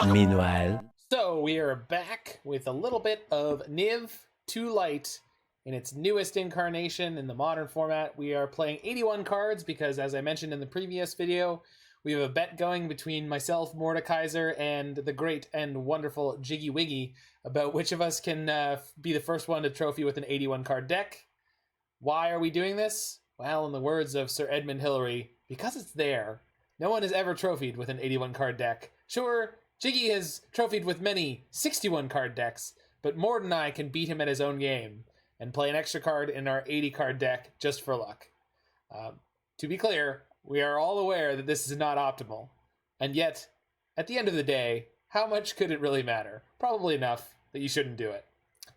Meanwhile. So we are back with a little bit of NIV to Light in its newest incarnation in the modern format. We are playing 81 cards because, as I mentioned in the previous video, we have a bet going between myself, Mordekaiser, and the great and wonderful Jiggy Wiggy about which of us can be the first one to trophy with an 81 card deck. Why are we doing this? Well, in the words of Sir Edmund Hillary, because it's there. No one has ever trophied with an 81 card deck. Sure, Jiggy has trophied with many 61 card decks, but Mord and I can beat him at his own game and play an extra card in our 80 card deck just for luck. To be clear, we are all aware that this is not optimal. And yet, at the end of the day, how much could it really matter? Probably enough that you shouldn't do it.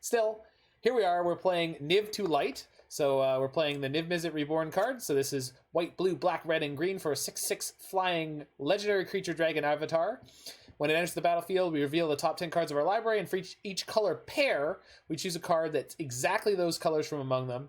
Still, here we are, we're playing NIV to Light. So we're playing the Niv-Mizzet Reborn card. So this is white, blue, black, red, and green for a 6/6 flying legendary creature dragon avatar. When it enters the battlefield, we reveal the top 10 cards of our library, and for each color pair, we choose a card that's exactly those colors from among them.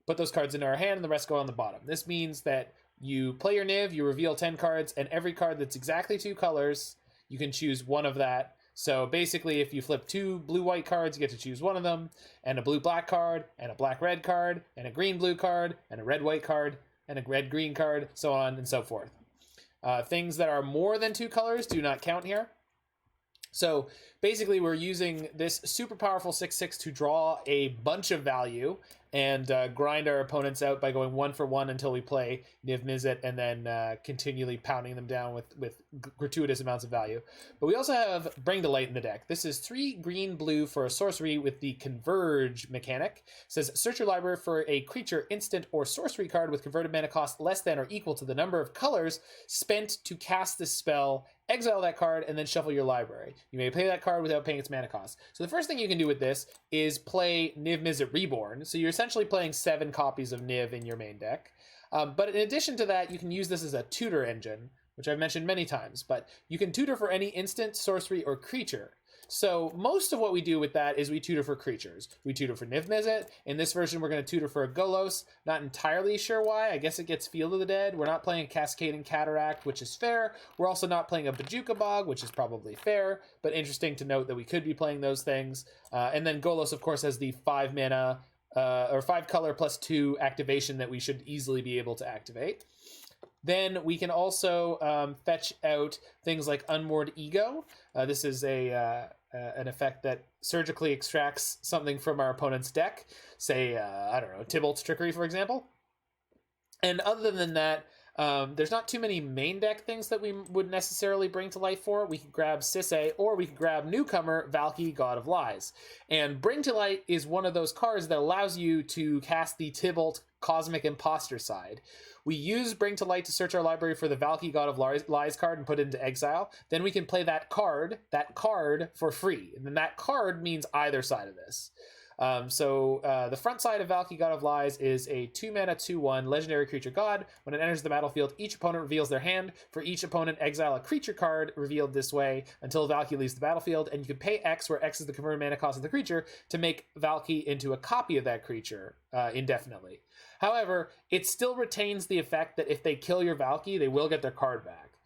Put those cards into our hand, and the rest go on the bottom. This means that you play your Niv, you reveal 10 cards, and every card that's exactly 2 colors, you can choose one of that. So basically, if you flip 2 blue-white cards, you get to choose one of them, and a blue-black card, and a black-red card, and a green-blue card, and a red-white card, and a red-green card, so on and so forth. Things that are more than 2 colors do not count here. So basically, we're using this super powerful 6/6 to draw a bunch of value and grind our opponents out by going 1 for 1 until we play Niv-Mizzet and then continually pounding them down with gratuitous amounts of value. But we also have Bring to Light in the deck. This is 3 green-blue for a sorcery with the Converge mechanic. It says, search your library for a creature, instant, or sorcery card with converted mana cost less than or equal to the number of colors spent to cast this spell. Exile that card and then shuffle your library. You may play that card without paying its mana cost. So the first thing you can do with this is play Niv-Mizzet Reborn. So you're essentially playing 7 copies of Niv in your main deck. But in addition to that, you can use this as a tutor engine, which I've mentioned many times. But you can tutor for any instant, sorcery, or creature. So most of what we do with that is we tutor for creatures. We tutor for Niv-Mizzet. In this version, we're going to tutor for a Golos. Not entirely sure why. I guess it gets Field of the Dead. We're not playing a Cascading Cataract, which is fair. We're also not playing a Bajuka Bog, which is probably fair, but interesting to note that we could be playing those things. And then Golos, of course, has the 5 mana or 5 color plus 2 activation that we should easily be able to activate. Then we can also fetch out things like Unmoored Ego. This is an effect that surgically extracts something from our opponent's deck. Say, I don't know, Tybalt's Trickery, for example. And other than that, there's not too many main deck things that we would necessarily bring to life for. We could grab Sisse, or we could grab newcomer Valki, God of Lies. And Bring to Light is one of those cards that allows you to cast the Tybalt Cosmic Imposter side. We use Bring to Light to search our library for the Valki God of Lies card and put it into exile. Then we can play that card for free. And then that card means either side of this. The front side of Valki God of Lies is a 2 mana 2/1 legendary creature god. When it enters the battlefield, each opponent reveals their hand. For each opponent, exile a creature card revealed this way until Valki leaves the battlefield, and you can pay X, where X is the converted mana cost of the creature, to make Valki into a copy of that creature indefinitely. However, it still retains the effect that if they kill your Valki, they will get their card back.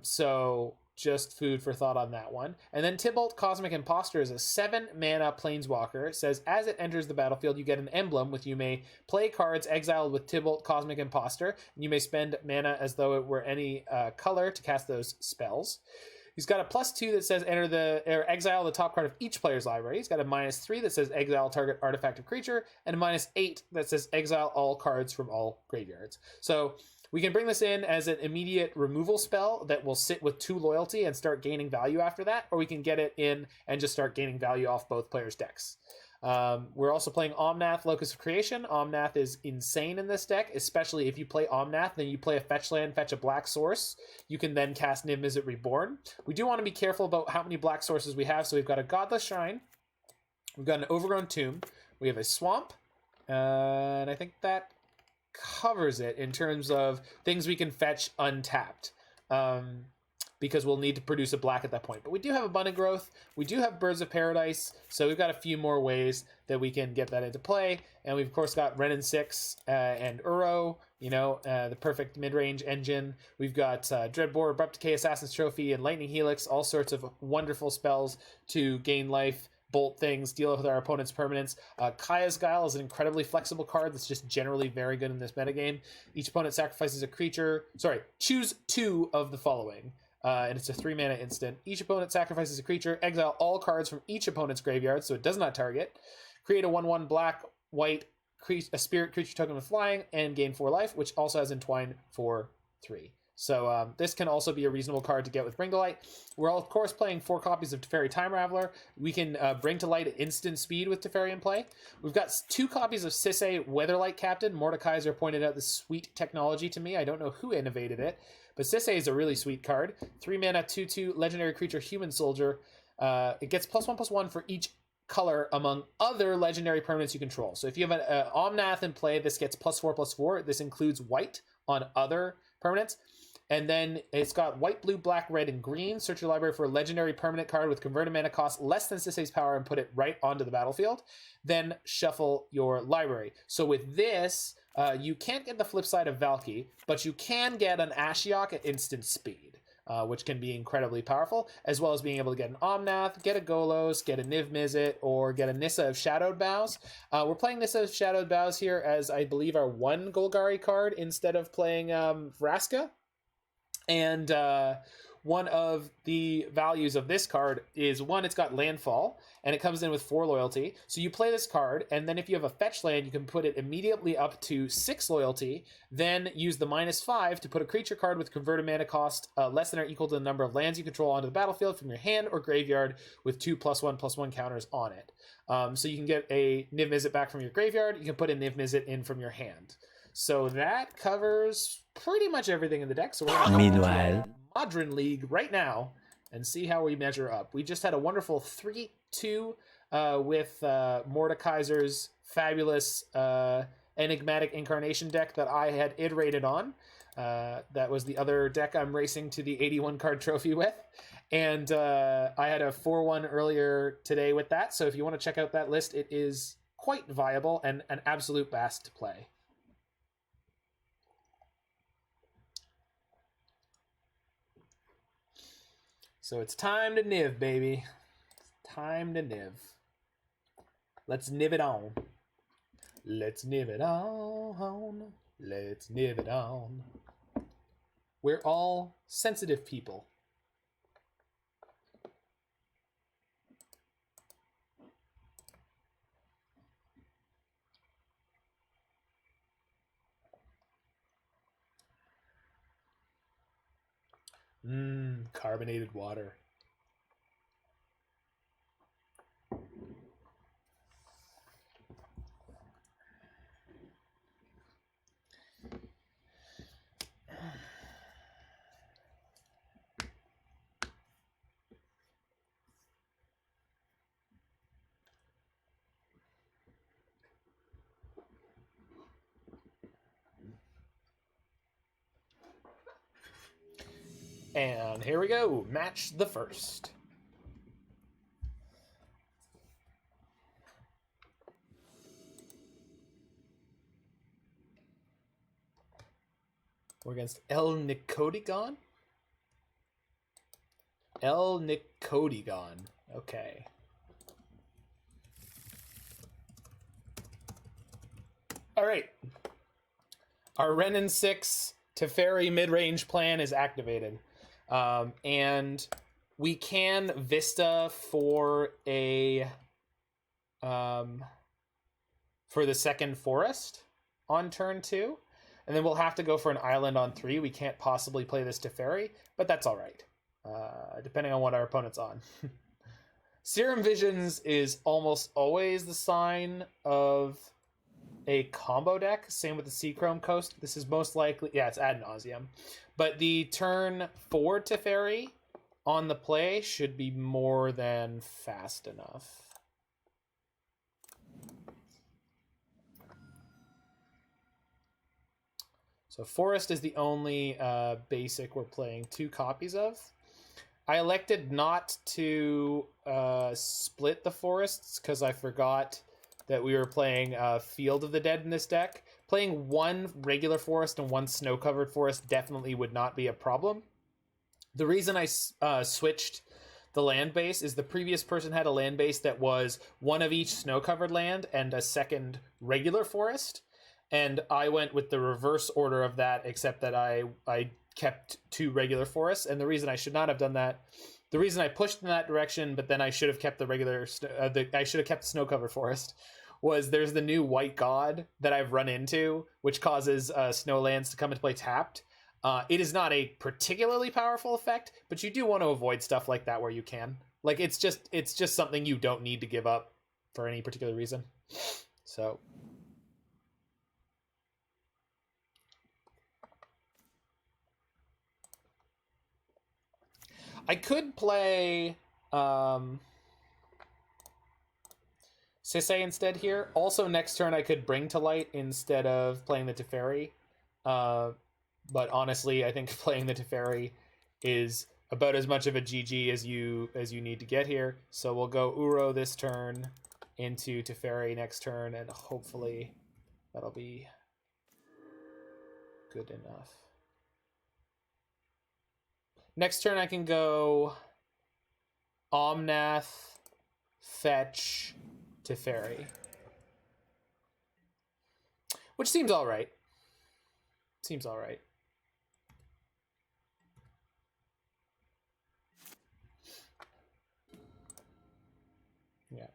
So just food for thought on that one. And then Tybalt Cosmic Imposter is a 7 mana planeswalker. It says, as it enters the battlefield, you get an emblem with you may play cards exiled with Tybalt Cosmic Imposter, and you may spend mana as though it were any color to cast those spells. He's got a +2 that says exile the top card of each player's library. He's got a -3 that says exile target artifact or creature, and a -8 that says exile all cards from all graveyards. So we can bring this in as an immediate removal spell that will sit with 2 loyalty and start gaining value after that, or we can get it in and just start gaining value off both players' decks. We're also playing Omnath, Locus of Creation. Omnath is insane in this deck, especially if you play Omnath, then you play a fetch land, fetch a black source. You can then cast Niv-Mizzet Reborn. We do want to be careful about how many black sources we have, so we've got a Godless Shrine, we've got an Overgrown Tomb, we have a Swamp, and I think that covers it in terms of things we can fetch untapped. Because we'll need to produce a black at that point. But we do have Abundant Growth. We do have Birds of Paradise. So we've got a few more ways that we can get that into play. And we've, of course, got Wrenn and Six and Uro. you know, the perfect mid-range engine. We've got Dreadbore, Abrupt Decay, Assassin's Trophy, and Lightning Helix, all sorts of wonderful spells to gain life, bolt things, deal with our opponent's permanents. Kaya's Guile is an incredibly flexible card that's just generally very good in this metagame. Each opponent sacrifices a creature. Sorry, choose 2 of the following. And it's a 3-mana instant. Each opponent sacrifices a creature. Exile all cards from each opponent's graveyard, so it does not target. Create a 1/1 black-white a spirit creature token with flying, and gain 4 life, which also has Entwine for 3. So this can also be a reasonable card to get with Bring to Light. We're of course playing 4 copies of Teferi Time Raveler. We can Bring to Light at instant speed with Teferi in play. We've got 2 copies of Sisay Weatherlight Captain. Mordekaiser pointed out this sweet technology to me. I don't know who innovated it, but Sisay is a really sweet card. 3 mana, 2/2 legendary creature, human soldier. It gets +1/+1 for each color among other legendary permanents you control. So if you have an Omnath in play, this gets +4/+4. This includes white on other permanents. And then it's got white, blue, black, red, and green. Search your library for a legendary permanent card with converted mana cost less than Sisay's power and put it right onto the battlefield. Then shuffle your library. So with this, you can't get the flip side of Valki, but you can get an Ashiok at instant speed, which can be incredibly powerful, as well as being able to get an Omnath, get a Golos, get a Niv-Mizzet, or get a Nissa of Shadowed Boughs. We're playing Nissa of Shadowed Boughs here as, I believe, our 1 Golgari card instead of playing Vraska. And one of the values of this card is, 1, it's got landfall, and it comes in with 4 loyalty. So you play this card, and then if you have a fetch land, you can put it immediately up to 6 loyalty, then use the -5 to put a creature card with converted mana cost less than or equal to the number of lands you control onto the battlefield from your hand or graveyard with 2 +1/+1 counters on it. So you can get a Niv-Mizzet back from your graveyard. You can put a Niv-Mizzet in from your hand. So that covers pretty much everything in the deck. So we're going to Modern League right now and see how we measure up. We just had a wonderful 3-2 with Mordekaiser's fabulous Enigmatic Incarnation deck that I had iterated on. That was the other deck I'm racing to the 81 card trophy with. And I had a 4-1 earlier today with that. So if you want to check out that list, it is quite viable and an absolute blast to play. So it's time to Niv, baby. It's time to Niv. Let's Niv it on. Let's Niv it on. Let's Niv it on. We're all sensitive people. Carbonated water. And here we go. Match the first. We're against El Nicodigon? El Nicodigon. Okay. All right. Our Wrenn and Six Teferi mid-range plan is activated. And we can Vista for a for the second forest on turn 2, and then we'll have to go for an island on 3. We can't possibly play this Teferi, but that's all right, depending on what our opponent's on. Serum Visions is almost always the sign of a combo deck. Same with the Seachrome Coast. This is most likely, yeah, it's ad nauseum. But the turn 4 Teferi on the play should be more than fast enough. So Forest is the only basic we're playing 2 copies of. I elected not to split the forests because I forgot that we were playing Field of the Dead in this deck. playing one regular forest and one snow-covered forest definitely would not be a problem. The reason I switched the land base is the previous person had a land base that was one of each snow-covered land and a second regular forest, and I went with the reverse order of that, except that I kept 2 regular forests. And the reason I should not have done that, the reason I pushed in that direction, but then I should have kept the regular, I should have kept the snow-covered forest, was there's the new White God that I've run into, which causes snowlands to come into play tapped. It is not a particularly powerful effect, but you do want to avoid stuff like that where you can. Like, it's just something you don't need to give up for any particular reason. So I could play Sisay instead here. Also, next turn I could bring to light instead of playing the Teferi. But honestly, I think playing the Teferi is about as much of a GG as you need to get here. So we'll go Uro this turn, into Teferi next turn, and hopefully that'll be good enough. Next turn I can go Omnath, fetch, Teferi. Which seems alright. Seems alright. Yeah.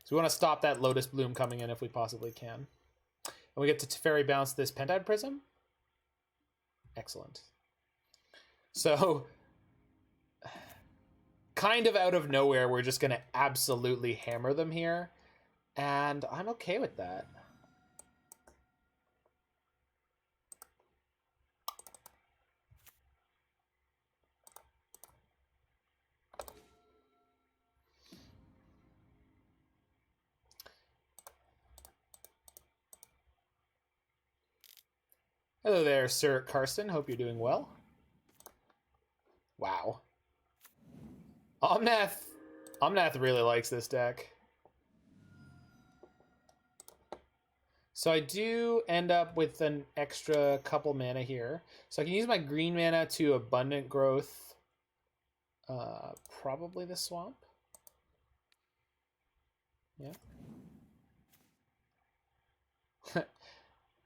So we want to stop that Lotus Bloom coming in if we possibly can. And we get to Teferi bounce this Pentad Prism. Excellent. So, kind of out of nowhere, we're just going to absolutely hammer them here. And I'm okay with that. Hello there, Sir Karsten. Hope you're doing well. Wow. Omnath really likes this deck. So I do end up with an extra couple mana here. So I can use my green mana to Abundant Growth. Probably the Swamp. Yeah.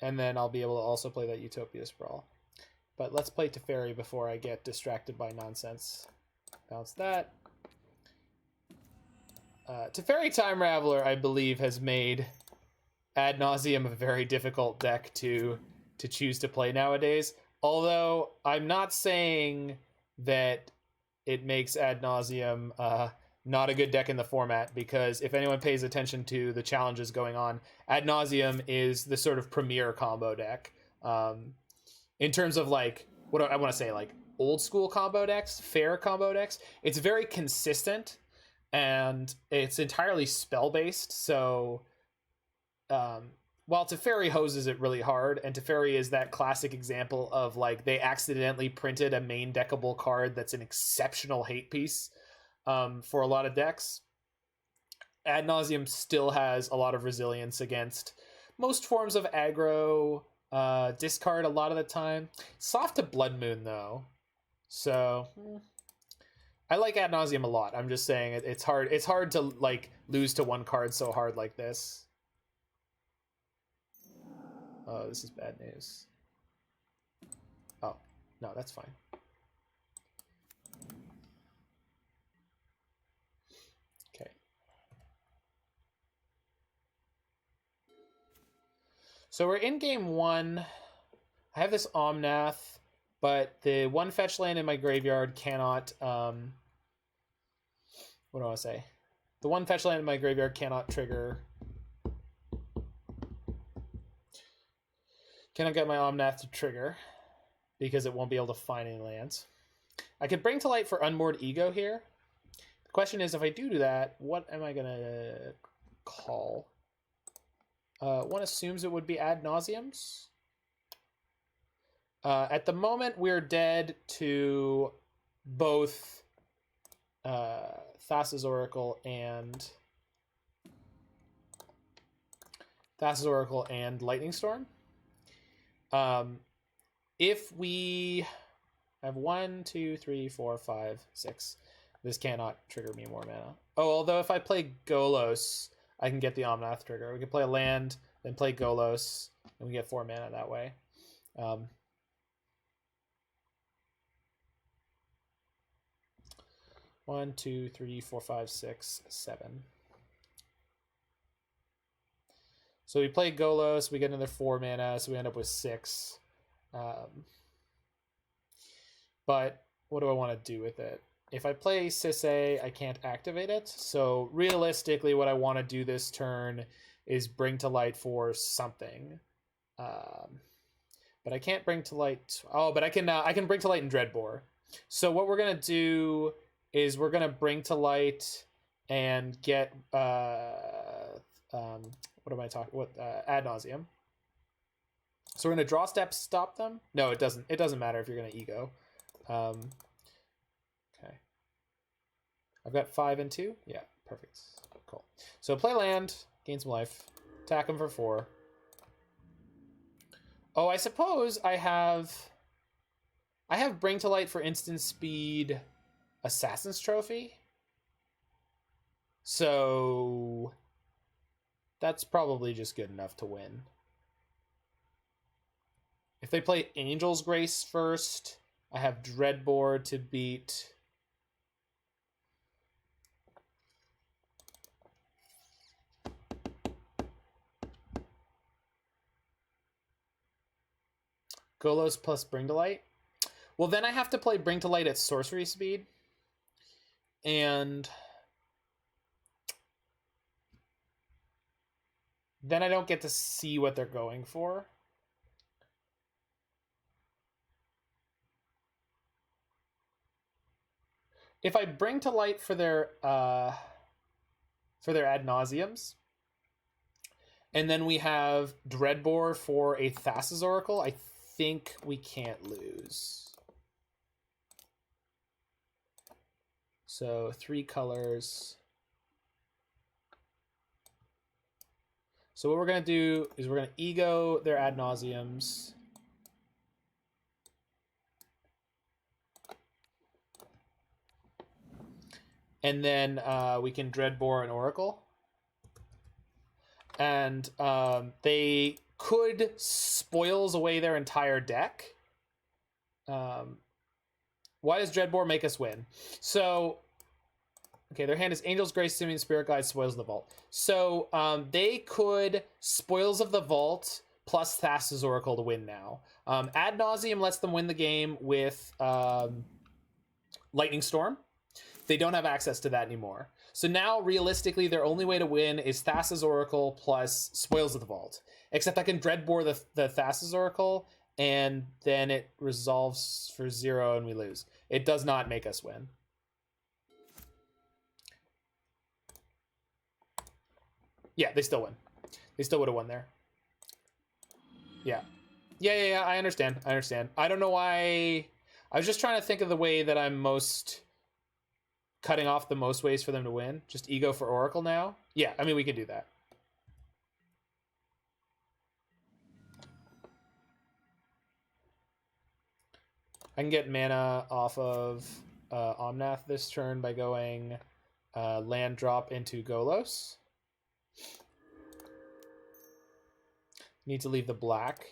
And then I'll be able to also play that Utopia Sprawl. But let's play Teferi before I get distracted by nonsense. Bounce that. Teferi Time Raveler, I believe, has made ad nauseum a very difficult deck to choose to play nowadays. Although I'm not saying that it makes ad nauseum not a good deck in the format, because if anyone pays attention to the challenges going on, ad nauseum is the sort of premier combo deck. In terms of like, what I want to say, like old school combo decks, fair combo decks, it's very consistent and it's entirely spell based. So while Teferi hoses it really hard, and Teferi is that classic example of like they accidentally printed a main deckable card that's an exceptional hate piece for a lot of decks, ad nauseum still has a lot of resilience against most forms of aggro. Discard a lot of the time. Soft to Blood Moon though, so I like ad nauseum a lot. I'm just saying it's hard to like lose to one card so hard like this. Oh, this is bad news. Oh no, that's fine. Okay. So we're in game 1. I have this Omnath, but the one fetch land in my graveyard cannot, what do I want to say? The one fetch land in my graveyard cannot trigger. Cannot get my Omnath to trigger because it won't be able to find any lands. I could bring to light for Unmoored Ego here. The question is, if I do that, what am I going to call? One assumes it would be ad nauseums. At the moment, we're dead to both Thassa's Oracle and Lightning Storm. If we have 1, 2, 3, 4, 5, 6, this cannot trigger me more mana. Oh, although if I play Golos, I can get the Omnath trigger. We can play a land, then play Golos, and we get 4 mana that way. 1, 2, 3, 4, 5, 6, 7. So we play Golos, we get another 4 mana, so we end up with 6. But what do I want to do with it? If I play Sisay, I can't activate it. So realistically, what I want to do this turn is bring to light for something. But I can't bring to light. Oh, but I can bring to light in Dreadbore. So what we're gonna do is we're gonna bring to light and get what am I talking? What ad nauseum? So we're gonna draw steps, stop them. No, it doesn't. It doesn't matter if you're gonna ego. Okay. I've got 5 and 2. Yeah, perfect. Cool. So play land, gain some life, attack him for 4. Oh, I suppose I have bring to light for instant speed, Assassin's Trophy. So that's probably just good enough to win. If they play Angel's Grace first, I have Dreadbore to beat. Golos plus Bring to Light. Well, then I have to play Bring to Light at sorcery speed. And then I don't get to see what they're going for. If I Bring to Light for their ad nauseums, and then we have Dreadbore for a Thassa's Oracle, I think we can't lose. So 3 colors. So what we're going to do is we're going to ego their ad nauseums. And then we can Dreadbore an Oracle. And they could spoils away their entire deck. Why does Dreadbore make us win? So, okay, their hand is Angel's Grace, Simian Spirit Guide, Spoils of the Vault. So they could Spoils of the Vault plus Thassa's Oracle to win now. Ad nauseum lets them win the game with Lightning Storm. They don't have access to that anymore. So now, realistically, their only way to win is Thassa's Oracle plus Spoils of the Vault. Except I can Dreadbore the Thassa's Oracle, and then it resolves for 0 and we lose. It does not make us win. Yeah, they still win. They still would have won there. Yeah. Yeah, I understand. I don't know why. I was just trying to think of the way that I'm most cutting off the most ways for them to win. Just ego for Oracle now. Yeah, I mean, we could do that. I can get mana off of Omnath this turn by going land drop into Golos. Need to leave the black.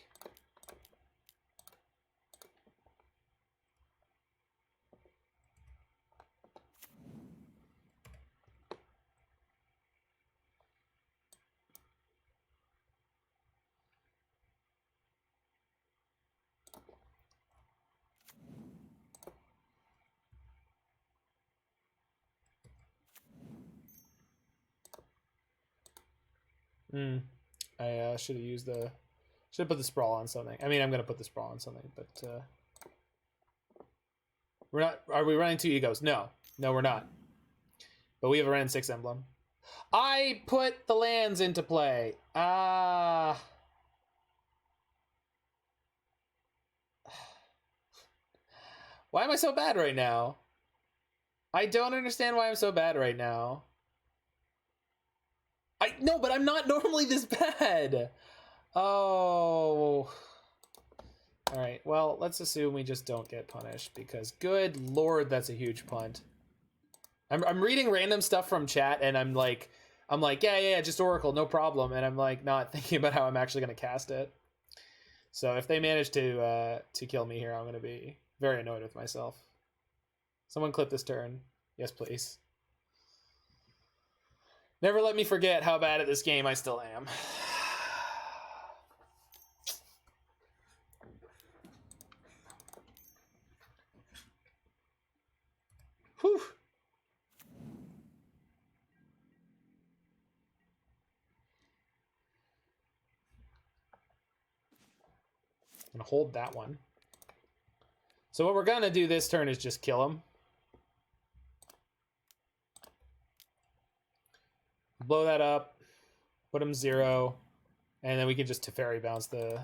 I should have used the... Should have put the Sprawl on something. I mean, I'm going to put the Sprawl on something, but... We're not... Are we running 2 egos? No. No, we're not. But we have a Wrenn and Six emblem. I put the lands into play. Why am I so bad right now? I don't understand why I'm so bad right now. No, but I'm not normally this bad. Oh. All right, well, let's assume we just don't get punished because good lord, that's a huge punt. I'm reading random stuff from chat and I'm like, yeah, just Oracle, no problem. And I'm like not thinking about how I'm actually going to cast it. So if they manage to kill me here, I'm going to be very annoyed with myself. Someone clip this turn. Yes, please. Never let me forget how bad at this game I still am. Whew. I'm gonna hold that one. So what we're gonna do this turn is just kill him. Blow that up, put him 0, and then we can just Teferi bounce the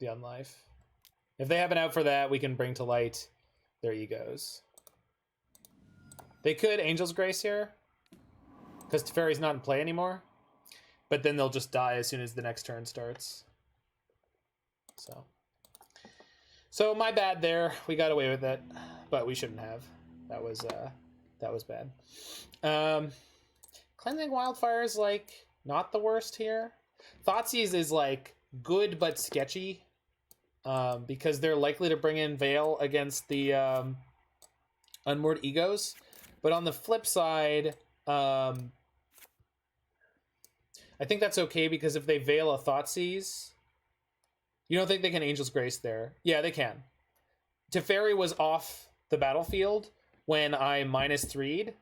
unlife. If they have an out for that, we can bring to light their egos. They could Angel's Grace here, because Teferi's not in play anymore, but then they'll just die as soon as the next turn starts. So my bad there. We got away with it, but we shouldn't have. That was bad. Cleansing Wildfire is like not the worst here. Thoughtseize is like good but sketchy, because they're likely to bring in Veil against the Unmoored Egos. But on the flip side, I think that's okay because if they Veil a Thoughtseize, you don't think they can Angel's Grace there? Yeah, they can. Teferi was off the battlefield when I -3'd.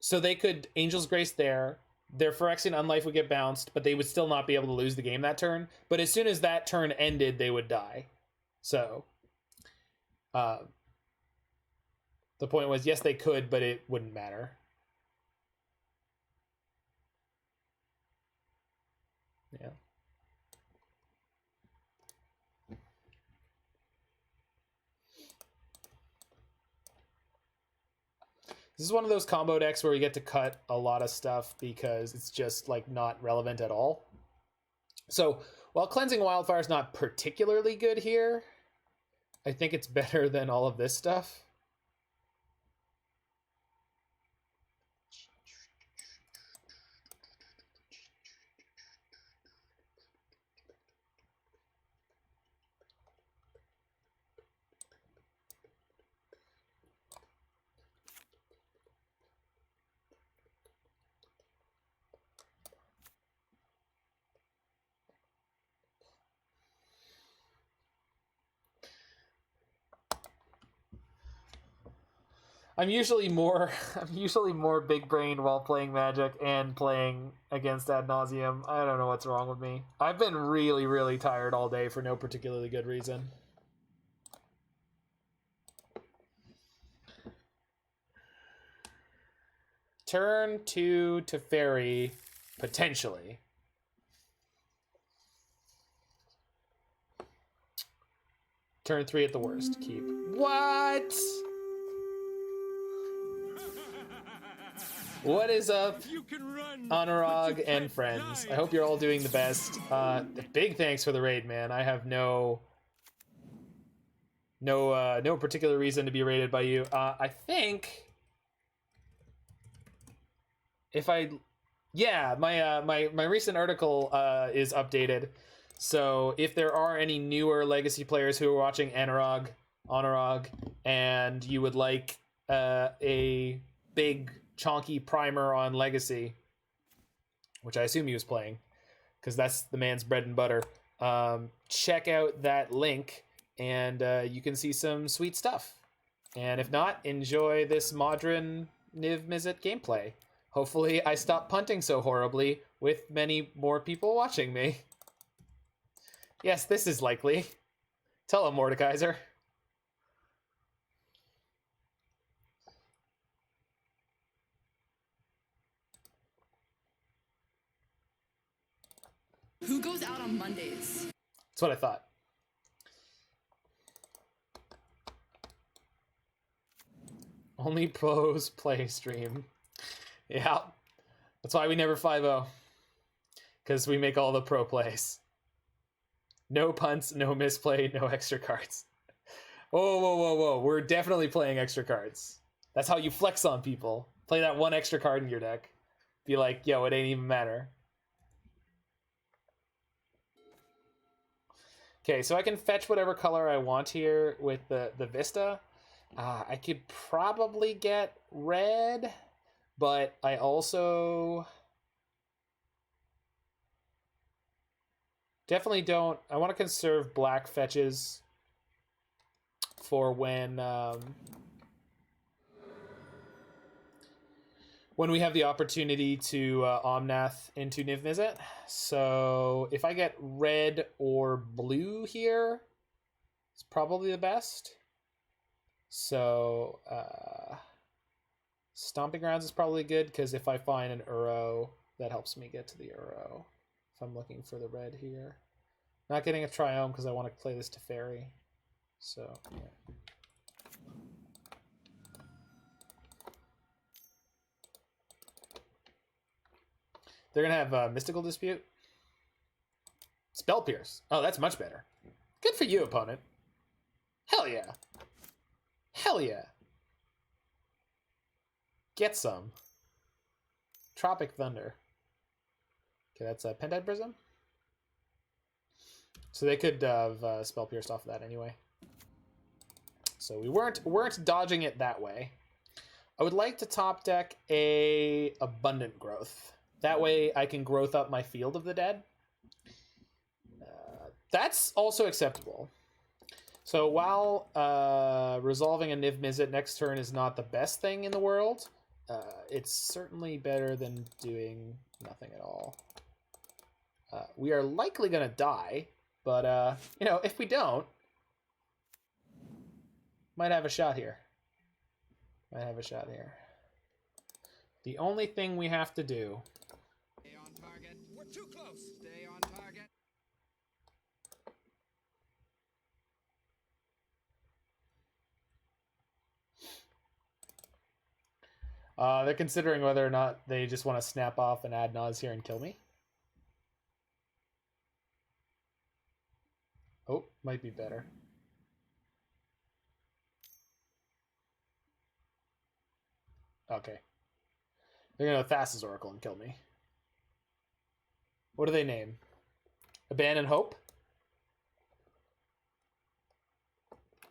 So they could Angel's Grace there. Their Phyrexian Unlife would get bounced, but they would still not be able to lose the game that turn. But as soon as that turn ended, they would die. So the point was, yes, they could, but it wouldn't matter. Yeah. This is one of those combo decks where we get to cut a lot of stuff because it's just like not relevant at all. So while Cleansing Wildfire is not particularly good here, I think it's better than all of this stuff. I'm usually more big brained while playing Magic and playing against Ad Nauseam. I don't know what's wrong with me. I've been really, really tired all day for no particularly good reason. Turn 2 Teferi, potentially. Turn 3 at the worst. Keep. What? What is up, Anurag and friends? I hope you're all doing the best. Big thanks for the raid, man. I have no particular reason to be raided by you. I think if my recent article is updated. So if there are any newer Legacy players who are watching Anurag, and you would like a big chonky primer on Legacy, which I assume he was playing because that's the man's bread and butter, check out that link and you can see some sweet stuff. And if not, enjoy this modern Niv-Mizzet gameplay. Hopefully I stop punting so horribly with many more people watching me. Yes, this is likely. Tell him, Mordekaiser. Who goes out on Mondays? That's what I thought. Only pros play stream. Yeah. That's why we never 5-0. Because we make all the pro plays. No punts, no misplay, no extra cards. Whoa, whoa, whoa, whoa. We're definitely playing extra cards. That's how you flex on people. Play that one extra card in your deck. Be like, yo, it ain't even matter. Okay, so I can fetch whatever color I want here with the Vista. I could probably get red, but I also definitely don't. I want to conserve black fetches for when we have the opportunity to Omnath into Niv-Mizzet. So if I get red or blue here, it's probably the best. So Stomping Grounds is probably good, because if I find an Uro, that helps me get to the Uro. If I'm looking for the red here. Not getting a Triome because I want to play this to Fairy. So, yeah. They're going to have Mystical Dispute. Spell Pierce. Oh, that's much better. Good for you, opponent. Hell yeah. Hell yeah. Get some. Tropic Thunder. Okay, that's a Pentide Prism. So they could have Spell Pierced off of that anyway. So we weren't dodging it that way. I would like to top deck a Abundant Growth. That way I can growth up my Field of the Dead. That's also acceptable. So while resolving a Niv-Mizzet next turn is not the best thing in the world, it's certainly better than doing nothing at all. We are likely going to die, but you know, if we don't, might have a shot here. Might have a shot here. The only thing we have to do. Stay on target. We're too close. Stay on target. They're considering whether or not they just want to snap off and add Nas here and kill me. Oh, might be better. Okay. They're going to Thassa's Oracle and kill me. What do they name? Abandon Hope?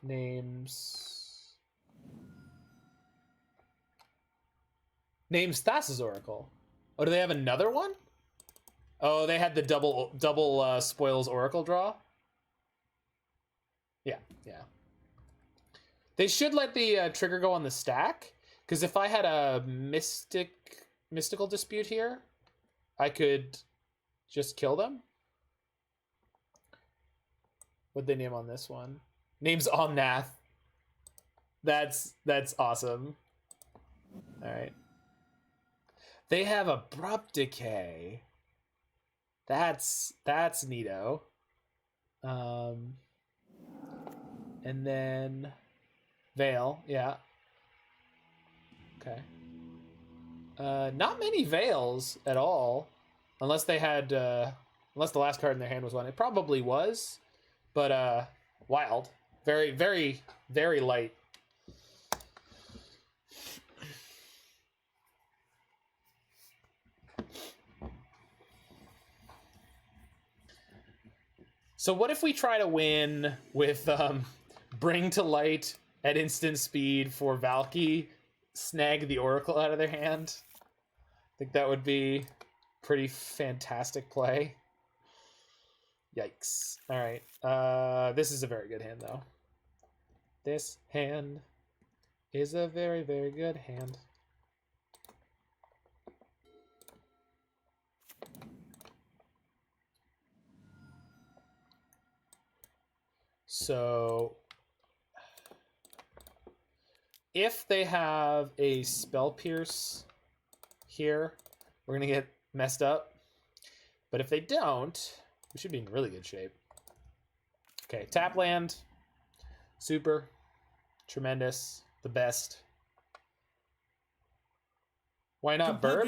Names Thassa's Oracle. Oh, do they have another one? Oh, they had the double Spoils Oracle draw? Yeah, yeah. They should let the trigger go on the stack, because if I had a mystical dispute here, I could just kill them. What'd they name on this one? Name's Omnath. That's awesome. All right. They have Abrupt Decay. That's neato. And then Veil, yeah. Okay. Not many Veils at all, unless they had unless the last card in their hand was one. It probably was, but wild. Very, very, very light. So what if we try to win with Bring to Light at instant speed for Valki, snag the Oracle out of their hand? I think that would be pretty fantastic play. Yikes. All right. This is a very good hand, though. This hand is a very, very good hand. So if they have a Spell Pierce here, we're going to get messed up. But if they don't, we should be in really good shape. Okay, tap land. Super. Tremendous. The best. Why not Burb?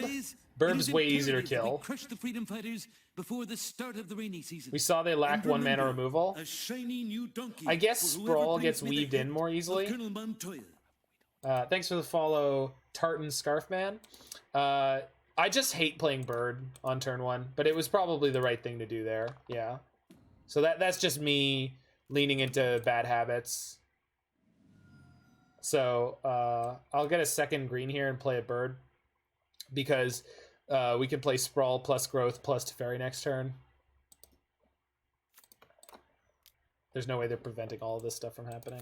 Burb's way easier to kill. Crush the freedom fighters before the start of the rainy season. We saw they lack And 1 mana remember, removal. a shiny new donkey I guess for whoever Sprawl brings gets me the weaved head in more of easily. Colonel Montoya. Thanks for the follow, Tartan Scarfman. I just hate playing Bird on turn 1, but it was probably the right thing to do there. Yeah. So that's just me leaning into bad habits. So I'll get a second green here and play a Bird because we can play Sprawl plus Growth plus Teferi next turn. There's no way they're preventing all of this stuff from happening.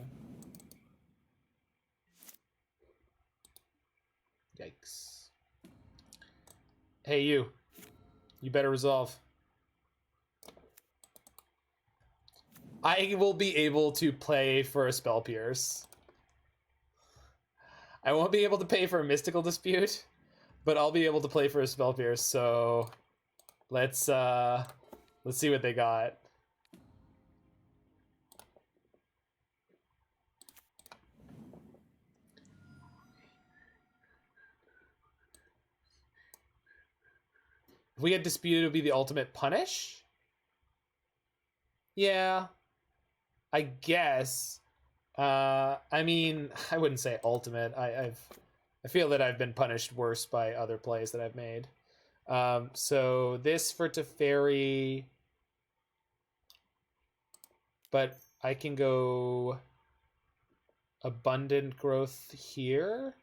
Yikes. Hey, you. You better resolve. I will be able to play for a Spell Pierce. I won't be able to pay for a Mystical Dispute, but I'll be able to play for a Spell Pierce, so let's see what they got. If we get Dispute, it would be the ultimate punish? Yeah, I guess. I mean, I wouldn't say ultimate. I feel that I've been punished worse by other plays that I've made. So this for Teferi, but I can go Abundant Growth here,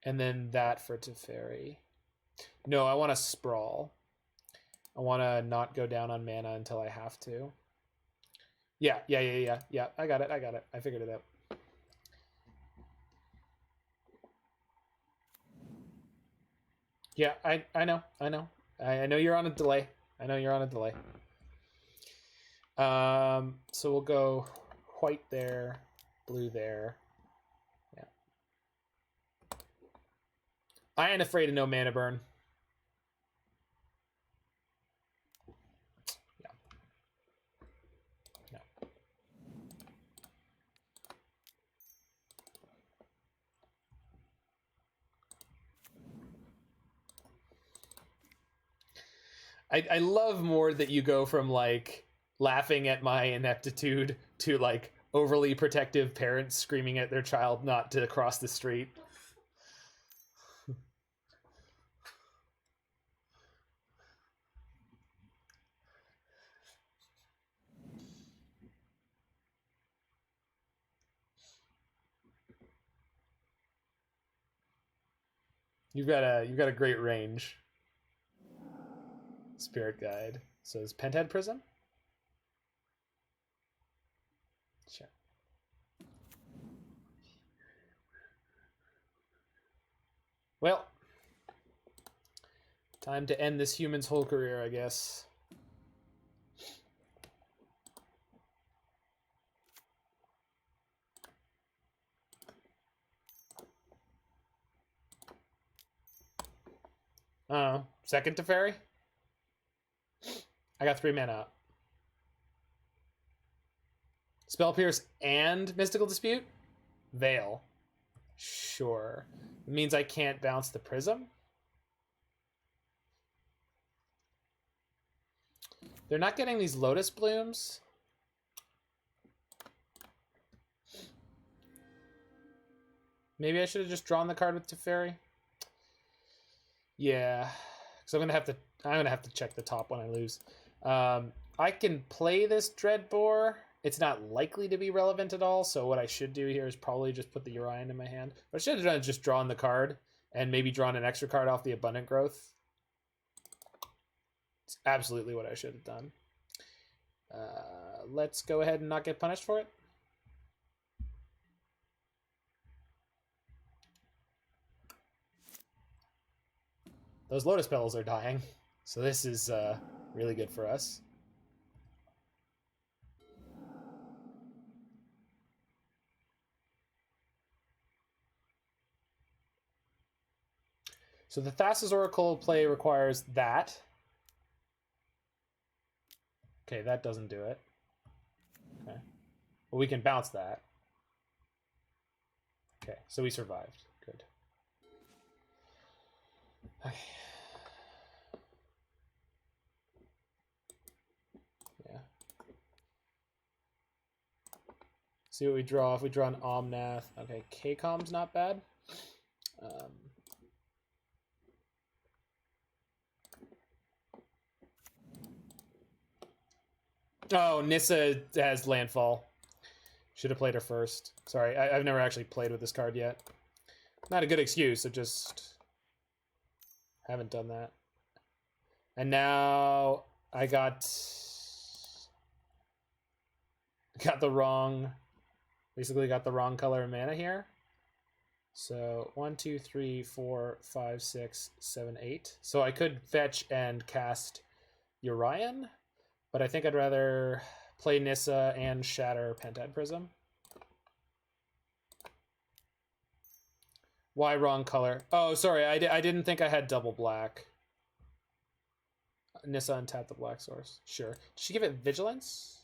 and then that for Teferi. No, I want to Sprawl. I want to not go down on mana until I have to. Yeah. I got it. I figured it out. Yeah, I know. I know you're on a delay. So we'll go white there, blue there. Yeah. I ain't afraid of no mana burn. I love more that you go from like laughing at my ineptitude to like overly protective parents screaming at their child not to cross the street. You've got a great range. Spirit Guide. So is Penthead Prism? Sure. Well, time to end this human's whole career, I guess. Second Teferi? I got 3 mana up. Spell Pierce and Mystical Dispute? Veil. Sure. It means I can't bounce the Prism? They're not getting these Lotus Blooms? Maybe I should have just drawn the card with Teferi? Yeah. Because I'm gonna have to check the top when I lose. I can play this Dreadbore. It's not likely to be relevant at all, so what I should do here is probably just put the Urian in my hand. But I should have just drawn the card and maybe drawn an extra card off the Abundant Growth. It's absolutely what I should have done. Let's go ahead and not get punished for it. Those Lotus Petals are dying, so this is really good for us. So the Thassa's Oracle play requires that. Okay, that doesn't do it. Okay. Well, we can bounce that. Okay, so we survived. Good. Okay. Yeah. See what we draw. If we draw an Omnath. Okay, K-Com's not bad. Oh, Nissa has landfall. Should have played her first. Sorry, I've never actually played with this card yet. Not a good excuse, I just haven't done that. And now I got the wrong, basically got the wrong color of mana here. So 1, 2, 3, 4, 5, 6, 7, 8. So I could fetch and cast Urian, but I think I'd rather play Nissa and shatter Pentad Prism. Why wrong color? Oh, sorry, I didn't think I had double black. Nissa untap the black source. Sure. Did she give it Vigilance?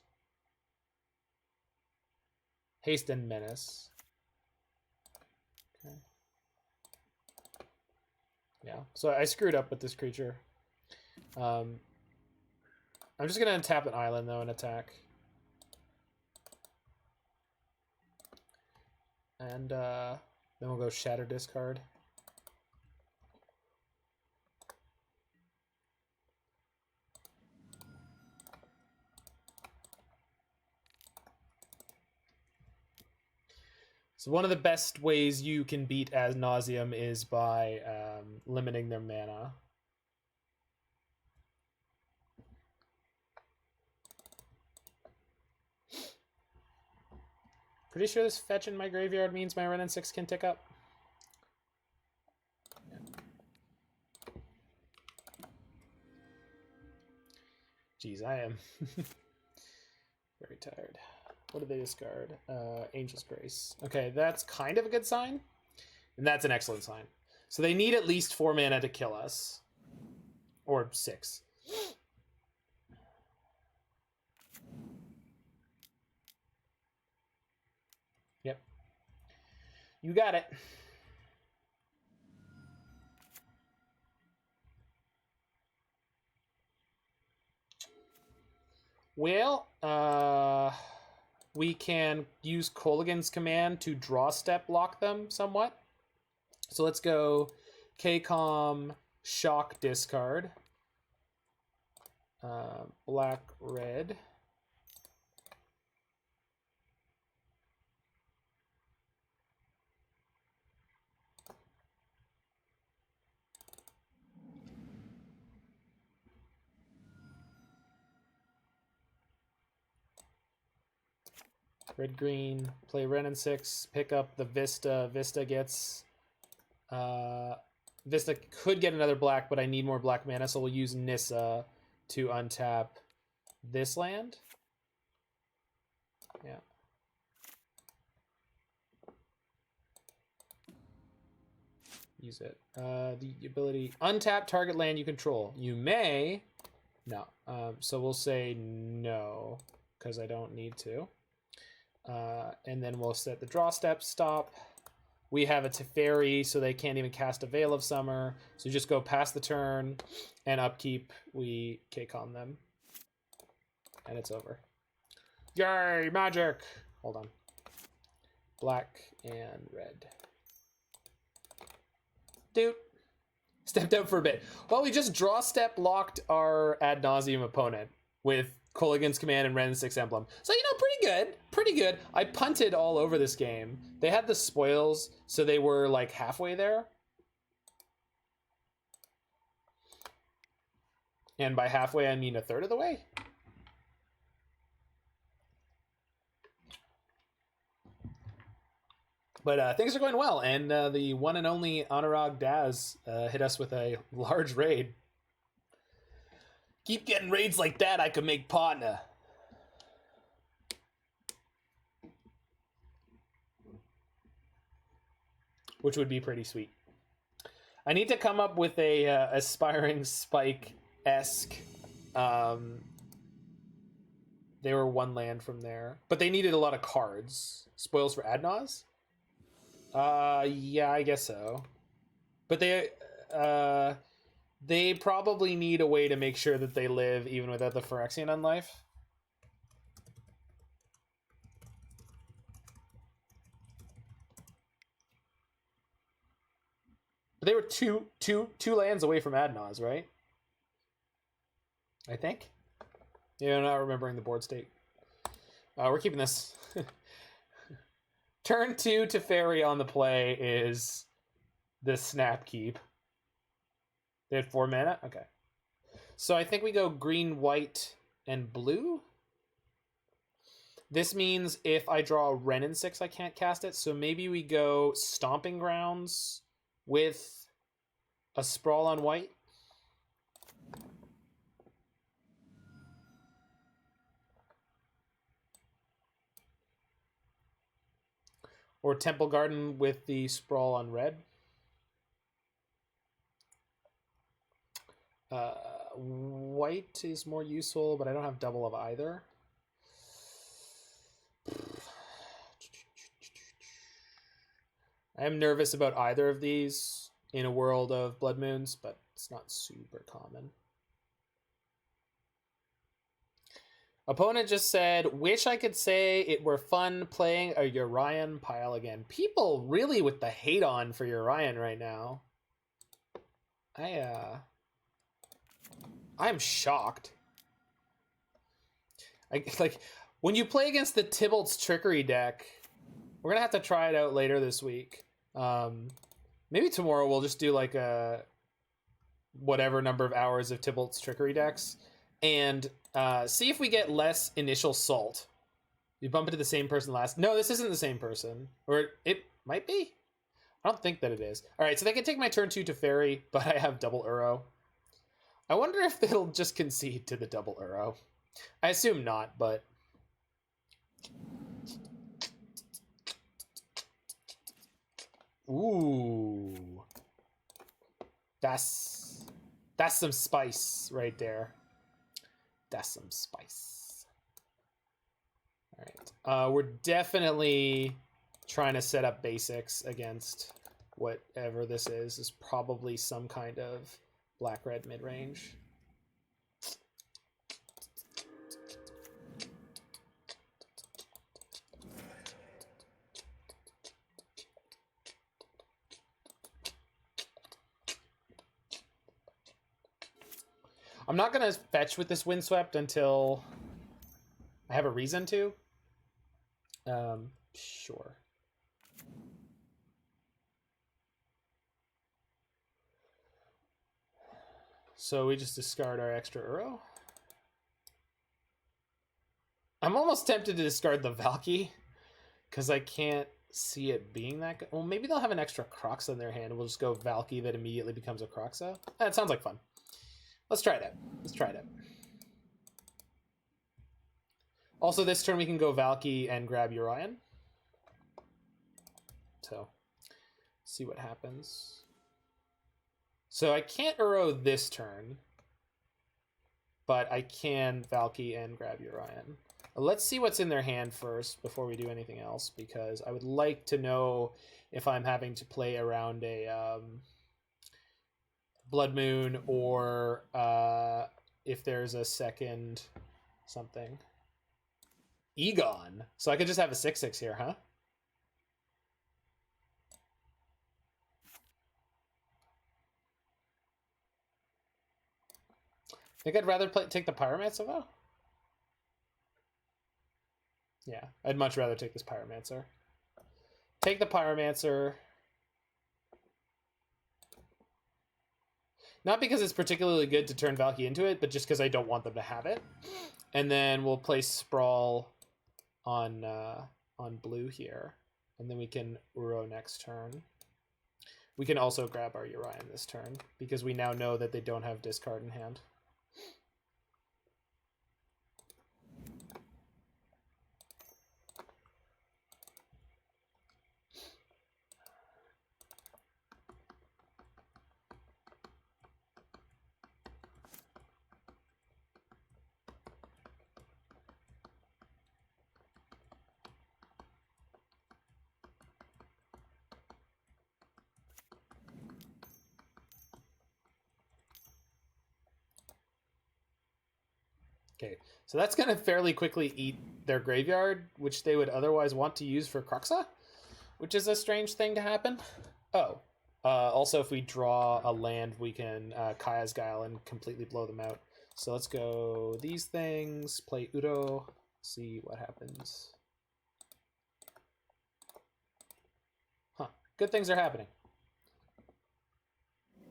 Haste and Menace. Okay. Yeah, so I screwed up with this creature. I'm just gonna untap an island though and attack. And then we'll go shatter discard. So one of the best ways you can beat Ad Nauseam is by limiting their mana. Pretty sure this fetch in my graveyard means my Wrenn and Six can tick up. Yeah. Jeez, I am very tired. What did they discard? Angel's Grace. Okay, that's kind of a good sign. And that's an excellent sign. So they need at least 4 mana to kill us. Or 6. Yep. You got it. Well, we can use Kolaghan's command to draw step lock them somewhat. So let's go K-Com, shock, discard. Black, red. Red, green, play Wrenn and Six, pick up the Vista. Vista gets... Vista could get another black, but I need more black mana, so we'll use Nissa to untap this land. Yeah. Use it. The ability, untap target land you control. You may... No. So we'll say no, because I don't need to. And then we'll set the draw step stop. We have a Teferi, so they can't even cast a Veil of Summer. So just go past the turn and upkeep. We K-Con them. And it's over. Yay, magic! Hold on. Black and red. Dude. Stepped out for a bit. Well, we just draw step locked our Ad Nauseam opponent with Kolaghan's command and Wrenn and Six emblem. So, you know, pretty good. Pretty good. I punted all over this game. They had the spoils, so they were like halfway there. And by halfway, I mean a third of the way. But things are going well, and the one and only Anurag Daz hit us with a large raid. Keep getting raids like that, I could make partner. Which would be pretty sweet. I need to come up with a aspiring spike-esque. They were one land from there, but they needed a lot of cards. Spoils for Adnaz? Yeah, I guess so. But they They probably need a way to make sure that they live even without the Phyrexian Unlife. But they were two lands away from Adnaz, right? I think. Yeah, I'm not remembering the board state. We're keeping this. Turn 2 Teferi on the play is the Snap Keep. They had 4 mana? Okay. So I think we go green, white, and blue. This means if I draw a Wrenn and Six, I can't cast it. So maybe we go Stomping Grounds with a Sprawl on white. Or Temple Garden with the Sprawl on red. White is more useful, but I don't have double of either. I am nervous about either of these in a world of Blood Moons, but it's not super common. Opponent just said, wish I could say it were fun playing a Urian pile again. People really with the hate on for Urian right now. I'm shocked. Like, when you play against the Tybalt's Trickery deck, we're gonna have to try it out later this week. Maybe tomorrow we'll just do like a whatever number of hours of Tybalt's Trickery decks and see if we get less initial salt. You bump into the same person last. No, this isn't the same person, or it might be. I don't think that it is. All right, so they can take my turn 2 Teferi, but I have double Uro. I wonder if they'll just concede to the double Uro. I assume not, but ooh, that's some spice right there. That's some spice. All right, we're definitely trying to set up basics against whatever this is. Is probably some kind of black-red mid-range. I'm not going to fetch with this Windswept until I have a reason to. Sure. So we just discard our extra Uro. I'm almost tempted to discard the Valki because I can't see it being that good. Well, maybe they'll have an extra Croxa in their hand. We'll just go Valki that immediately becomes a Croxa. That sounds like fun. Let's try it out. Let's try it out. Also, this turn we can go Valki and grab Urian. So, see what happens. So I can't Uro this turn, but I can Valki and grab Urian. Let's see what's in their hand first before we do anything else, because I would like to know if I'm having to play around a Blood Moon or if there's a second something. Egon. So I could just have a 6/6 here, huh? I think I'd rather take the Pyromancer, though. Yeah, I'd much rather take this Pyromancer. Take the Pyromancer. Not because it's particularly good to turn Valki into it, but just because I don't want them to have it. And then we'll play Sprawl on blue here. And then we can Uro next turn. We can also grab our Urian this turn, because we now know that they don't have discard in hand. Okay, so that's going to fairly quickly eat their graveyard, which they would otherwise want to use for Kruxa, which is a strange thing to happen. Oh, also if we draw a land, we can Kaya's Guile and completely blow them out. So let's go these things, play Udo, see what happens. Huh, good things are happening.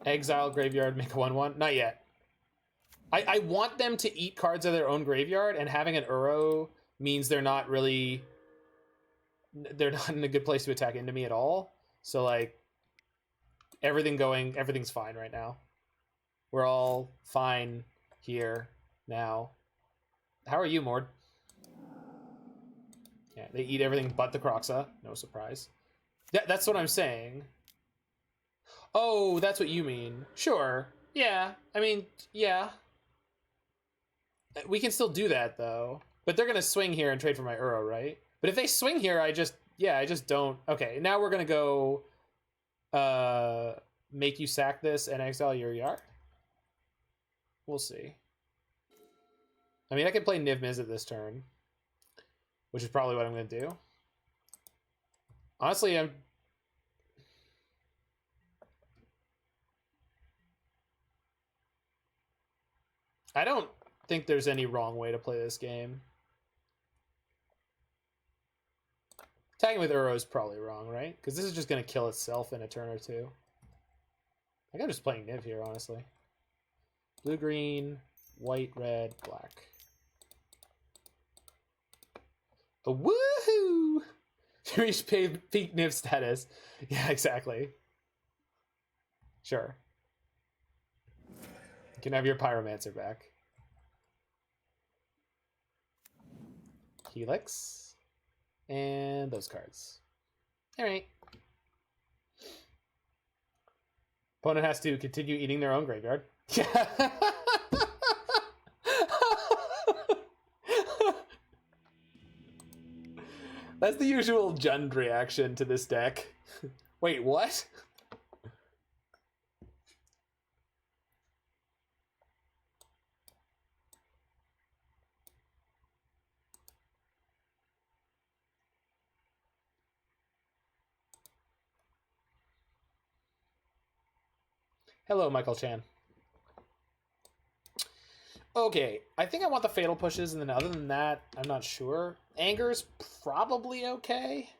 Exile graveyard, make a 1/1. Not yet. I want them to eat cards of their own graveyard, and having an Uro means they're not in a good place to attack into me at all. So like everything's fine right now. We're all fine here now. How are you, Mord? Yeah, they eat everything but the Kroxa. No surprise. That's what I'm saying. Oh, that's what you mean. Sure. Yeah. I mean, yeah. We can still do that, though. But they're going to swing here and trade for my Uro, right? But if they swing here, I just don't... Okay, now we're going to go... make you sack this and exile your yard? We'll see. I mean, I could play Niv-Mizzet this turn, which is probably what I'm going to do. Honestly, I don't think there's any wrong way to play this game. Tagging with Uro is probably wrong, right? Because this is just going to kill itself in a turn or two. I think I'm just playing Niv here, honestly. Blue, green, white, red, black. Oh, woohoo! Reach peak Niv status. Yeah, exactly. Sure. You can have your Pyromancer back. Helix. And those cards. Alright. Opponent has to continue eating their own graveyard. Yeah. That's the usual Jund reaction to this deck. Wait, what? Hello, Michael Chan. Okay, I think I want the Fatal Pushes, and then other than that, I'm not sure. Anger's probably okay.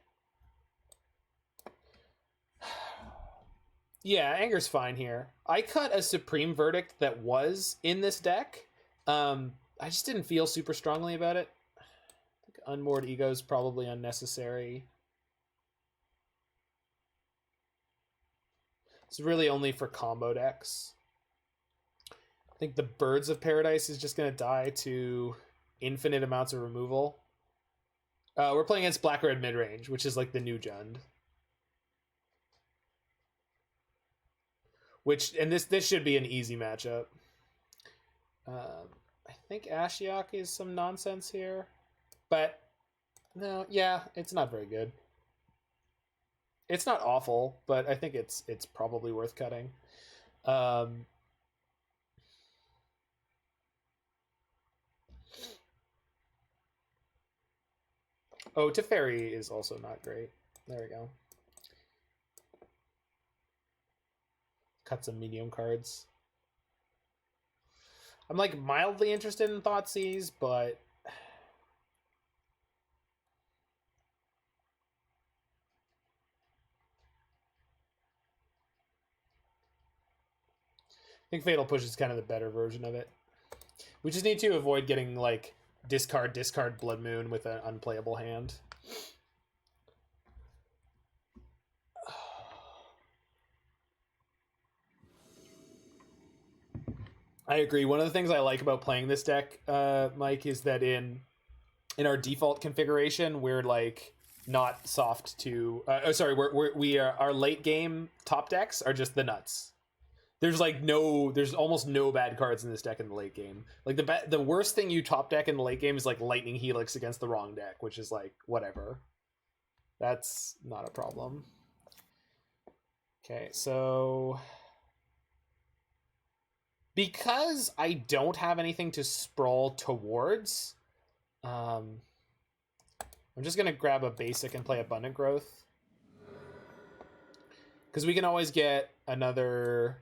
Yeah, Anger's fine here. I cut a Supreme Verdict that was in this deck. I just didn't feel super strongly about it. I think Unmoored Ego is probably unnecessary. It's really only for combo decks. I think the Birds of Paradise is just going to die to infinite amounts of removal. We're playing against Black-Red Midrange, which is like the new Jund. And this should be an easy matchup. I think Ashiok is some nonsense here. But, no, yeah, it's not very good. It's not awful, but I think it's probably worth cutting. Oh, Teferi is also not great. There we go. Cut some medium cards. I'm like mildly interested in Thoughtseize, but I think Fatal Push is kind of the better version of it. We just need to avoid getting like discard Blood Moon with an unplayable hand. I agree. One of the things I like about playing this deck, Mike, is that in our default configuration, we're like not soft to. Our late game top decks are just the nuts. There's almost no bad cards in this deck in the late game. Like the worst thing you top deck in the late game is like Lightning Helix against the wrong deck, which is like whatever. That's not a problem. Okay, so Because I don't have anything to sprawl towards, I'm just going to grab a basic and play Abundant Growth. Because we can always get another...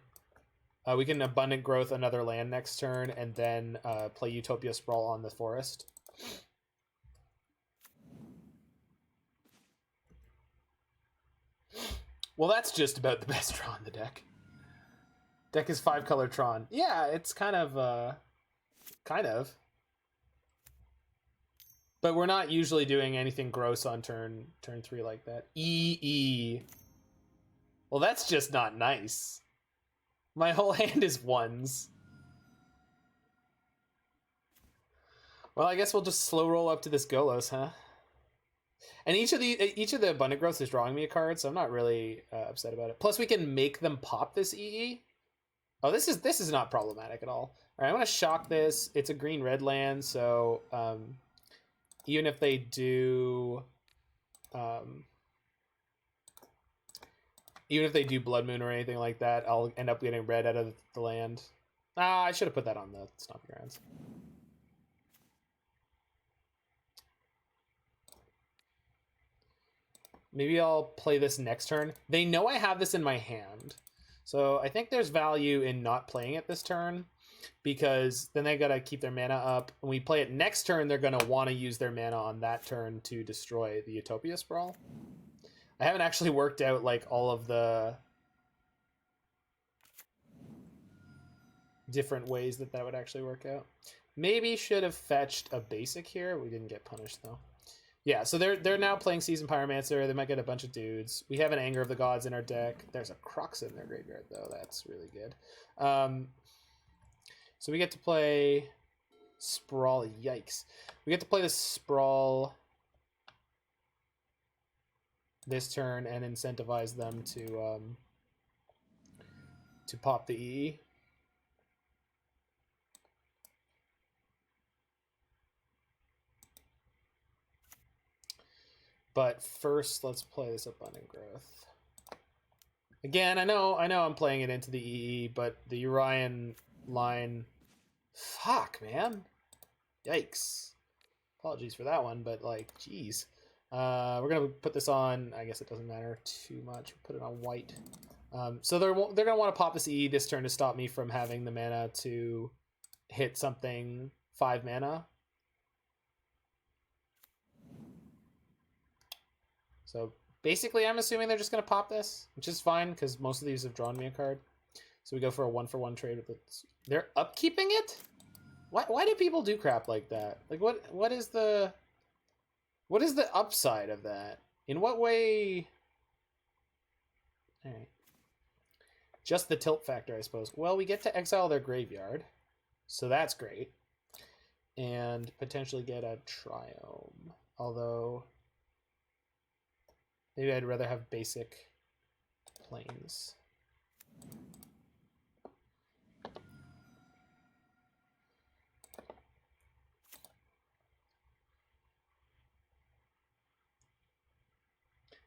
we can Abundant Growth another land next turn, and then play Utopia Sprawl on the forest. Well, that's just about the best draw in the deck. Deck is 5-color Tron. Yeah, it's kind of. But we're not usually doing anything gross on turn 3 like that. EE. Well, that's just not nice. My whole hand is ones. Well, I guess we'll just slow roll up to this Golos, huh? And each of the Abundant Growths is drawing me a card, so I'm not really upset about it. Plus, we can make them pop this EE. Oh, this is not problematic at all. All right, I'm gonna shock this. It's a green-red land, so even if they do, Blood Moon or anything like that, I'll end up getting red out of the land. Ah, I should have put that on the Stomping Grounds. Maybe I'll play this next turn. They know I have this in my hand. So I think there's value in not playing it this turn, because then they gotta keep their mana up. When we play it next turn, they're gonna want to use their mana on that turn to destroy the Utopia Sprawl. I haven't actually worked out like all of the different ways that would actually work out. Maybe should have fetched a basic here. We didn't get punished though. Yeah, so they're now playing Seasoned Pyromancer. They might get a bunch of dudes. We have an Anger of the Gods in our deck. There's a Crux in their graveyard, though. That's really good. So we get to play Sprawl. Yikes. We get to play the Sprawl this turn and incentivize them to pop the EE. But first, let's play this Abundant Growth. Again, I know I'm playing it into the EE, but the Urian line... Fuck, man. Yikes. Apologies for that one, but, like, geez. We're going to put this on... I guess it doesn't matter too much. We'll put it on white. So they're going to want to pop this EE this turn to stop me from having the mana to hit something 5 mana. So basically, I'm assuming they're just going to pop this, which is fine because most of these have drawn me a card. So we go for a 1-for-1 trade with it. They're upkeeping it? Why do people do crap like that? Like what is the upside of that? In what way? All right. Just the tilt factor, I suppose. Well, we get to exile their graveyard, so that's great, and potentially get a Triome. Although. Maybe I'd rather have basic planes.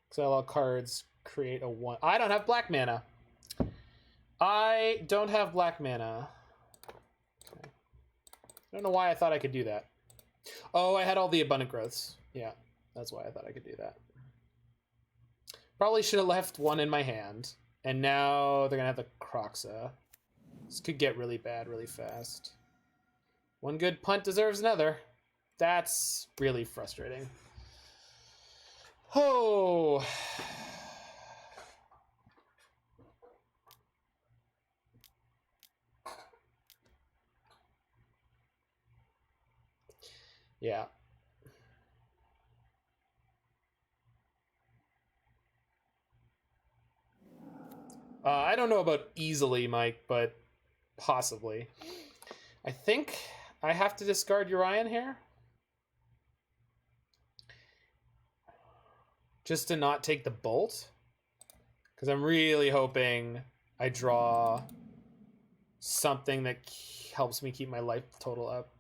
Exile all cards, create a 1. I don't have black mana. I don't have black mana. Okay. I don't know why I thought I could do that. Oh, I had all the Abundant Growths. Yeah, that's why I thought I could do that. Probably should have left one in my hand. And now they're going to have the Croxa. This could get really bad really fast. One good punt deserves another. That's really frustrating. Oh. Yeah. I don't know about easily, Mike, but possibly. I think I have to discard Urian here. Just to not take the bolt. Because I'm really hoping I draw something that helps me keep my life total up.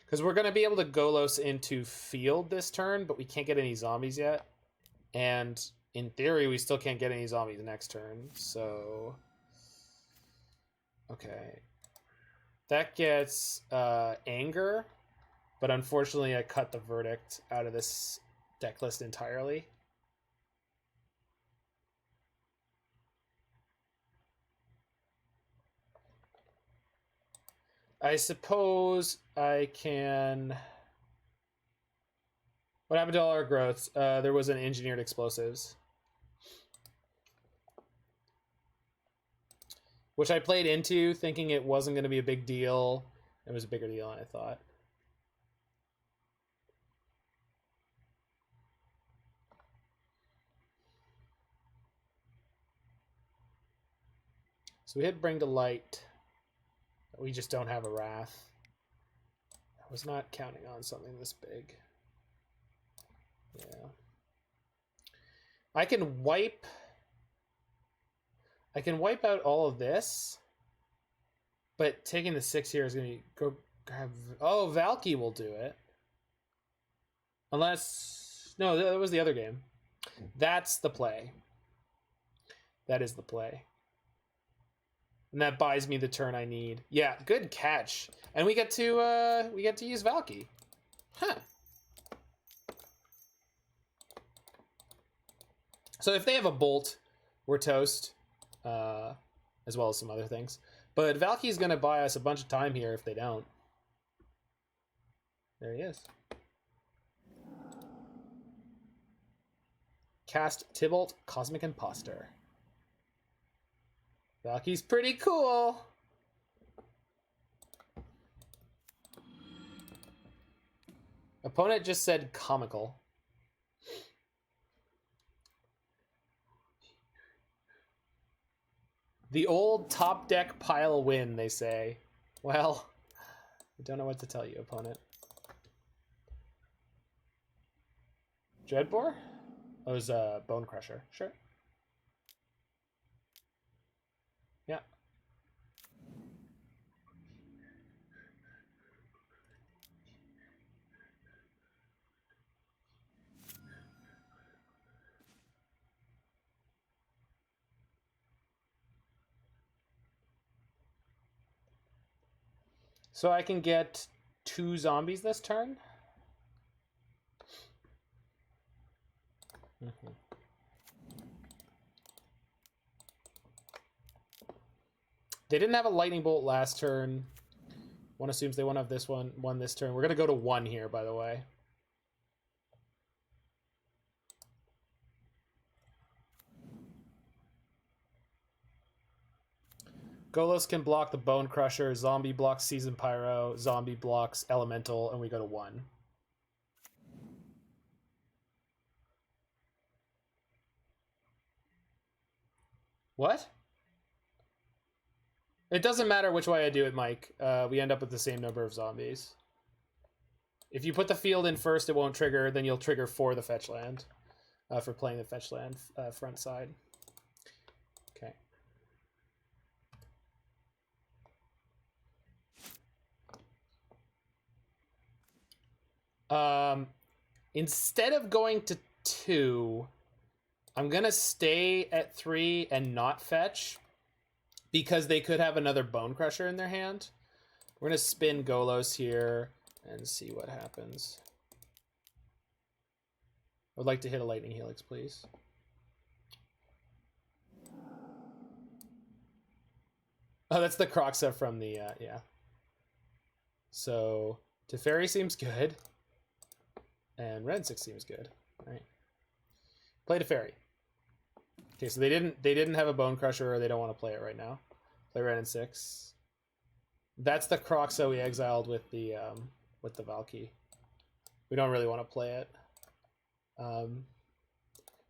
Because we're going to be able to Golos into field this turn, but we can't get any zombies yet. And in theory, we still can't get any zombies next turn, so... Okay. That gets Anger, but unfortunately I cut the Verdict out of this deck list entirely. I suppose I can... What happened to all our growths? There was an Engineered Explosives, which I played into thinking it wasn't going to be a big deal. It was a bigger deal than I thought. So we hit Bring to Light. We just don't have a Wrath. I was not counting on something this big. Yeah. I can wipe out all of this, but taking the 6 here is going to be go grab. Oh, Valki will do it. Unless no, that was the other game. That's the play. That is the play. And that buys me the turn I need. Yeah, good catch. And we get to use Valki. Huh. So if they have a Bolt, we're toast. As well as some other things. But Valky's going to buy us a bunch of time here if they don't. There he is. Cast Tybalt, Cosmic Imposter. Valky's pretty cool. Opponent just said comical. The old top deck pile win, they say. Well, I don't know what to tell you, opponent. Dreadbore? Oh, it was a Bone Crusher. Sure. Yeah. So I can get 2 zombies this turn. Mm-hmm. They didn't have a lightning bolt last turn. One assumes they won't have this one this turn. We're gonna go to 1 here, by the way. Golos can block the Bone Crusher, Zombie blocks Season Pyro, Zombie blocks Elemental, and we go to 1. What? It doesn't matter which way I do it, Mike. We end up with the same number of zombies. If you put the field in first, it won't trigger. Then you'll trigger for the fetch land, for playing the fetch land front side. Okay. Instead of going to 2, I'm gonna stay at 3 and not fetch, because they could have another Bone Crusher in their hand. We're gonna spin Golos here and see what happens. I would like to hit a Lightning Helix, please. Oh, that's the Croxa from the, yeah. So, Teferi seems good. And Wrenn and Six seems good. All right. Play Teferi. Okay, so they didn't have a Bone Crusher, or they don't want to play it right now. Play Wrenn and Six. That's the Croxa we exiled with the Valki. We don't really want to play it.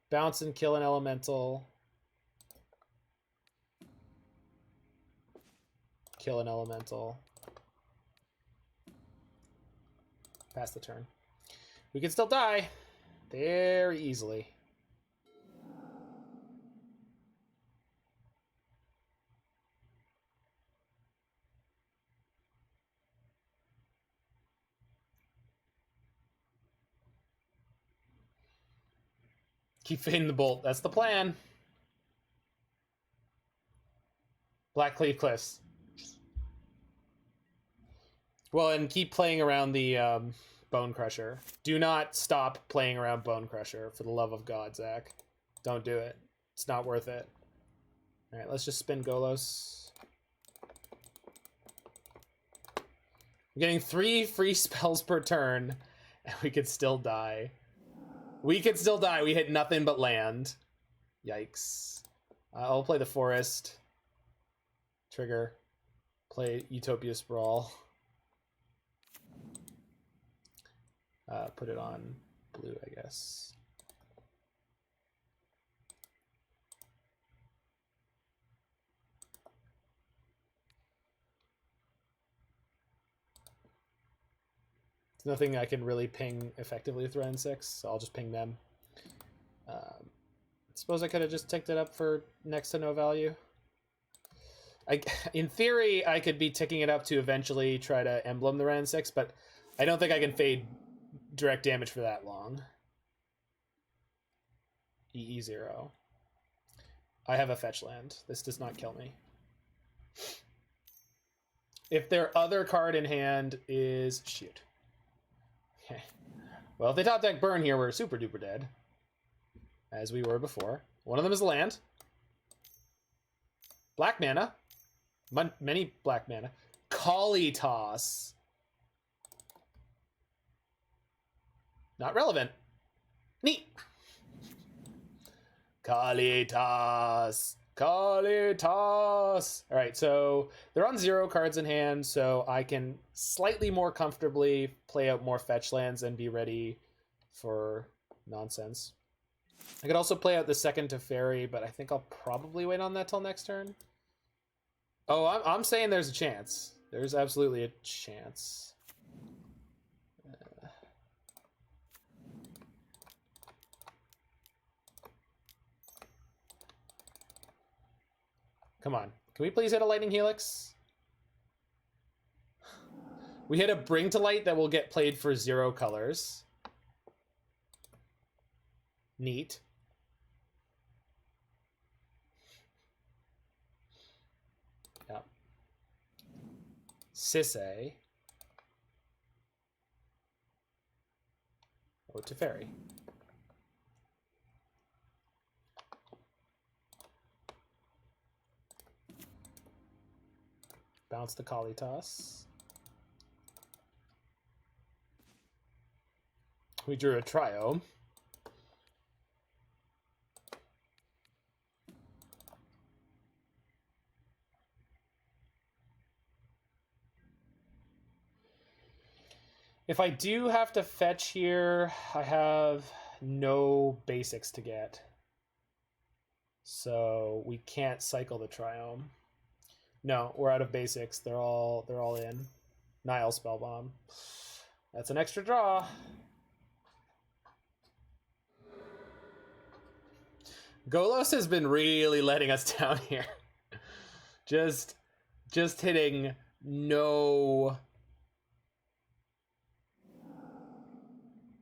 Bounce and kill an elemental. Kill an elemental. Pass the turn. We can still die very easily. Keep fading the bolt. That's the plan. Black Cleave Cliffs. Well, and keep playing around the Bone Crusher. Do not stop playing around Bone Crusher, for the love of God, Zach. Don't do it. It's not worth it. All right, let's just spin Golos. I'm getting 3 free spells per turn, and we could still die. We could still die. We hit nothing but land. Yikes. I'll play the Forest. Trigger. Play Utopia Sprawl. Put it on blue, I guess. There's nothing I can really ping effectively with Wrenn and Six, so I'll just ping them. I suppose I could have just ticked it up for next to no value. In theory, I could be ticking it up to eventually try to emblem the Wrenn and Six, but I don't think I can fade direct damage for that long. EE0. I have a fetch land. This does not kill me. If their other card in hand is... Shoot. Okay. Well, if they top deck Burn here, we're super duper dead. As we were before. One of them is a land. Black mana. Many black mana. Kali Toss. Not relevant. Neat. Kali Toss. Kali Toss. All right, so they're on 0 cards in hand, so I can slightly more comfortably play out more fetch lands and be ready for nonsense. I could also play out the second Teferi, but I think I'll probably wait on that till next turn. Oh, I'm saying there's a chance. There's absolutely a chance. Come on. Can we please hit a Lightning Helix? We hit a Bring to Light that will get played for 0 colors. Neat. Yep. Sisse. Oh, Teferi. Bounce the Kali Toss. We drew a Triome. If I do have to fetch here, I have no basics to get. So we can't cycle the Triome. No, we're out of basics. They're all in. Nile Spellbomb. That's an extra draw. Golos has been really letting us down here. Just hitting no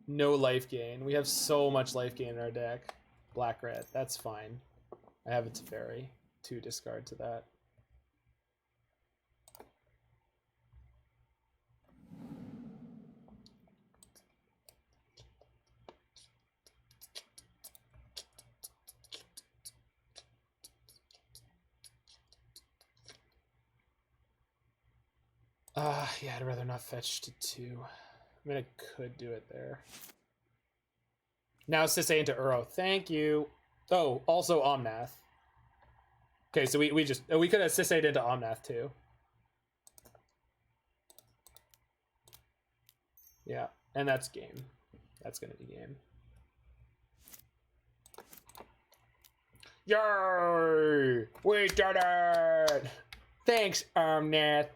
life gain. We have so much life gain in our deck. Black red. That's fine. I have a Teferi. 2 discard to that. Yeah, I'd rather not fetch to 2. I mean, I could do it there. Now Sisse into Uro. Thank you. Oh, also Omnath. Okay, so we could have Sisse'd into Omnath too. Yeah, and that's game. That's gonna be game. Yay! We did it! Thanks, Omnath.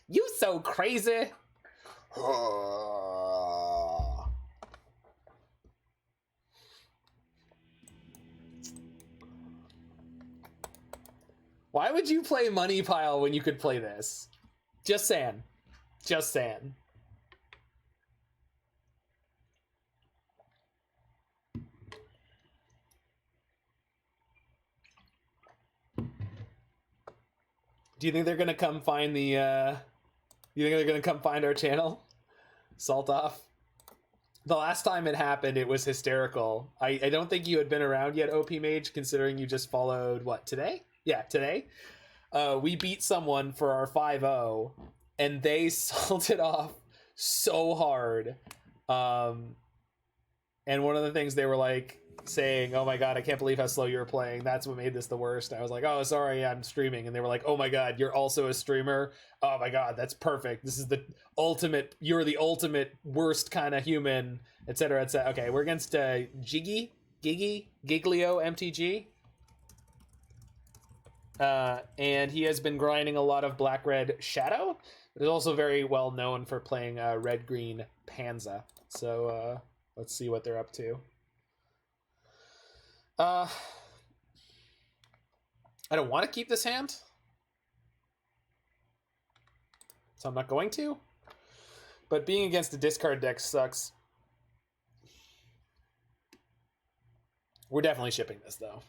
You so crazy. Why would you play Money Pile when you could play this? Just saying. Just saying. Do you think they're gonna come find the You think they're gonna come find our channel? Salt off. The last time it happened, it was hysterical. I don't think you had been around yet, OP Mage, considering you just followed, what, today? Yeah, today. We beat someone for our 5-0, and they salted off so hard. And one of the things they were like saying, oh my god, I can't believe how slow you were playing. That's what made this the worst. And I was like, oh, sorry, I'm streaming. And they were like, oh my god, you're also a streamer? Oh my god, that's perfect. This is the ultimate, you're the ultimate worst kind of human, etc., etc. Okay, we're against Giglio MTG. And he has been grinding a lot of black-red Shadow, but is also very well known for playing red-green Panza. So let's see what they're up to. I don't want to keep this hand, so I'm not going to. But being against a discard deck sucks. We're definitely shipping this, though.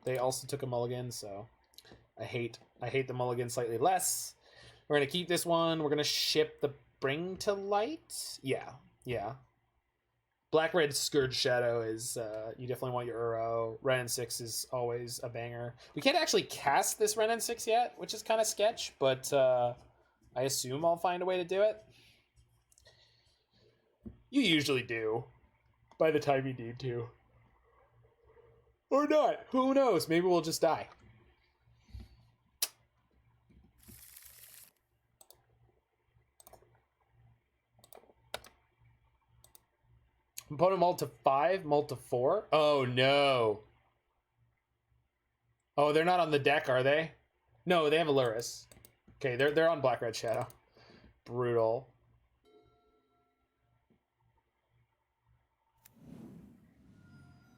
They also took a mulligan, so I hate the mulligan slightly less. We're gonna keep this one. We're gonna ship the Bring to Light. Yeah. Black-red Scourge Shadow is, you definitely want your Uro. Wrenn and Six is always a banger. We can't actually cast this Wrenn and Six yet, which is kind of sketch, but I assume I'll find a way to do it. You usually do, by the time you need to. Or not, who knows? Maybe we'll just die. Opponent mulled to 5, mulled to 4. Oh no. Oh, they're not on the deck, are they? No, they have a Luris. Okay, they're on Black Red Shadow. Brutal.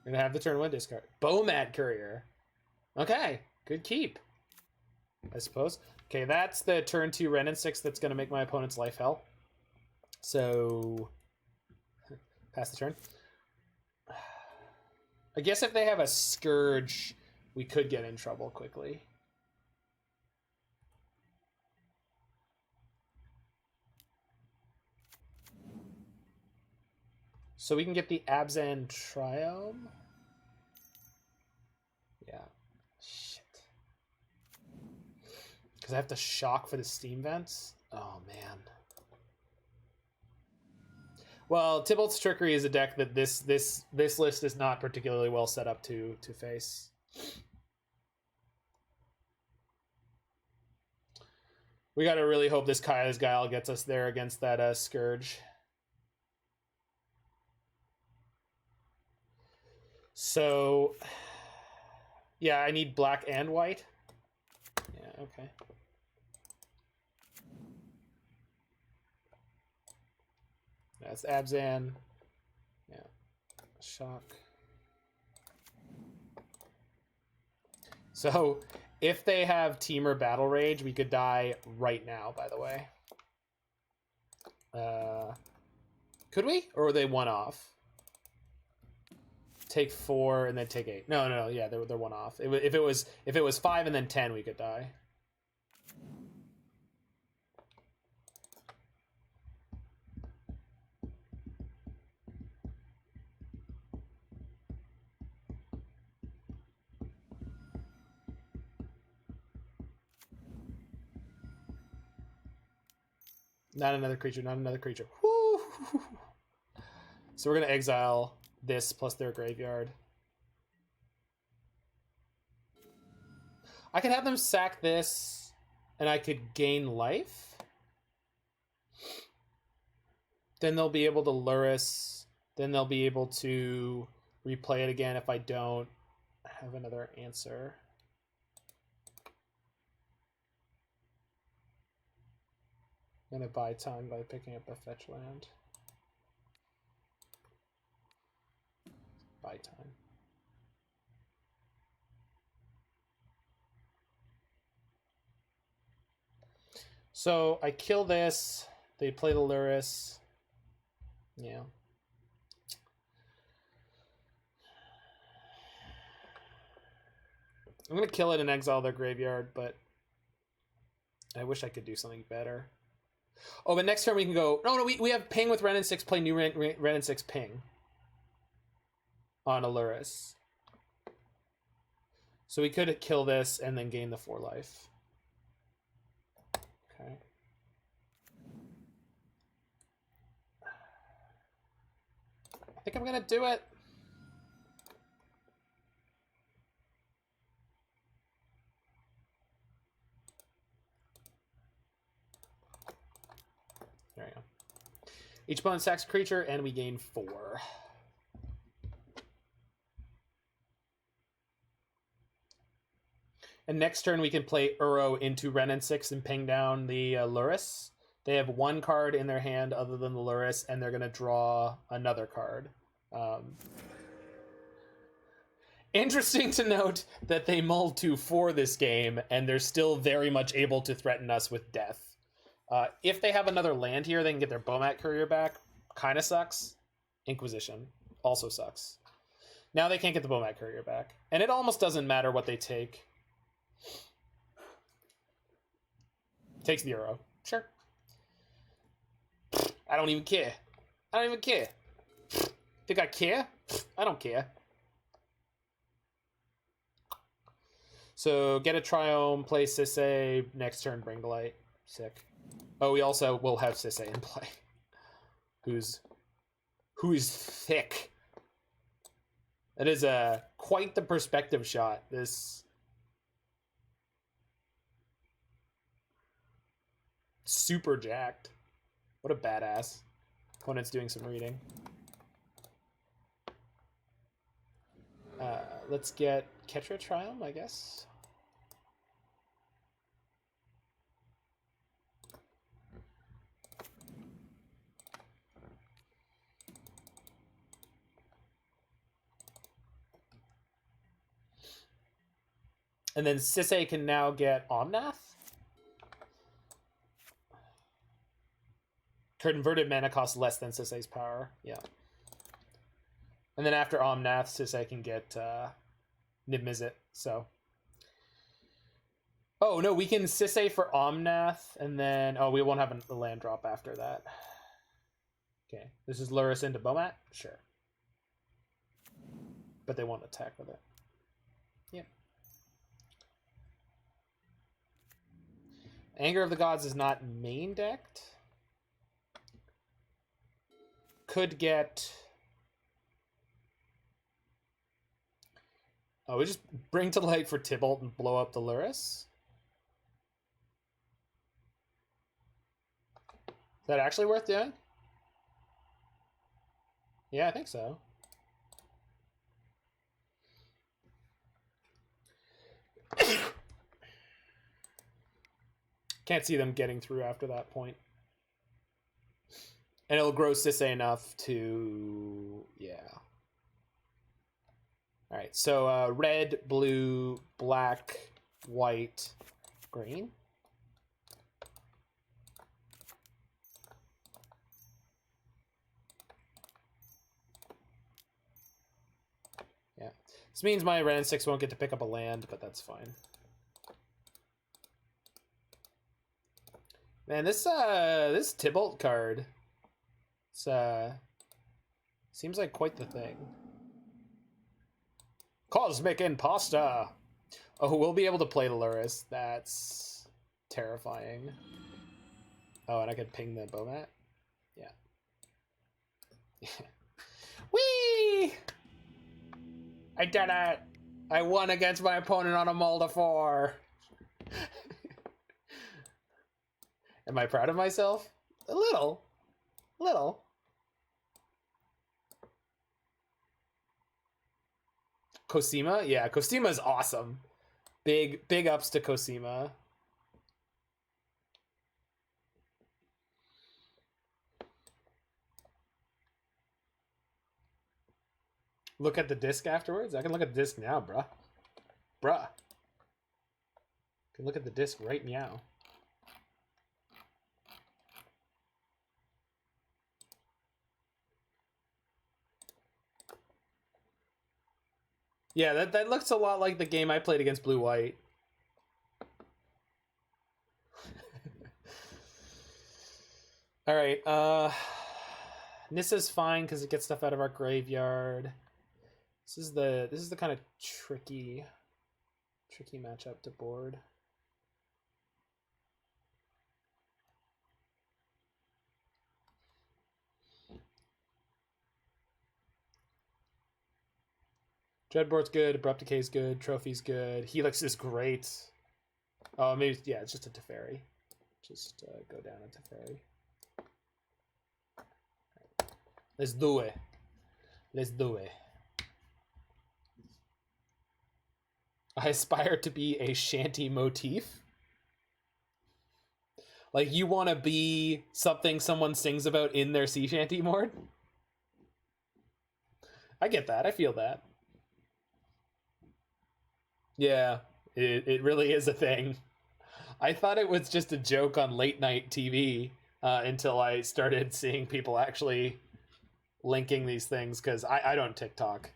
Gonna have the turn 1 discard. Bowmat Courier. Okay, good keep, I suppose. Okay, that's the turn 2 Wrenn and Six that's gonna make my opponent's life hell. So pass the turn. I guess if they have a Scourge, we could get in trouble quickly. So we can get the Abrupt Triome. Yeah. Shit. Because I have to shock for the Steam Vents? Oh, man. Well, Tybalt's Trickery is a deck that this list is not particularly well set up to face. We gotta really hope this Kai's Guile gets us there against that Scourge. So, yeah, I need black and white. Yeah, okay. That's Abzan. Yeah. Shock. So, if they have Teamer Battle Rage, we could die right now, by the way. Could we? Or were they one off? Take 4 and then take 8. No, yeah, they're one off. If it was 5 and then 10, we could die. Not another creature, not another creature. Woo! So we're gonna exile this plus their graveyard. I could have them sack this and I could gain life. Then they'll be able to Luris. Then they'll be able to replay it again if I don't have another answer. I'm gonna buy time by picking up a fetch land. Buy time. So I kill this. They play the Luris. Yeah. I'm going to kill it and exile their graveyard, but I wish I could do something better. Oh, but next turn we can go... No, we have ping with Wrenn and Six, play new Wrenn and Six ping on Aluris. So we could kill this and then gain the 4 life. Okay. I think I'm going to do it. There we go. Each opponent sacks a creature, and we gain 4. And next turn, we can play Uro into Wrenn and Six and ping down the Luris. They have 1 card in their hand other than the Luris, and they're going to draw another card. Interesting to note that they mulled to 4 this game, and they're still very much able to threaten us with death. If they have another land here, they can get their Bomat Courier back. Kind of sucks. Inquisition also sucks. Now they can't get the Bomat Courier back. And it almost doesn't matter what they take. Takes the Uro. Sure. I don't even care. I don't even care. Think I care? I don't care. So get a Triome, play Sisse, next turn bring to light. Sick. Oh, we also will have Sisse in play. Who is thick. That is quite the perspective shot. This super jacked. What a badass. Opponent's doing some reading. Let's get Ketria Triome, I guess. And then Sisse can now get Omnath. Converted mana costs less than Sisse's power. Yeah. And then after Omnath, Sisse can get Niv-Mizzet. So. Oh, no, we can Sisse for Omnath, and then... Oh, we won't have a land drop after that. Okay. This is Luris into Bomat? Sure. But they won't attack with it. Yep. Anger of the Gods is not main decked. Could get... Oh, we just bring to light for Tybalt and blow up the Luris? Is that actually worth doing? Yeah, I think so. Can't see them getting through after that point. And it'll grow Sisse enough to... Yeah. Alright, so red, blue, black, white, green. Yeah. This means my Wrenn and Six won't get to pick up a land, but that's fine. Man, this Tybalt card, it's seems like quite the thing. Cosmic Imposter. Oh, we'll be able to play the Luris. That's terrifying. Oh, and I could ping the Bomat. Yeah. Whee! I did it! I won against my opponent on a Mulder 4. Am I proud of myself? A little. Little. Cosima? Yeah, Cosima is awesome. Big ups to Cosima. Look at the disc afterwards? I can look at the disc now, bruh. Bruh. Can look at the disc right now. Yeah, that looks a lot like the game I played against Blue-White. All right, Nissa's fine because it gets stuff out of our graveyard. This is the kind of tricky matchup to board. Dreadbore's good, Abrupt Decay's good, Trophy's good, Helix is great. Oh, maybe, yeah, it's just a Teferi. Just go down a Teferi. Let's do it. Let's do it. I aspire to be a shanty motif. Like, you want to be something someone sings about in their sea shanty mode? I get that. I feel that. Yeah, it really is a thing. I thought it was just a joke on late night TV until I started seeing people actually linking these things, because I don't TikTok.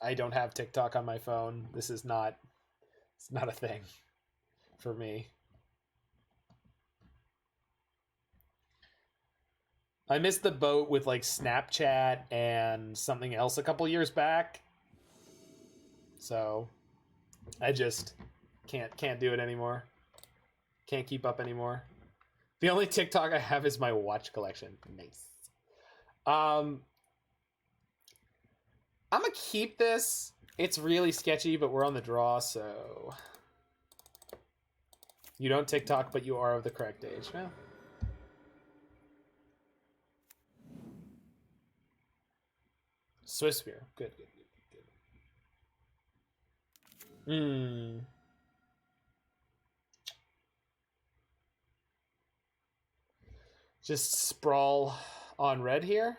I don't have TikTok on my phone. This is not, it's not a thing for me. I missed the boat with like Snapchat and something else a couple years back. So I just can't do it anymore. Can't keep up anymore. The only TikTok I have is my watch collection. Nice. I'm gonna keep this. It's really sketchy, but we're on the draw, so you don't TikTok, but you are of the correct age. Well, Swiss Spear. Good. Just sprawl on red here.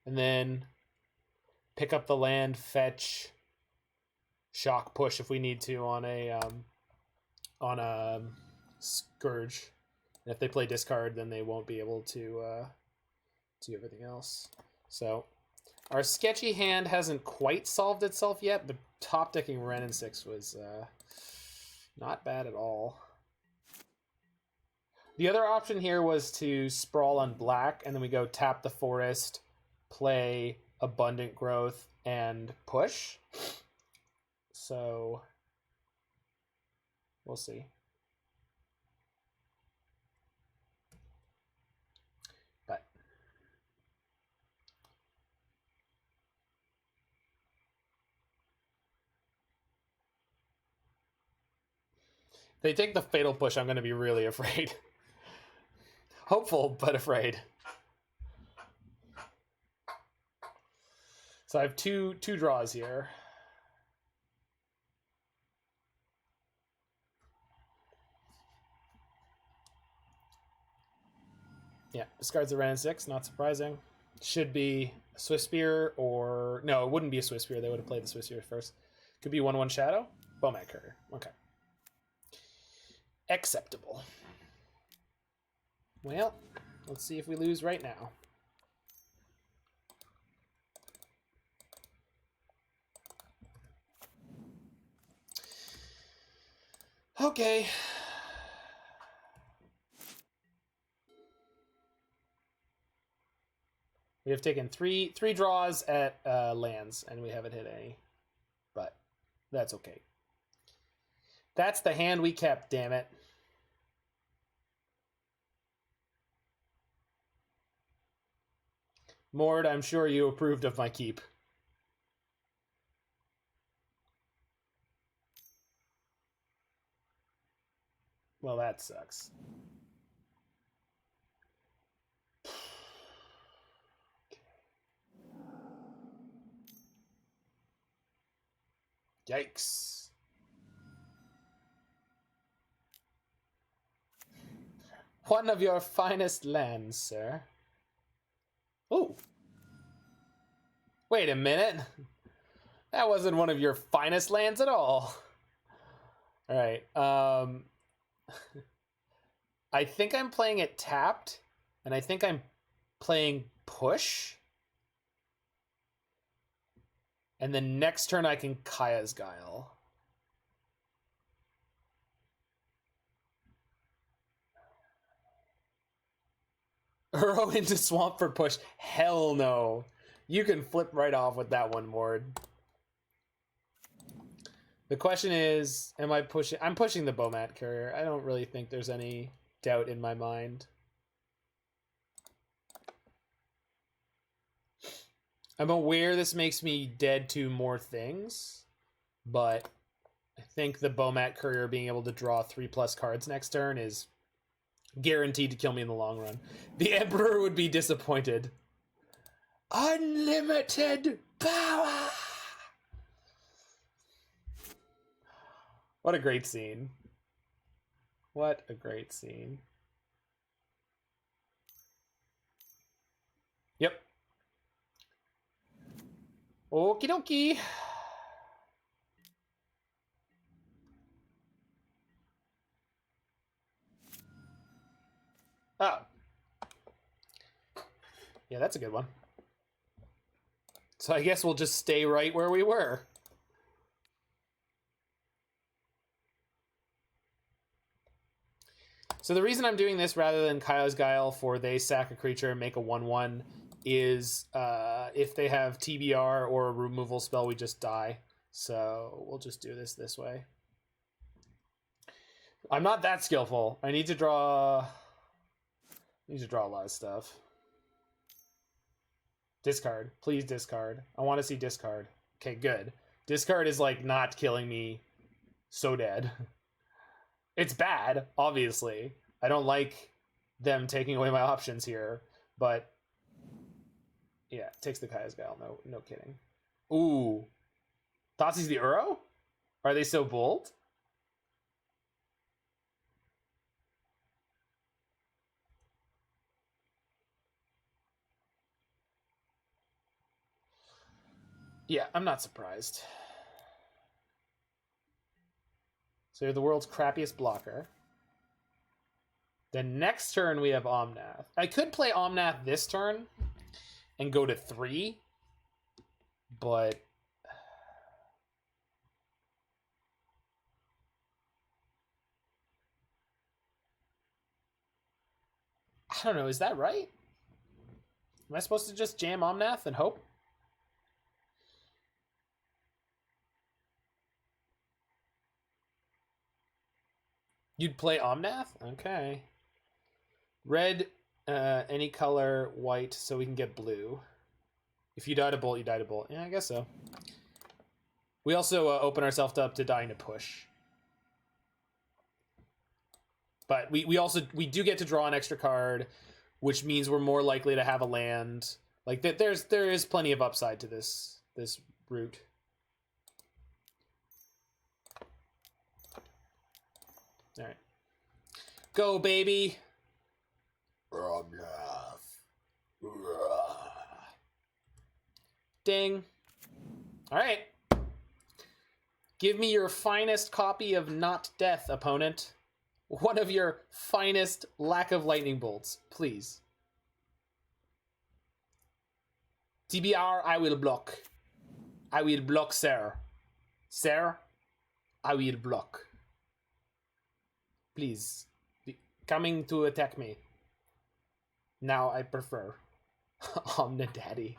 And then pick up the land, fetch, shock push if we need to on a Scourge. And if they play discard, then they won't be able to do everything else. So our sketchy hand hasn't quite solved itself yet, but top decking Wrenn and Six was not bad at all. The other option here was to sprawl on black, and then we go tap the forest, play Abundant Growth, and push. So we'll see. But if they take the fatal push, I'm going to be really afraid. Hopeful, but afraid. So I have two draws here. Yeah, discards the Wrenn and Six, not surprising. Should be a Swift Spear, or no, it wouldn't be a Swift Spear. They would have played the Swift Spear first. Could be 1/1 Shadow. Bowman Courier. Okay. Acceptable. Well, let's see if we lose right now. Okay. We have taken three draws at lands, and we haven't hit any. But that's okay. That's the hand we kept, damn it. Mord, I'm sure you approved of my keep. Well, that sucks. Yikes. One of your finest lands, sir. Ooh. Wait a minute. That wasn't one of your finest lands at all. All right. I think I'm playing it tapped, and I think I'm playing push. And then next turn I can Kaya's Guile. Uro into Swamp for push. Hell no. You can flip right off with that one, Mord. The question is, am I pushing? I'm pushing the Bowmat Courier. I don't really think there's any doubt in my mind. I'm aware this makes me dead to more things, but I think the Bowmat Courier being able to draw 3+ cards next turn is guaranteed to kill me in the long run. The Emperor would be disappointed. Unlimited power! What a great scene. What a great scene. Yep. Okie dokie. Oh. Yeah, that's a good one. So I guess we'll just stay right where we were. So the reason I'm doing this rather than Kaya's Guile for they sack a creature and make a 1/1 is if they have TBR or a removal spell, we just die. So we'll just do this way. I'm not that skillful. I need to draw a lot of stuff. Discard. Please discard. I want to see discard. Okay, good. Discard is like not killing me so dead. It's bad, obviously. I don't like them taking away my options here, but yeah, it takes the Kaya's Guile. No kidding. Ooh. Thoughtseize the Uro? Are they so bold? Yeah, I'm not surprised. So you're the world's crappiest blocker. Then next turn we have Omnath. I could play Omnath this turn and go to 3, but I don't know. Is that right? Am I supposed to just jam Omnath and hope? You'd play Omnath? Okay. Red, any color, white, so we can get blue. If you die to bolt, you die to bolt. Yeah, I guess so. We also open ourselves up to dying to push. But we do get to draw an extra card, which means we're more likely to have a land. Like there is plenty of upside to this route. All right, go baby. Ding. All right. Give me your finest copy of Not Death, opponent. One of your finest lack of lightning bolts, please. TBR, I will block. I will block, sir. Sir, I will block. Please. Be coming to attack me. Now I prefer. Omnadaddy.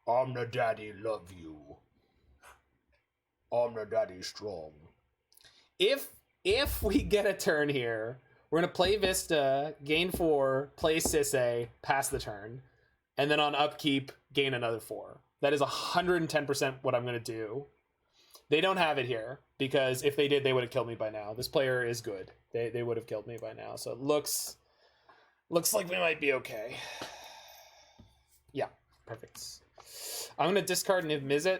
Omnadaddy love you. Omnadaddy strong. If we get a turn here, we're going to play Vista, gain 4, play Sisse, pass the turn, and then on upkeep, gain another 4. That is 110% what I'm going to do. They don't have it here, because if they did, they would have killed me by now. This player is good. They would have killed me by now. So it looks like we might be okay. Yeah, perfect. I'm going to discard Niv-Mizzet,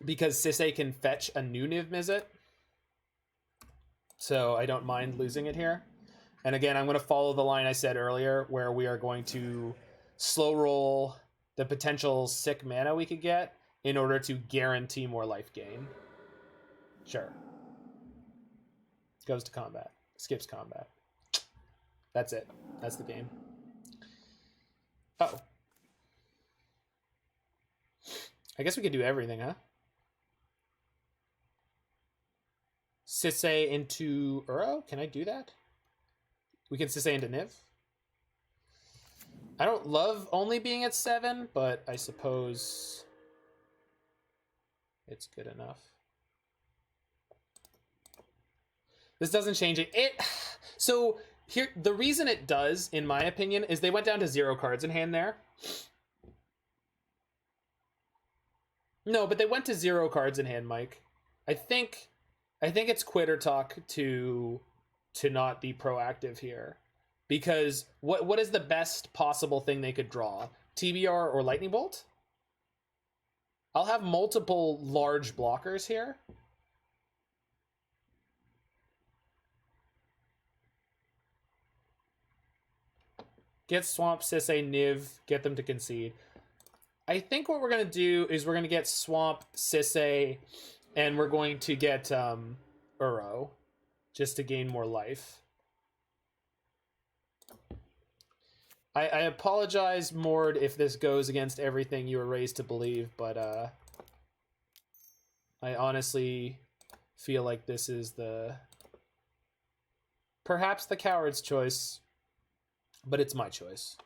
because Sisse can fetch a new Niv-Mizzet. So I don't mind losing it here. And again, I'm going to follow the line I said earlier, where we are going to slow roll the potential sick mana we could get in order to guarantee more life gain. Sure. Goes to combat. Skips combat. That's it. That's the game. Oh. I guess we could do everything, huh? Sisay into Uro? Can I do that? We can Sisay into Niv? I don't love only being at 7, but I suppose it's good enough. This doesn't change it. So here, the reason it does, in my opinion, is they went down to 0 cards in hand there. No, but they went to 0 cards in hand, Mike. I think it's quitter talk to not be proactive here. Because what is the best possible thing they could draw? TBR or Lightning Bolt? I'll have multiple large blockers here. Get Swamp, Sisay, Niv, get them to concede. I think what we're going to do is we're going to get Swamp, Sisay, and we're going to get Uro, just to gain more life. I apologize, Mord, if this goes against everything you were raised to believe, but I honestly feel like this is perhaps the coward's choice, but it's my choice.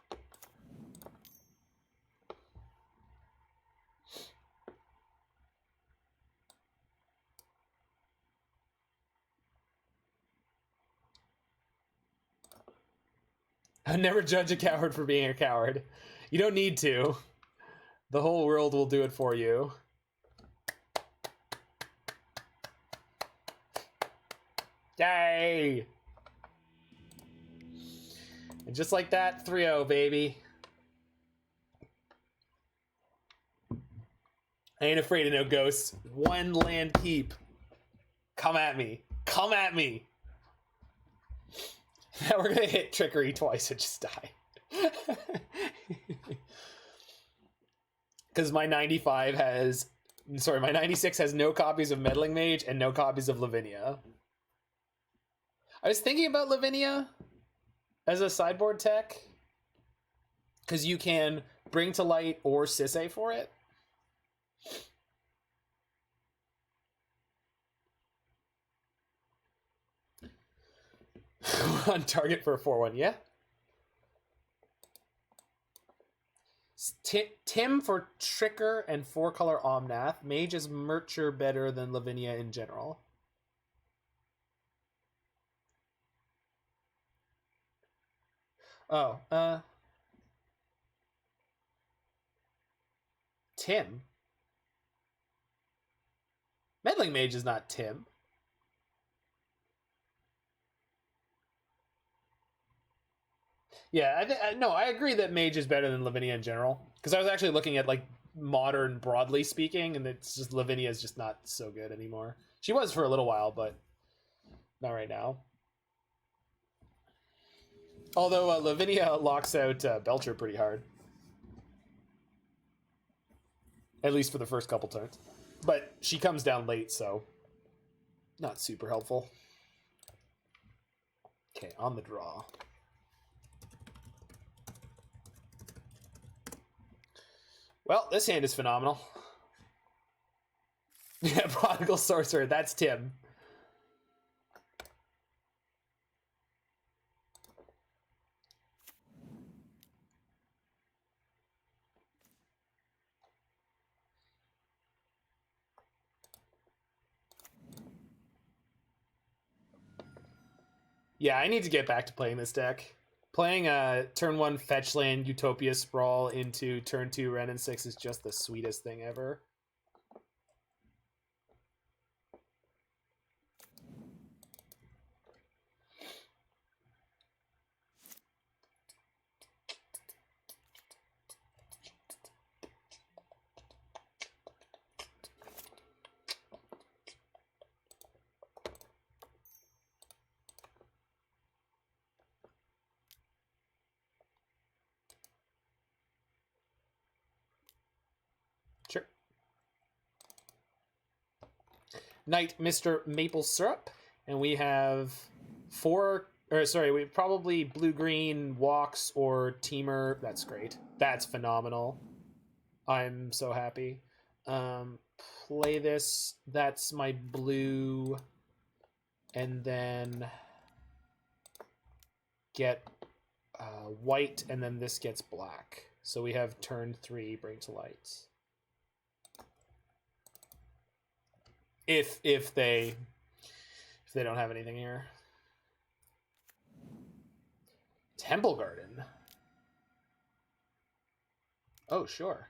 I never judge a coward for being a coward. You don't need to. The whole world will do it for you. Yay! And just like that, 3-0, baby. I ain't afraid of no ghosts. 1 land keep. Come at me. Come at me. Now we're gonna hit Trickery twice and just die. Because my 95 has... Sorry, my 96 has no copies of Meddling Mage and no copies of Lavinia. I was thinking about Lavinia as a sideboard tech. Because you can bring to light or Sisay for it. On target for a 4-1, yeah? Tim for Tricker and 4-color Omnath. Mage is Murcher better than Lavinia in general. Oh, Tim? Meddling Mage is not Tim. Yeah, I agree that Mage is better than Lavinia in general. Because I was actually looking at, like, modern, broadly speaking, and it's just Lavinia is just not so good anymore. She was for a little while, but not right now. Although Lavinia locks out Belcher pretty hard. At least for the first couple turns. But she comes down late, so not super helpful. Okay, on the draw. Well, this hand is phenomenal. Yeah, Prodigal Sorcerer, that's Tim. Yeah, I need to get back to playing this deck. Playing turn 1 fetch land Utopia Sprawl into turn 2 Wrenn and Six is just the sweetest thing ever. Sure. Knight, Mr. Maple Syrup, and we have 4 or sorry, we probably blue-green walks or teamer. That's great. That's phenomenal. I'm so happy. Play this. That's my blue. And then get white, and then this gets black. So we have turn 3, bring to light. If they don't have anything here. Temple Garden. Oh, sure.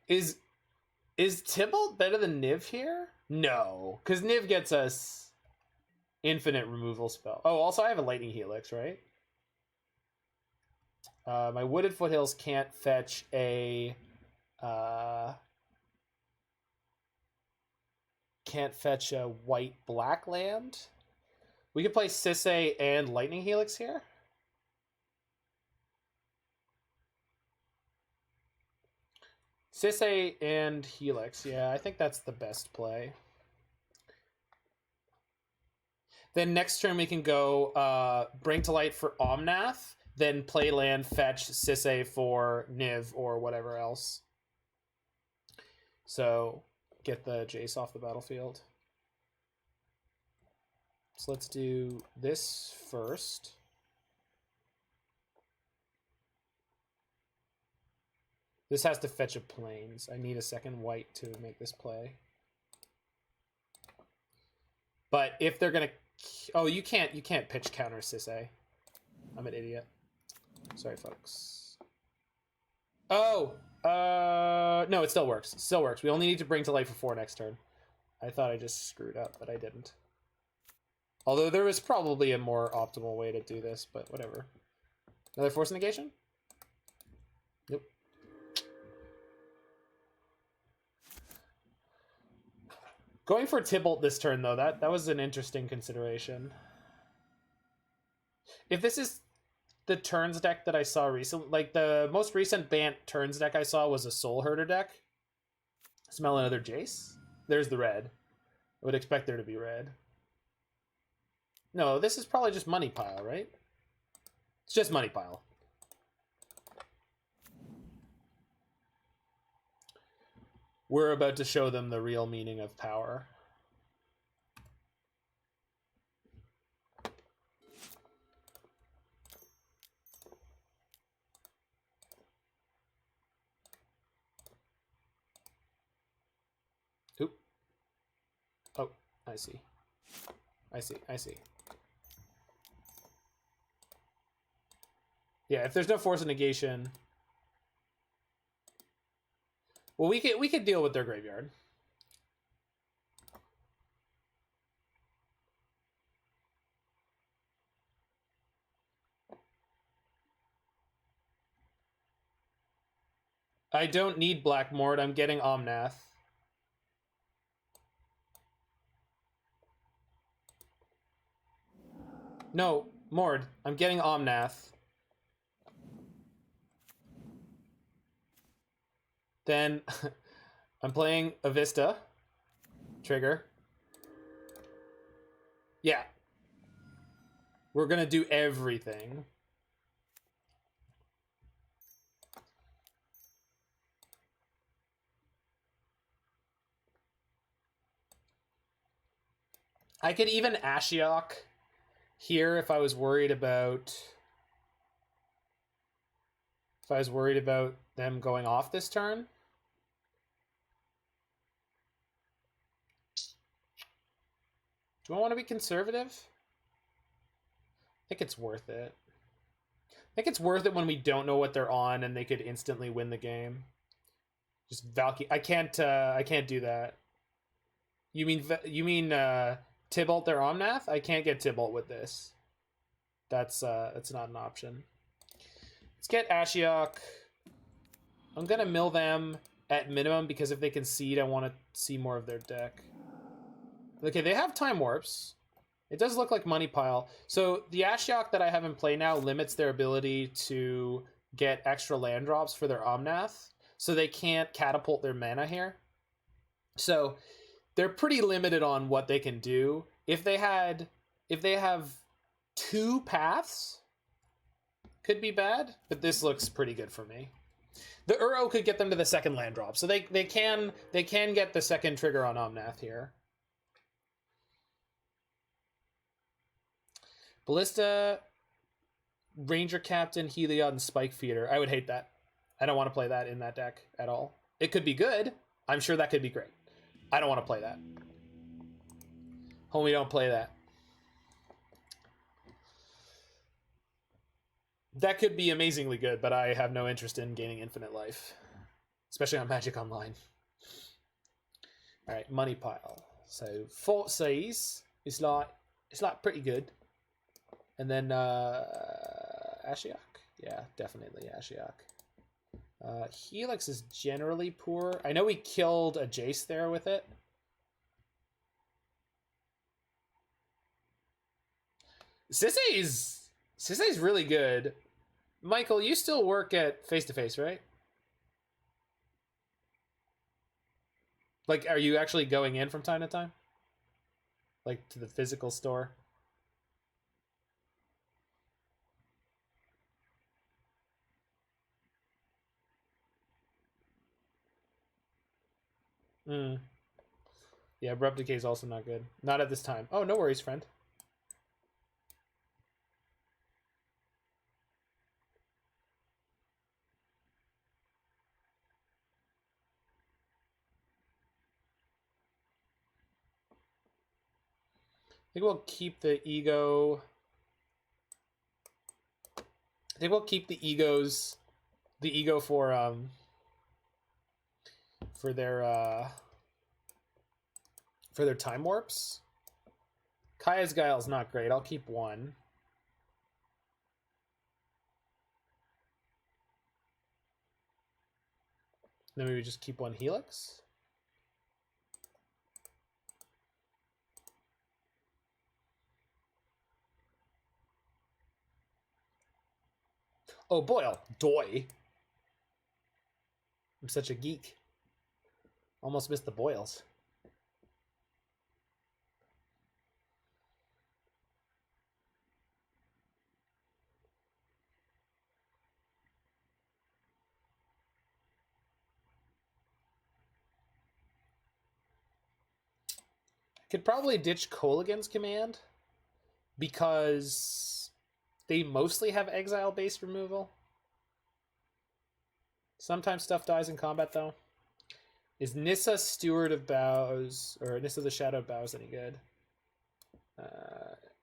Is Tybalt better than Niv here? No, because Niv gets us infinite removal spell. Oh, also I have a Lightning Helix, right? My Wooded Foothills can't fetch a white black land. We could play Sisay and Lightning Helix here. Sisay and Helix. Yeah, I think that's the best play. Then next turn we can go bring to light for Omnath, then play land, fetch Sisay for Niv or whatever else. So get the Jace off the battlefield. So let's do this first. This has to fetch a plains. I need a second white to make this play. But if they're gonna, oh, you can't pitch counter Sisay. I'm an idiot. Sorry, folks. Oh, no, it still works. It still works. We only need to bring to light for 4 next turn. I thought I just screwed up, but I didn't. Although there was probably a more optimal way to do this, but whatever. Another force negation? Nope. Going for Tybalt this turn, though, that was an interesting consideration. If this is the turns deck that I saw recently, like the most recent Bant turns deck I saw was a Soul Herder deck. Smell another Jace? There's the red. I would expect there to be red. No, this is probably just Money Pile, right? It's just Money Pile. We're about to show them the real meaning of power. Oop. Oh, I see. I see. Yeah, if there's no force of negation... Well, we could deal with their graveyard. I don't need Black Mord. I'm getting Omnath. No, Mord. I'm getting Omnath. Then I'm playing a Vista. Trigger. Yeah. We're going to do everything. I could even Ashiok here if I was worried about... If I was worried about them going off this turn. Do I want to be conservative? I think it's worth it. I think it's worth it when we don't know what they're on and they could instantly win the game. Just Valki. I can't do that. You mean Tybalt their Omnath? I can't get Tybalt with this. That's not an option. Let's get Ashiok. I'm gonna mill them at minimum because if they concede, I want to see more of their deck. Okay, they have Time Warps. It does look like Money Pile. So the Ashiok that I have in play now limits their ability to get extra land drops for their Omnath. so they can't catapult their mana here. So they're pretty limited on what they can do. If they have 2 paths, could be bad, but this looks pretty good for me. The Uro could get them to the second land drop, so they can get the second trigger on Omnath here. Ballista, Ranger Captain, Heliod, and Spike Feeder. I would hate that. I don't want to play that in that deck at all. It could be good. I'm sure that could be great. I don't want to play that. Homie, don't play that. That could be amazingly good, but I have no interest in gaining infinite life. Especially on Magic Online. Alright, money pile. So, Fort Seas is like pretty good. And then Ashiok. Yeah, definitely Ashiok. Helix is generally poor. I know we killed a Jace there with it. Sisay's really good. Michael, you still work at Face-to-Face, right? Like, are you actually going in from time to time? Like, to the physical store? Yeah, Abrupt Decay is also not good. Not at this time. Oh, no worries, friend. I think we'll keep the ego. I think we'll keep the ego for their time warps. Kaya's Guile is not great. I'll keep 1. Then maybe just keep 1 Helix. Oh, Boyle. Doy. I'm such a geek. Almost missed the Boyles. Could probably ditch Kolaghan's command because they mostly have exile-based removal. Sometimes stuff dies in combat, though. Is Nissa Steward of Boughs, or Nissa the Shadow of Boughs, any good?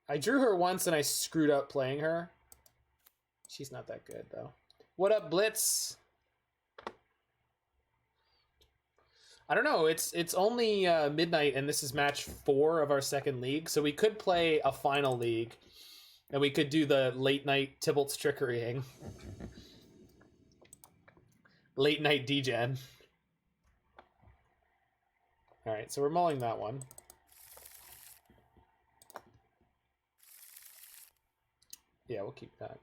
I drew her once and I screwed up playing her. She's not that good, though. What up, Blitz? I don't know. It's only midnight, and this is match 4 of our second league, so we could play a final league, and we could do the late night Tybalt's Trickerying. Late night degen. All right, so we're mulling that one. Yeah, we'll keep that.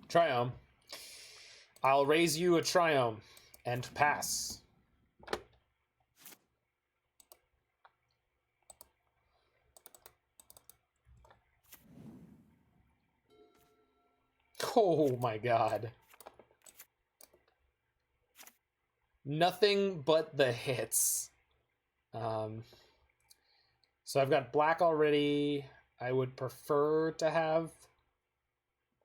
Triome. I'll raise you a Triome and pass. Oh my god. Nothing but the hits. So I've got black already. I would prefer to have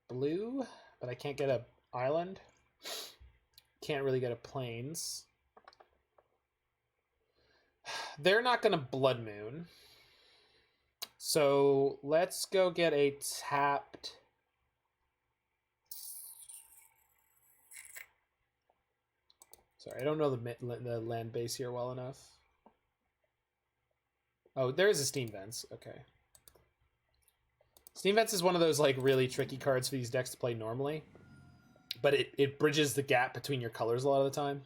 blue, but I can't get a island. Can't really get a plains. They're not going to Blood Moon. So let's go get a tapped... Sorry, I don't know the land base here well enough. Oh, there is a Steam Vents. Okay. Steam Vents is one of those like really tricky cards for these decks to play normally. But it bridges the gap between your colors a lot of the time.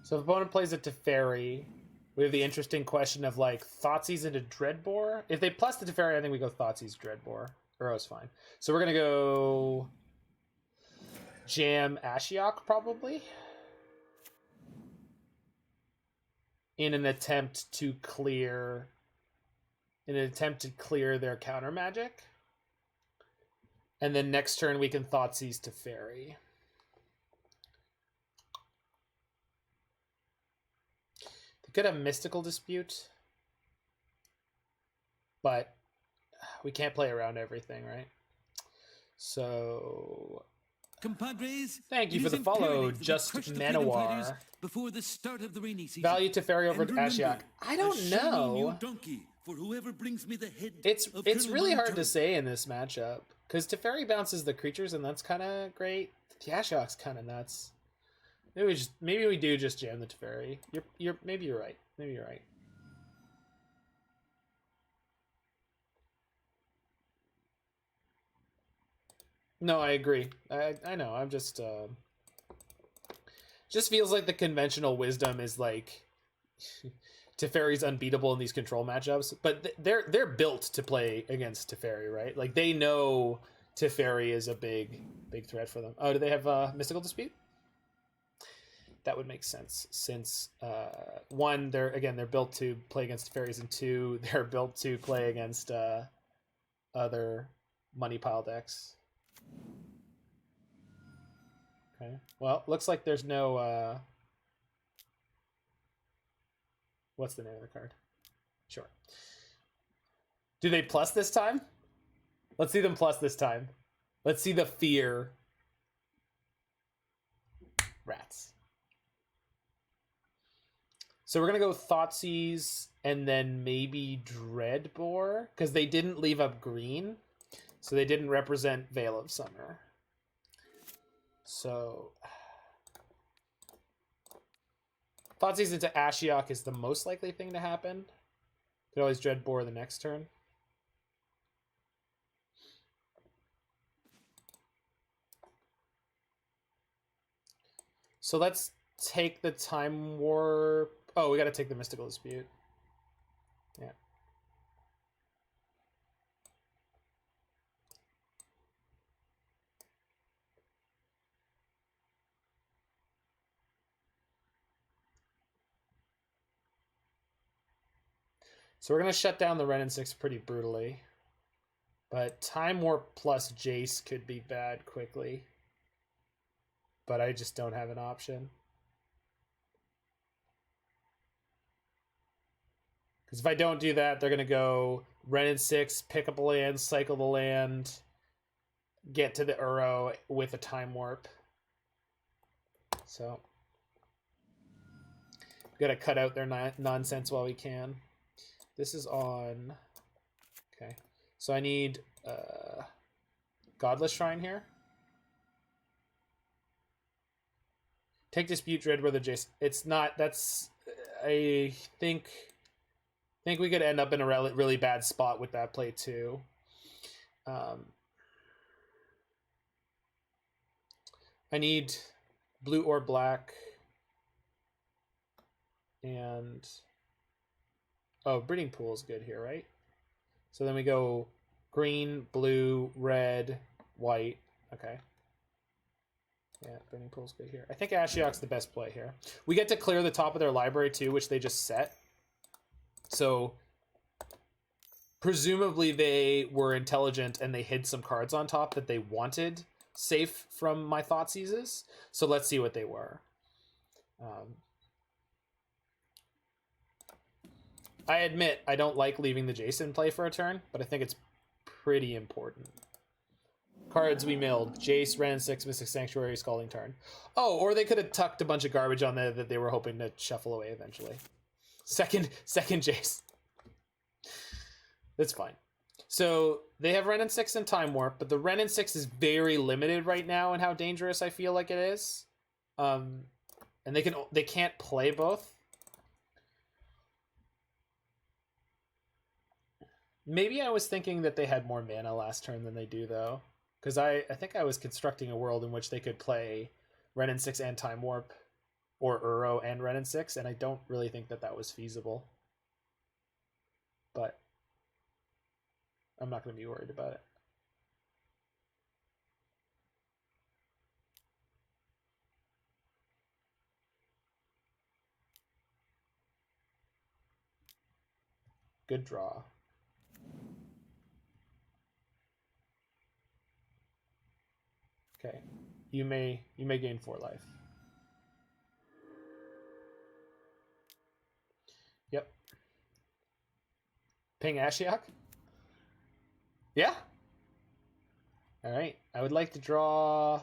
So if opponent plays it to Teferi, we have the interesting question of like Thoughtseize into Dreadbore. If they plus the Teferi, I think we go Thoughtseize Dreadbore. Uro's fine. So we're gonna go jam Ashiok probably in an attempt to clear their counter magic. And then next turn we can Thoughtseize Teferi. They could have Mystical Dispute, but we can't play around everything, right? So, Compadres, thank you it for is the follow, imperative that we Just crush the freedom fighters Manowar. before the start of the rainy season. Value Teferi over And remember, Ashiok. I a don't shiny know. new donkey for whoever brings me the head It's of Colonel really hard to Montgomery. say in this matchup because Teferi bounces the creatures and that's kind of great. The Ashiok's kind of nuts. Maybe we do just jam the Teferi. Maybe you're right. Maybe you're right. No, I agree. I know. I'm just feels like the conventional wisdom is like Teferi's unbeatable in these control matchups, but they're built to play against Teferi, right? Like they know Teferi is a big threat for them. Oh, do they have Mystical Dispute? That would make sense since one, they're built to play against Teferis, and two, they're built to play against other money pile decks. Okay. Well, looks like there's no what's the name of the card? Sure. Do they plus this time? Let's see them plus this time. Let's see the fear. Rats. So we're going to go Thoughtseize and then maybe Dreadbore because they didn't leave up green. So they didn't represent Veil of Summer. So Thoughtseize into Ashiok is the most likely thing to happen. Could always Dreadbore the next turn. So let's take the Time Warp. Oh, we got to take the Mystical Dispute. Yeah. So we're going to shut down the Wrenn and Six pretty brutally. But Time Warp plus Jace could be bad quickly. But I just don't have an option. Because if I don't do that, they're going to go Wrenn and Six, pick up a land, cycle the land, get to the Uro with a Time Warp. So, we've got to cut out their nonsense while we can. This is on... Okay. So I need Godless Shrine here. Take Dispute, Dreadbore the Jace. It's not... That's... I think we could end up in a really bad spot with that play too. I need blue or black. And... Oh, Breeding Pool is good here, right? So then we go green, blue, red, white. Okay. Yeah, Breeding Pool's good here. I think Ashiok's the best play here. We get to clear the top of their library too, which they just set. So presumably they were intelligent and they hid some cards on top that they wanted safe from my Thoughtseizes. So let's see what they were. I admit I don't like leaving the Jason play for a turn, but I think it's pretty important. Cards we milled: Jace, Wrenn and Six, Mystic Sanctuary, Scalding Tarn. Oh, or they could have tucked a bunch of garbage on there that they were hoping to shuffle away eventually. Second Jace. That's fine. So they have Wrenn and Six and Time Warp, but the Wrenn and Six is very limited right now in how dangerous I feel like it is. And they can't play both. Maybe I was thinking that they had more mana last turn than they do, though. Because I think I was constructing a world in which they could play Wrenn and Six and Time Warp or Uro and Wrenn and Six, and I don't really think that that was feasible. But I'm not going to be worried about it. Good draw. Okay, you may gain 4 life. Yep. Ping Ashiok? Yeah? Alright, I would like to draw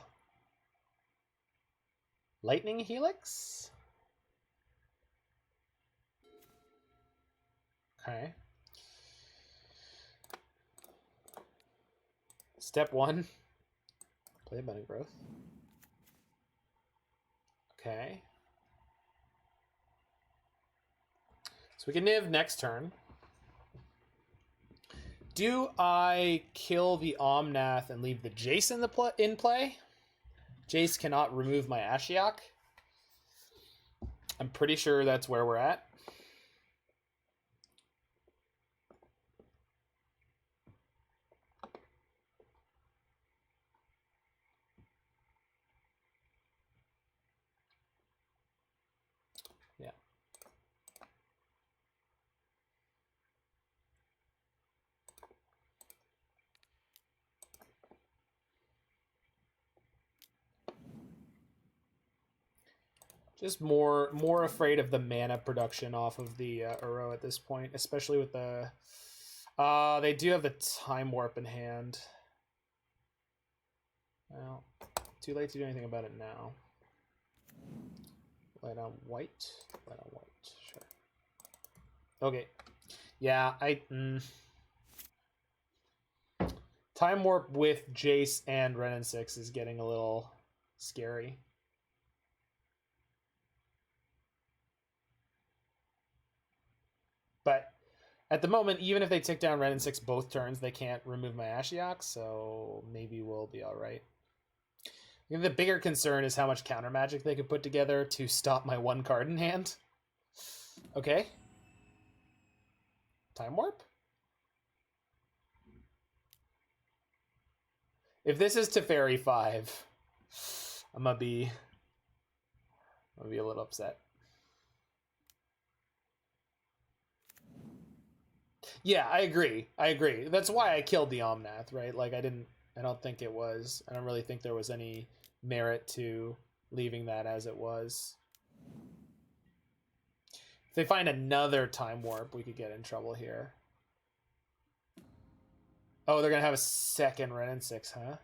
Lightning Helix. Okay. Step 1. Play Abundant Growth. Okay. So we can Niv next turn. Do I kill the Omnath and leave the Jace in play? Jace cannot remove my Ashiok. I'm pretty sure that's where we're at. Yeah. Just more afraid of the mana production off of the Uro at this point, especially with the... they do have the Time Warp in hand. Well, too late to do anything about it now. Light on white. Light on white. Sure. Okay. Yeah, Time Warp with Jace and Wrenn and Six is getting a little scary. But at the moment, even if they tick down Wrenn and Six both turns, they can't remove my Ashiok, so maybe we'll be alright. I think the bigger concern is how much counter magic they could put together to stop my 1 card in hand. Okay. Time Warp? If this is Teferi 5, I'm gonna be a little upset. Yeah, I agree. That's why I killed the Omnath, right? Like I don't really think there was any merit to leaving that as it was. If they find another Time Warp, we could get in trouble here. Oh, they're gonna have a second Wrenn and Six, huh?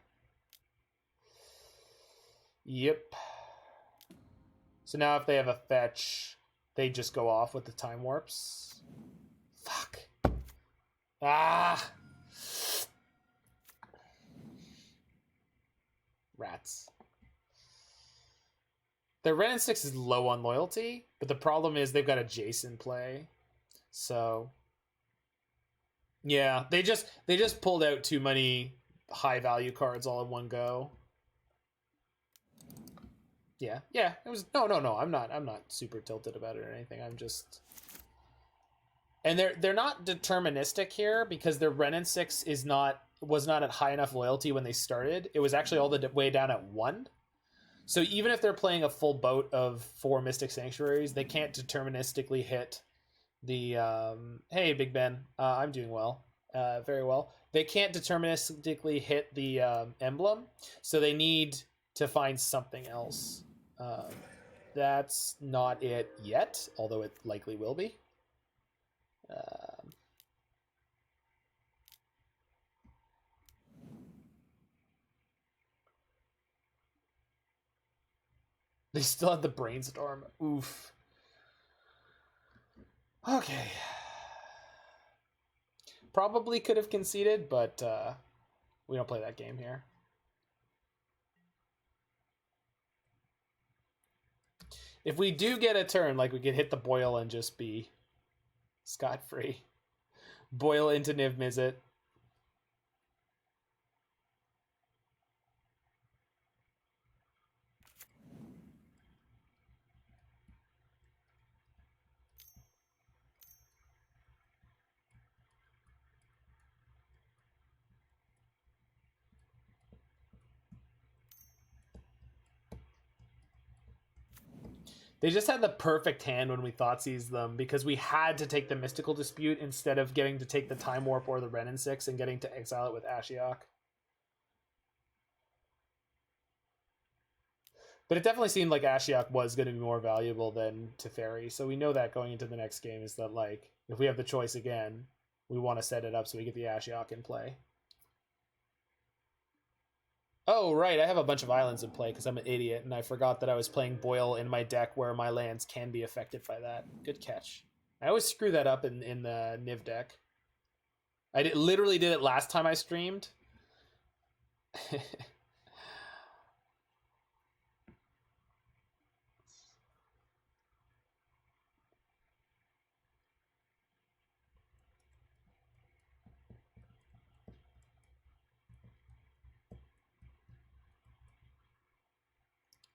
Yep. So now if they have a fetch, they just go off with the Time Warps. Fuck. Ah! Rats. Their Wrenn and Six is low on loyalty, but the problem is they've got a Jace in play. So yeah, they just pulled out too many high value cards all in one go. Yeah, it was no. I'm not super tilted about it or anything. I'm just, and they're not deterministic here because their Wrenn and Six was not at high enough loyalty when they started. It was actually all the way down at 1. So even if they're playing a full boat of 4 Mystic Sanctuaries, they can't deterministically hit the hey Big Ben, I'm doing well, very well. They can't deterministically hit the emblem, so they need to find something else. That's not it yet, although it likely will be. They still have the Brainstorm. Oof. Okay. Probably could have conceded, but we don't play that game here. If we do get a turn, like we could hit the Boil and just be scot-free. Boil into Niv-Mizzet. They just had the perfect hand when we Thoughtseize them because we had to take the Mystical Dispute instead of getting to take the Time Warp or the Wrenn and Six and getting to exile it with Ashiok. But it definitely seemed like Ashiok was going to be more valuable than Teferi, so we know that going into the next game is that, like, if we have the choice again, we want to set it up so we get the Ashiok in play. Oh, right, I have a bunch of islands in play because I'm an idiot, and I forgot that I was playing Boil in my deck where my lands can be affected by that. Good catch. I always screw that up in the Niv deck. I literally did it last time I streamed.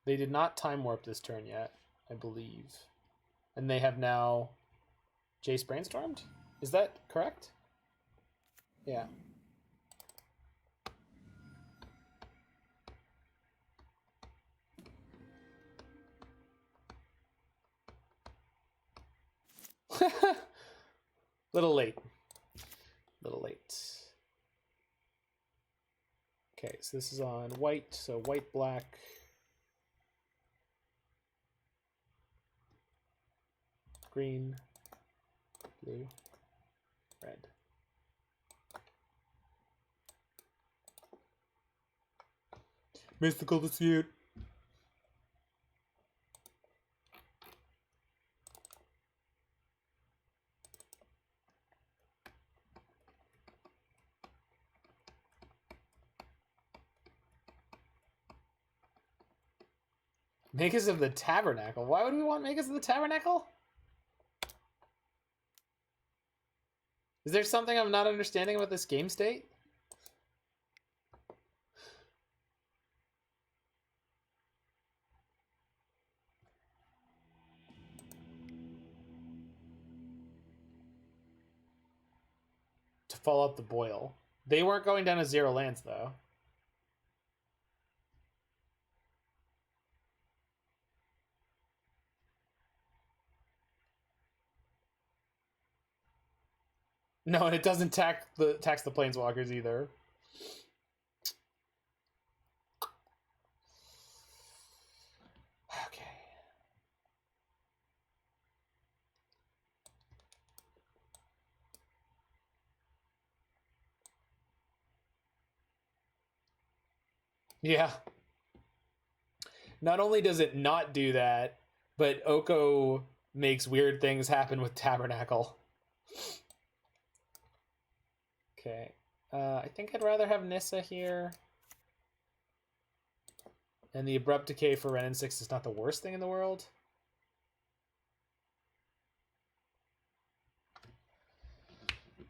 They did not Time Warp this turn yet, I believe. And they have now Jace Brainstormed? Is that correct? Yeah. Little late. Little late. Okay, so this is on white, so white, black. Green, blue, red. Mystical Dispute. Magus of the Tabernacle. Why would we want Magus of the Tabernacle? Is there something I'm not understanding about this game state? To follow up the Boil. They weren't going down to 0 lands, though. No, and it doesn't tax the Planeswalkers either. Okay. Yeah. Not only does it not do that, but Oko makes weird things happen with Tabernacle. Okay, I think I'd rather have Nissa here. And the Abrupt Decay for Wrenn and Six is not the worst thing in the world.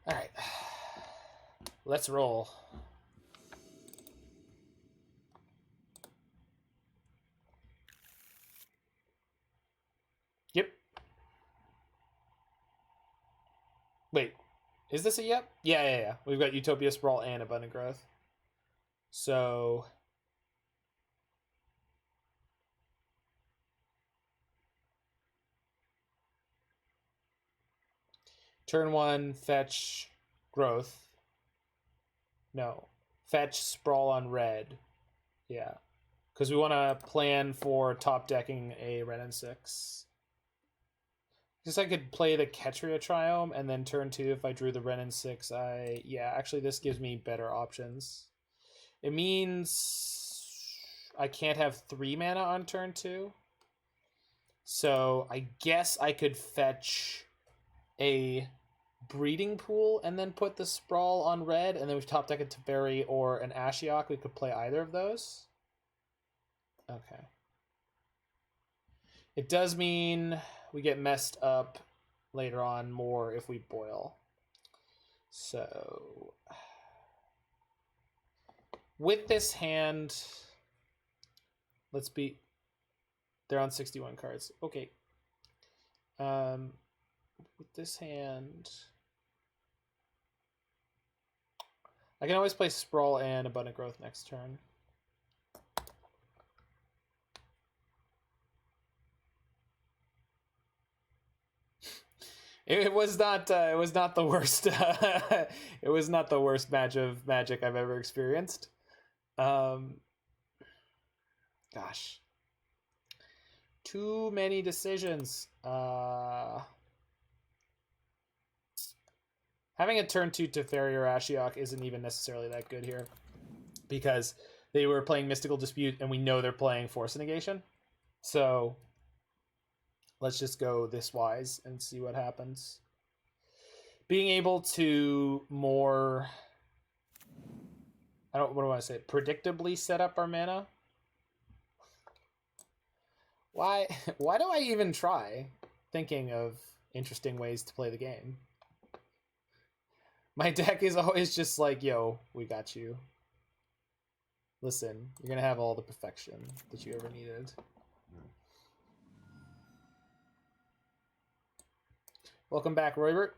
Alright. Let's roll. Yep. Wait. Is this a yep? Yeah. We've got Utopia Sprawl and Abundant Growth. So... Turn 1, fetch growth. No. Fetch Sprawl on red. Yeah. Because we want to plan for top decking a Wrenn and Six. Guess I could play the Ketria Triome, and then turn 2, if I drew the Wrenn and Six, yeah, actually this gives me better options. It means I can't have 3 mana on turn 2. So I guess I could fetch a Breeding Pool and then put the Sprawl on red, and then we top deck a Teferi or an Ashiok. We could play either of those. Okay. It does mean we get messed up later on more if we Boil. So with this hand, let's beat. They're on 61 cards. Okay. With this hand, I can always play Sprawl and Abundant Growth next turn. It was not. It was not the worst. It was not the worst match of Magic I've ever experienced. Gosh, too many decisions. Having a turn 2 Teferi or Ashiok isn't even necessarily that good here, because they were playing Mystical Dispute, and we know they're playing Force Negation. So let's just go this wise and see what happens. Being able to more, what do I want to say? Predictably set up our mana. Why do I even try thinking of interesting ways to play the game? My deck is always just like, yo, we got you. Listen, you're going to have all the perfection that you ever needed. Welcome back, Roybert.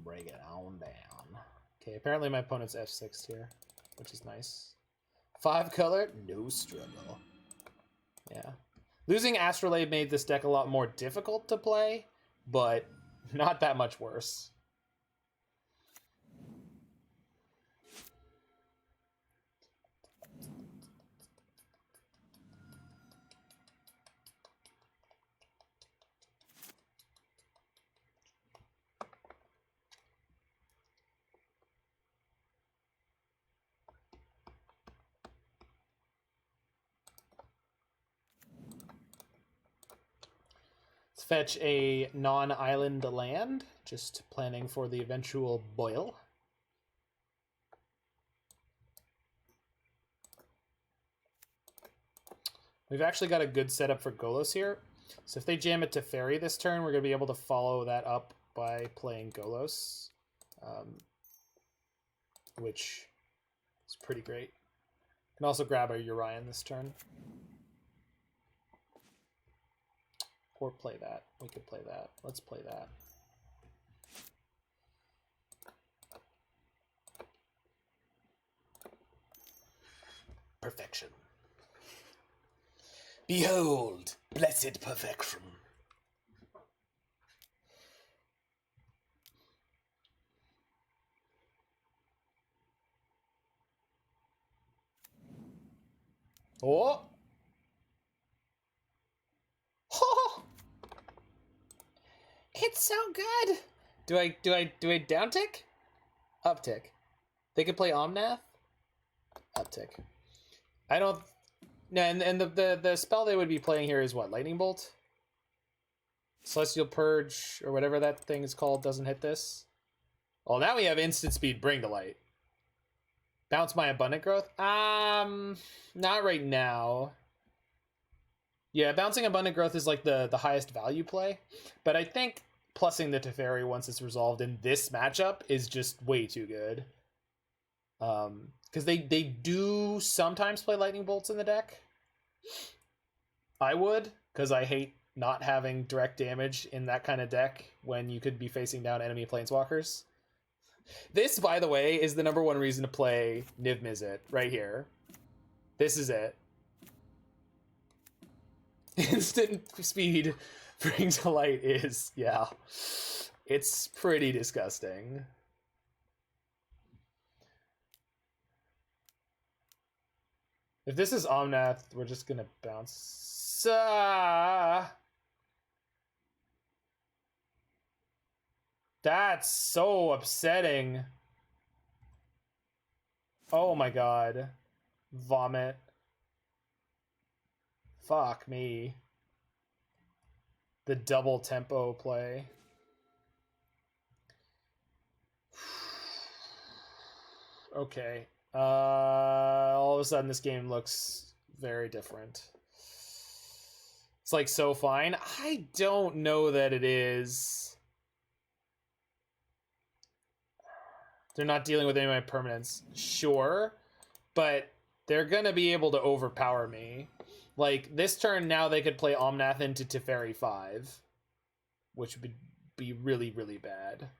Break it on down. Okay, apparently my opponent's F6 here, which is nice. 5 color, no struggle. Yeah. Losing Astrolabe made this deck a lot more difficult to play, but not that much worse. Fetch a non-island land, just planning for the eventual boil. We've actually got a good setup for Golos here. So if they jam it to Fairy this turn, we're going to be able to follow that up by playing Golos, which is pretty great. Can also grab a Urian this turn. Or play that. We could play that. Let's play that. Perfection. Behold, blessed perfection. Oh! Oh! It's so good. Do I down tick? Up tick. They could play Omnath? Up tick. I don't. No, and the spell they would be playing here is what? Lightning Bolt? Celestial Purge, or whatever that thing is called, doesn't hit this. Well, now we have instant speed Bring to Light. Bounce my Abundant Growth? Not right now. Yeah, bouncing Abundant Growth is like the highest value play. But I think plussing the Teferi once it's resolved in this matchup is just way too good. Because they do sometimes play Lightning Bolts in the deck. I would, because I hate not having direct damage in that kind of deck when you could be facing down enemy Planeswalkers. This, by the way, is the #1 reason to play Niv-Mizzet right here. This is it. Instant speed Bring to Light is, yeah, it's pretty disgusting. If this is Omnath, we're just gonna bounce. That's so upsetting. Oh my god. Vomit. Fuck me. The double tempo play. Okay. All of a sudden this game looks very different. It's like so fine. I don't know that it is. They're not dealing with any of my permanents. Sure. But they're going to be able to overpower me. Like, this turn now they could play Omnath into Teferi 5. Which would be really, really bad.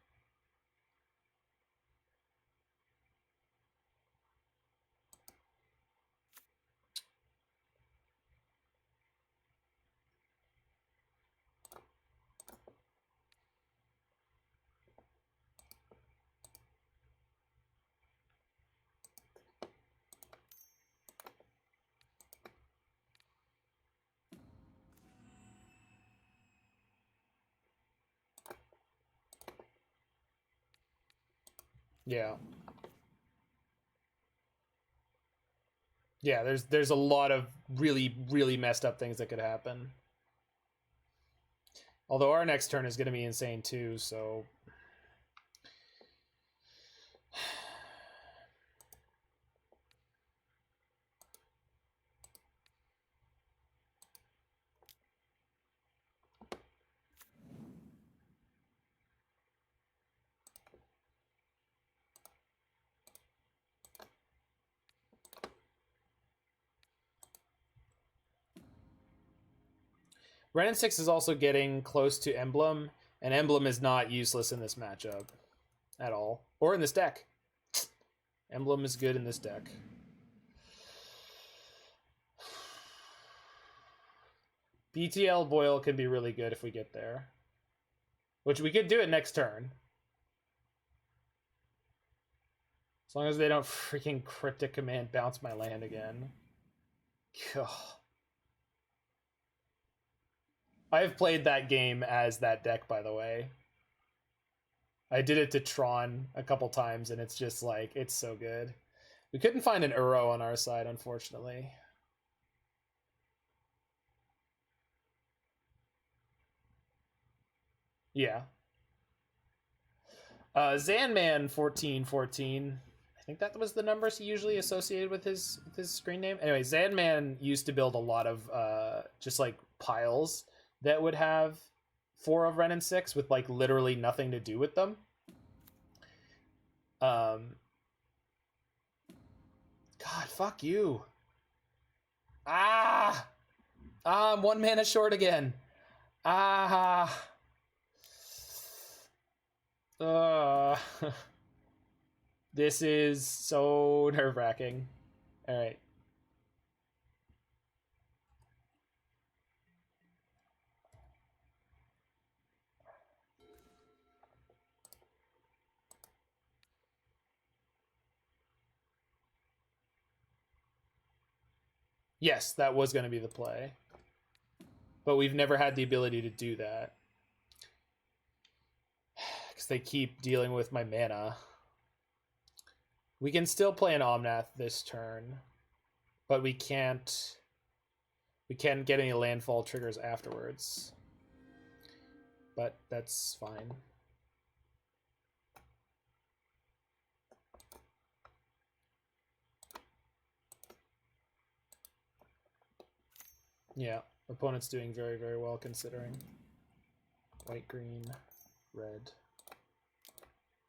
Yeah. Yeah, there's a lot of really, really messed up things that could happen. Although our next turn is going to be insane too, so... Wrenn and Six is also getting close to Emblem, and Emblem is not useless in this matchup at all. Or in this deck. Emblem is good in this deck. BTL Boil can be really good if we get there. Which we could do it next turn. As long as they don't freaking Cryptic Command bounce my land again. God. I've played that game as that deck, by the way. I did it to Tron a couple times, and it's just like, it's so good. We couldn't find an Uro on our side, unfortunately. Yeah. Zanman 1414. I think that was the numbers he usually associated with his screen name. Anyway, Zanman used to build a lot of just like piles that would have 4 of Wrenn and Six with like literally nothing to do with them. God, fuck you. I'm 1 mana short again. This is so nerve-wracking. All right. Yes, that was going to be the play. But we've never had the ability to do that. Because they keep dealing with my mana. We can still play an Omnath this turn. But we can't get any landfall triggers afterwards. But that's fine. Yeah, opponent's doing very, very well considering. White, green, red,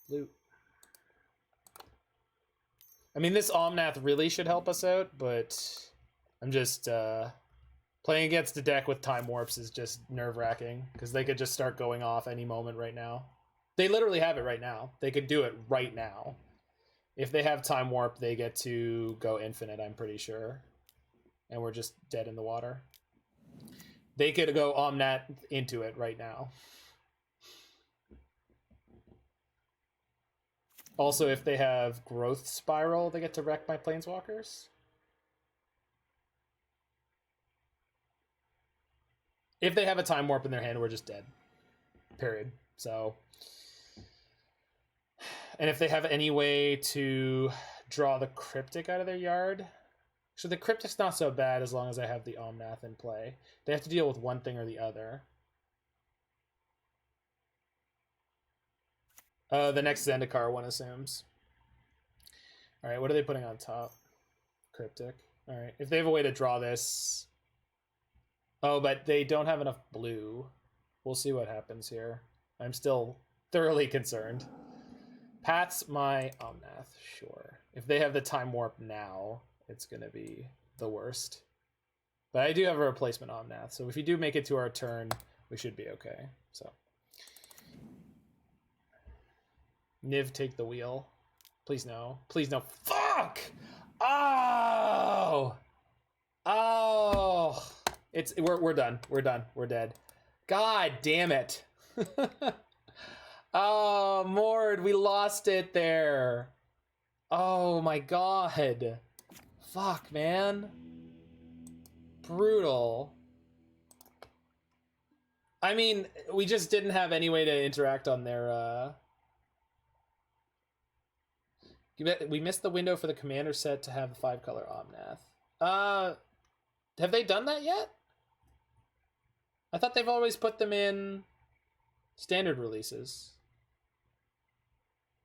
blue. I mean, this Omnath really should help us out, but I'm just playing against a deck with Time Warps is just nerve-wracking because they could just start going off any moment right now. They literally have it right now. They could do it right now. If they have Time Warp, they get to go infinite, I'm pretty sure. And we're just dead in the water. They could go Omnath into it right now. Also, if they have Growth Spiral, they get to wreck my Planeswalkers. If they have a Time Warp in their hand, we're just dead. Period. So... And if they have any way to draw the Cryptic out of their yard... So the Cryptic's not so bad as long as I have the Omnath in play. They have to deal with one thing or the other. The next Zendikar, one assumes. Alright, what are they putting on top? Cryptic. Alright, if they have a way to draw this... Oh, but they don't have enough blue. We'll see what happens here. I'm still thoroughly concerned. Pat's my Omnath, sure. If they have the Time Warp now... It's going to be the worst. But I do have a replacement Omnath, so if you do make it to our turn, we should be okay. So, Niv, take the wheel. Please no. Please no. Fuck! Oh! Oh! We're done. We're done. We're dead. God damn it. Oh, Mord, we lost it there. Oh my god. Fuck, man. Brutal. I mean, we just didn't have any way to interact on their We missed the window for the commander set to have the 5-color Omnath. Have they done that yet? I thought they've always put them in standard releases.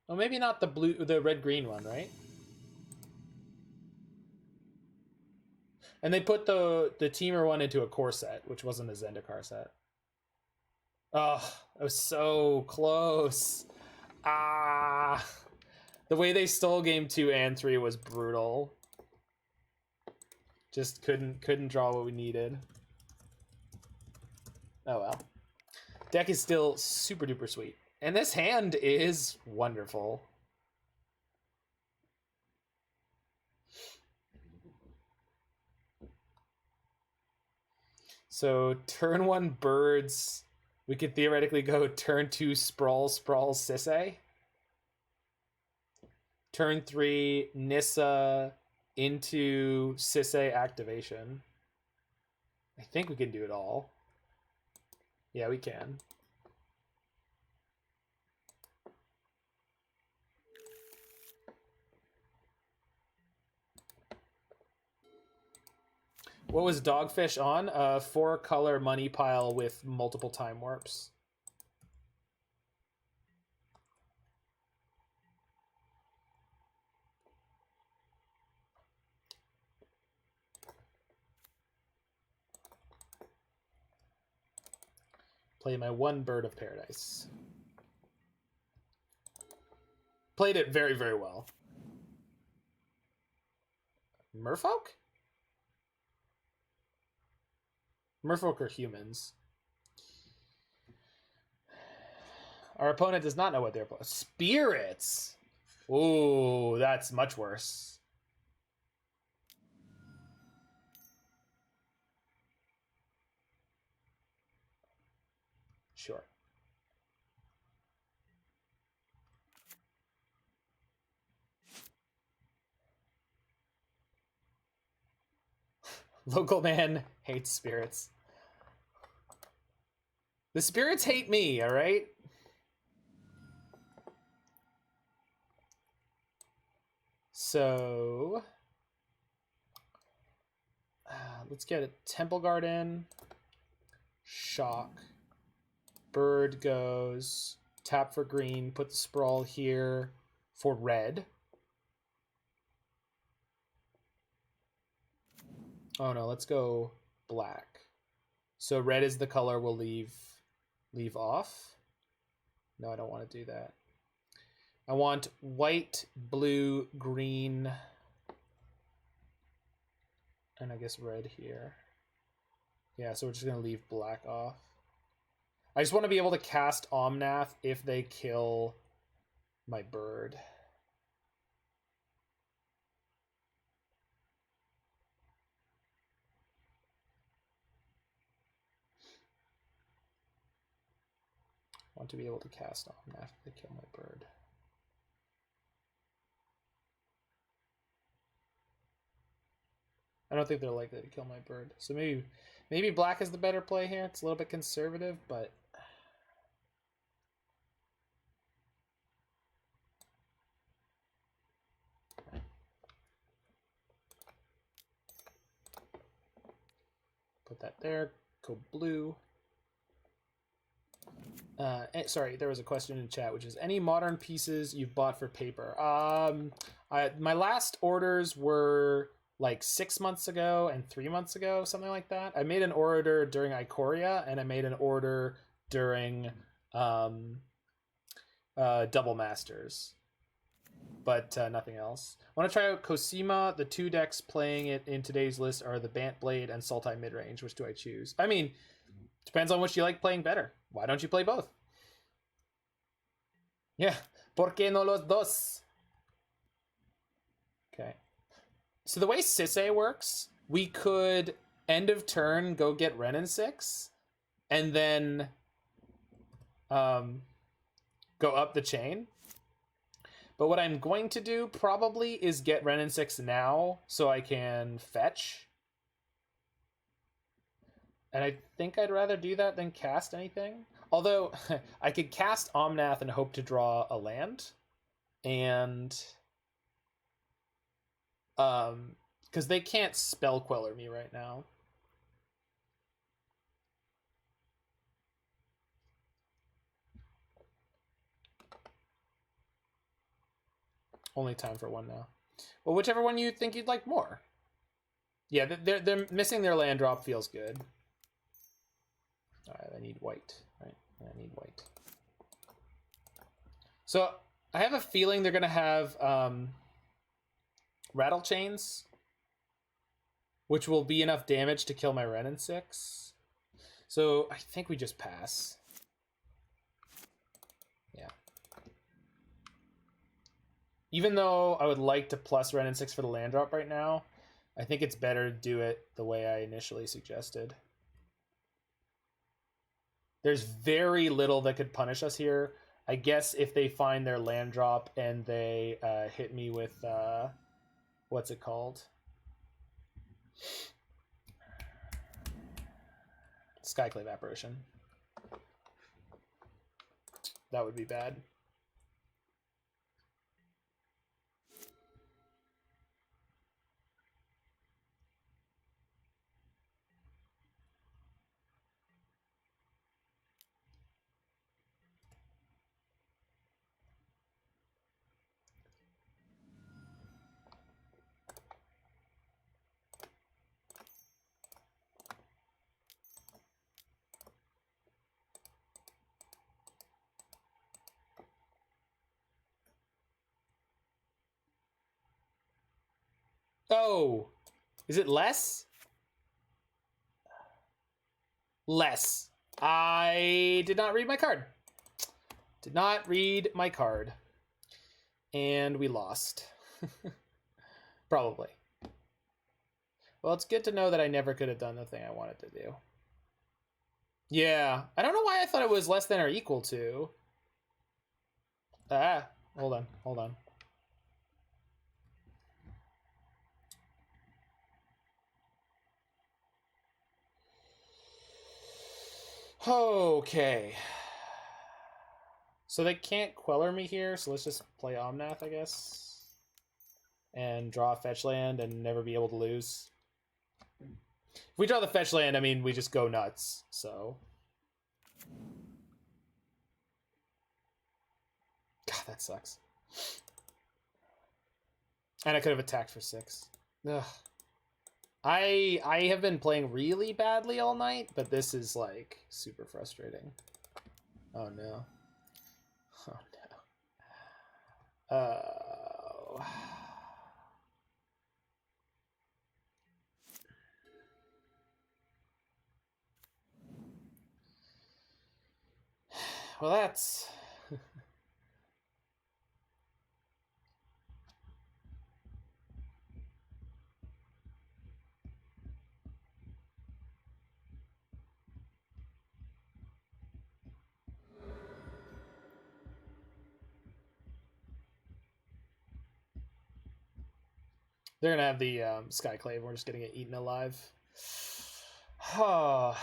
Well, maybe not the red-green one, right? And they put the Teamer one into a core set, which wasn't a Zendikar set. Oh, it was so close. Ah, the way they stole game 2 and 3 was brutal. Just couldn't draw what we needed. Oh well. Deck is still super duper sweet. And this hand is wonderful. So turn 1 birds. We could theoretically go turn 2 sprawl Sisse. Turn 3 Nissa into Sisse activation. I think we can do it all. Yeah, we can. What was Dogfish on? A 4-color money pile with multiple time warps. Play my 1 Bird of Paradise. Played it very, very well. Merfolk? Merfolk are humans. Our opponent does not know what they're playing. Spirits! Ooh, that's much worse. Sure. Local man hates spirits. The spirits hate me, all right? So, let's get a Temple Garden. Shock. Bird goes. Tap for green. Put the Sprawl here for red. Oh no, let's go black. So red is the color we'll leave off. No, I don't want to do that. I want white, blue, green, and I guess red here. Yeah, so we're just gonna leave black off. I just want to be able to cast Omnath if they kill my bird. I want to be able to cast Omnath if they kill my bird. I don't think they're likely to kill my bird. So maybe black is the better play here. It's a little bit conservative, but put that there. Go blue. Sorry, there was a question in chat, which is any modern pieces you've bought for paper? My last orders were like 6 months ago and 3 months ago, something like that. I made an order during Ikoria, and I made an order during Double Masters, but nothing else. I want to try out Cosima. The 2 decks playing it in today's list are the Bant Blade and Sultai Midrange. Which do I choose? I mean, depends on which you like playing better. Why don't you play both? Yeah, ¿por qué no los dos? Okay. So the way Sisse works, we could end of turn go get Wrenn and Six, and then go up the chain. But what I'm going to do probably is get Wrenn and Six now so I can fetch. And I think I'd rather do that than cast anything. Although, I could cast Omnath and hope to draw a land. And Because they can't Spell Queller me right now. Only time for one now. Well, whichever one you think you'd like more. Yeah, they're missing their land drop feels good. All right, I need white. Right, I need white. So I have a feeling they're gonna have Rattle Chains, which will be enough damage to kill my Wrenn and Six. So I think we just pass. Yeah. Even though I would like to plus Wrenn and Six for the land drop right now, I think it's better to do it the way I initially suggested. There's very little that could punish us here. I guess if they find their land drop and they hit me with, what's it called? Skyclave Apparition. That would be bad. Oh, is it less? Less. I did not read my card. Did not read my card. And we lost. Probably. Well, it's good to know that I never could have done the thing I wanted to do. Yeah, I don't know why I thought it was less than or equal to. Ah, hold on, hold on. Okay. So they can't Queller me here, so let's just play Omnath, I guess. And draw a fetch land and never be able to lose. If we draw the fetch land, I mean, we just go nuts, so. God, that sucks. And I could have attacked for 6. Ugh. I have been playing really badly all night, but this is like super frustrating. Oh no. Oh no. Oh. Well, that's they're gonna have the Skyclave. We're just gonna get eaten alive. Oh,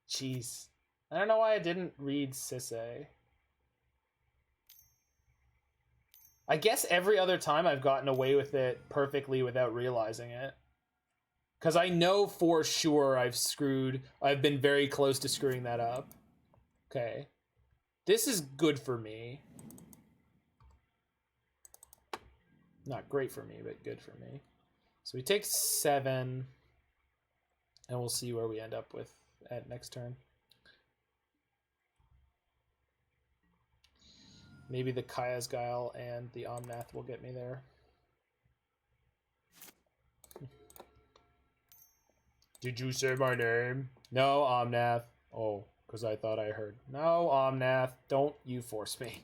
jeez. I don't know why I didn't read Sisse. I guess every other time I've gotten away with it perfectly without realizing it. Because I know for sure I've been very close to screwing that up. Okay. This is good for me. Not great for me, but good for me. So we take 7, and we'll see where we end up with at next turn. Maybe the Kaya's Guile and the Omnath will get me there. Did you say my name? No, Omnath. Oh, because I thought I heard. No, Omnath. Don't you force me.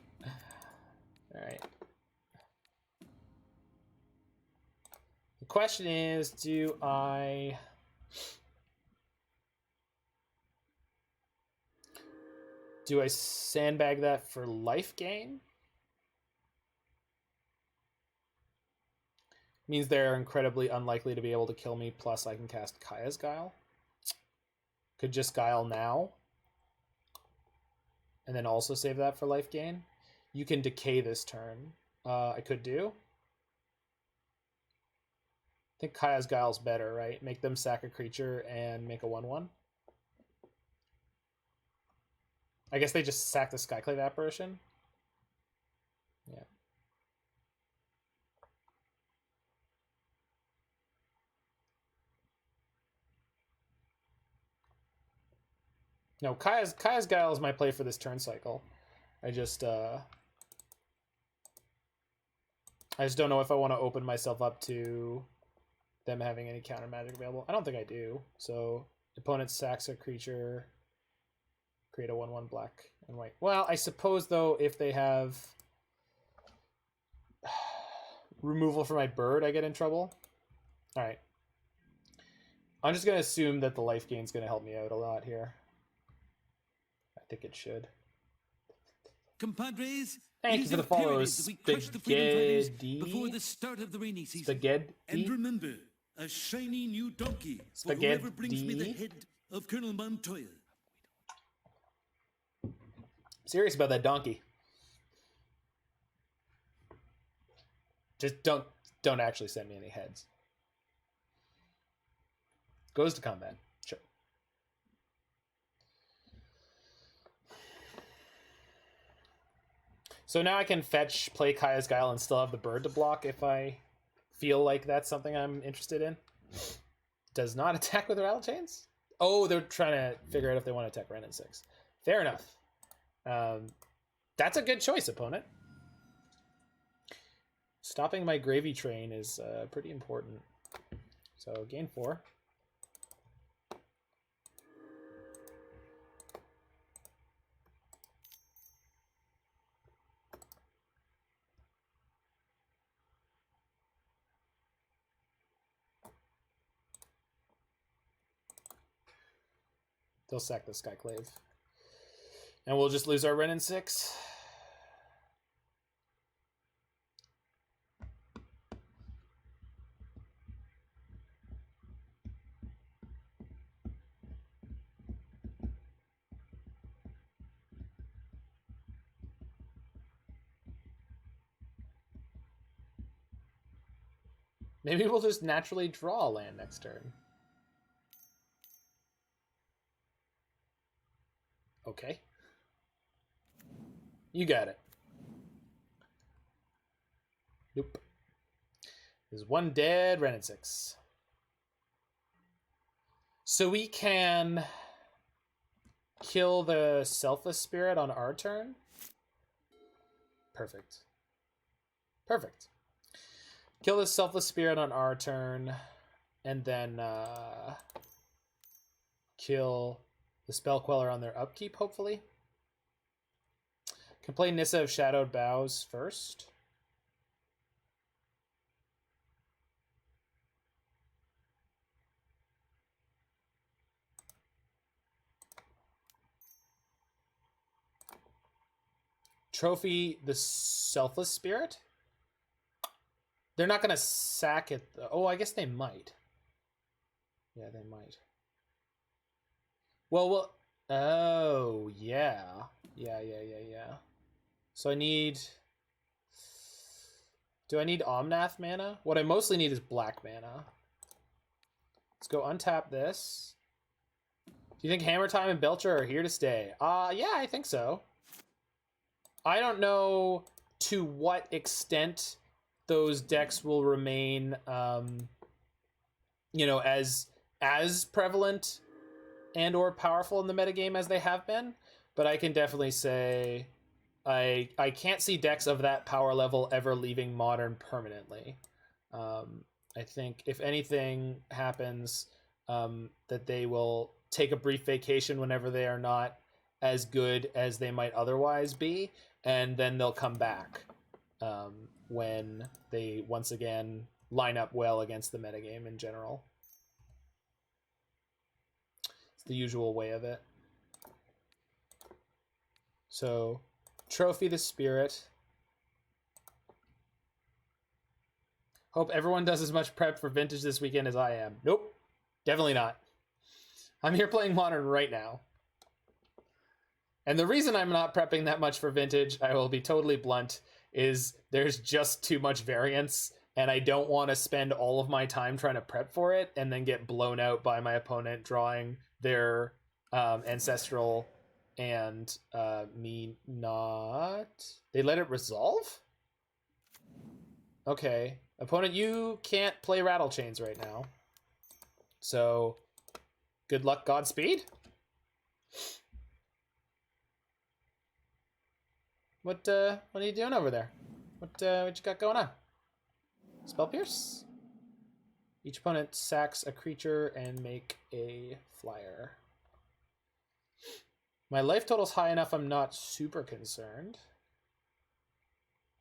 All right. The question is, do I sandbag that for life gain? Means they're incredibly unlikely to be able to kill me, plus I can cast Kaya's Guile. Could just Guile now. And then also save that for life gain. You can decay this turn. I could do. think Kaya's Guile's better, right? Make them sack a creature and make a 1/1. I guess they just sack the Skyclave Apparition. Yeah. No, Kaya's Guile is my play for this turn cycle. I just don't know if I want to open myself up to them having any counter magic available. I don't think I do. So opponent sacks a creature, create a 1/1 black and white. Well, I suppose though if they have removal for my bird, I get in trouble. All right. I'm just gonna assume that the life gain is gonna help me out a lot here. I think it should. Compadres, Thank you for the follows, Spaghetti. before the start of the rainy season. Spaghetti. And remember, a shiny new donkey for Spaghetti. whoever brings me the head of Colonel Montoya. Serious about that donkey. Just don't actually send me any heads. Goes to combat. Sure. So now I can fetch, play Kaya's Guile, and still have the bird to block if I feel like that's something I'm interested in. Does not attack with Rattle Chains? Oh, they're trying to figure out if they want to attack Wrenn and Six. Fair enough. That's a good choice, opponent. Stopping my gravy train is pretty important. So gain 4. They'll sack the Skyclave. And we'll just lose our Wrenn and Six. Maybe we'll just naturally draw a land next turn. Okay. You got it. Nope. There's one dead Wrenn and Six. So we can kill the Selfless Spirit on our turn? Perfect. Perfect. Kill the Selfless Spirit on our turn, and then kill the Spell Queller on their upkeep, hopefully. Can play Nissa of Shadowed Boughs first. Trophy the Selfless Spirit. They're not going to sack it. Oh, I guess they might. Yeah, they might. Well, oh, yeah. Yeah. So I need... Do I need Omnath mana? What I mostly need is black mana. Let's go untap this. Do you think Hammer Time and Belcher are here to stay? Yeah, I think so. I don't know to what extent those decks will remain, you know, as prevalent and or powerful in the metagame as they have been, but I can definitely say I can't see decks of that power level ever leaving Modern permanently. I think if anything happens, that they will take a brief vacation whenever they are not as good as they might otherwise be, and then they'll come back when they once again line up well against the metagame in general. It's the usual way of it. So, Trophy the Spirit. Hope everyone does as much prep for Vintage this weekend as I am. Nope, definitely not. I'm here playing Modern right now. And the reason I'm not prepping that much for Vintage, I will be totally blunt, is there's just too much variance, and I don't want to spend all of my time trying to prep for it and then get blown out by my opponent drawing their ancestral and me not. They let it resolve? Okay. Opponent, you can't play Rattle Chains right now. So, good luck, Godspeed. What are you doing over there? What you got going on? Spell Pierce? Each opponent sacks a creature and make a flyer. My life total's high enough, I'm not super concerned.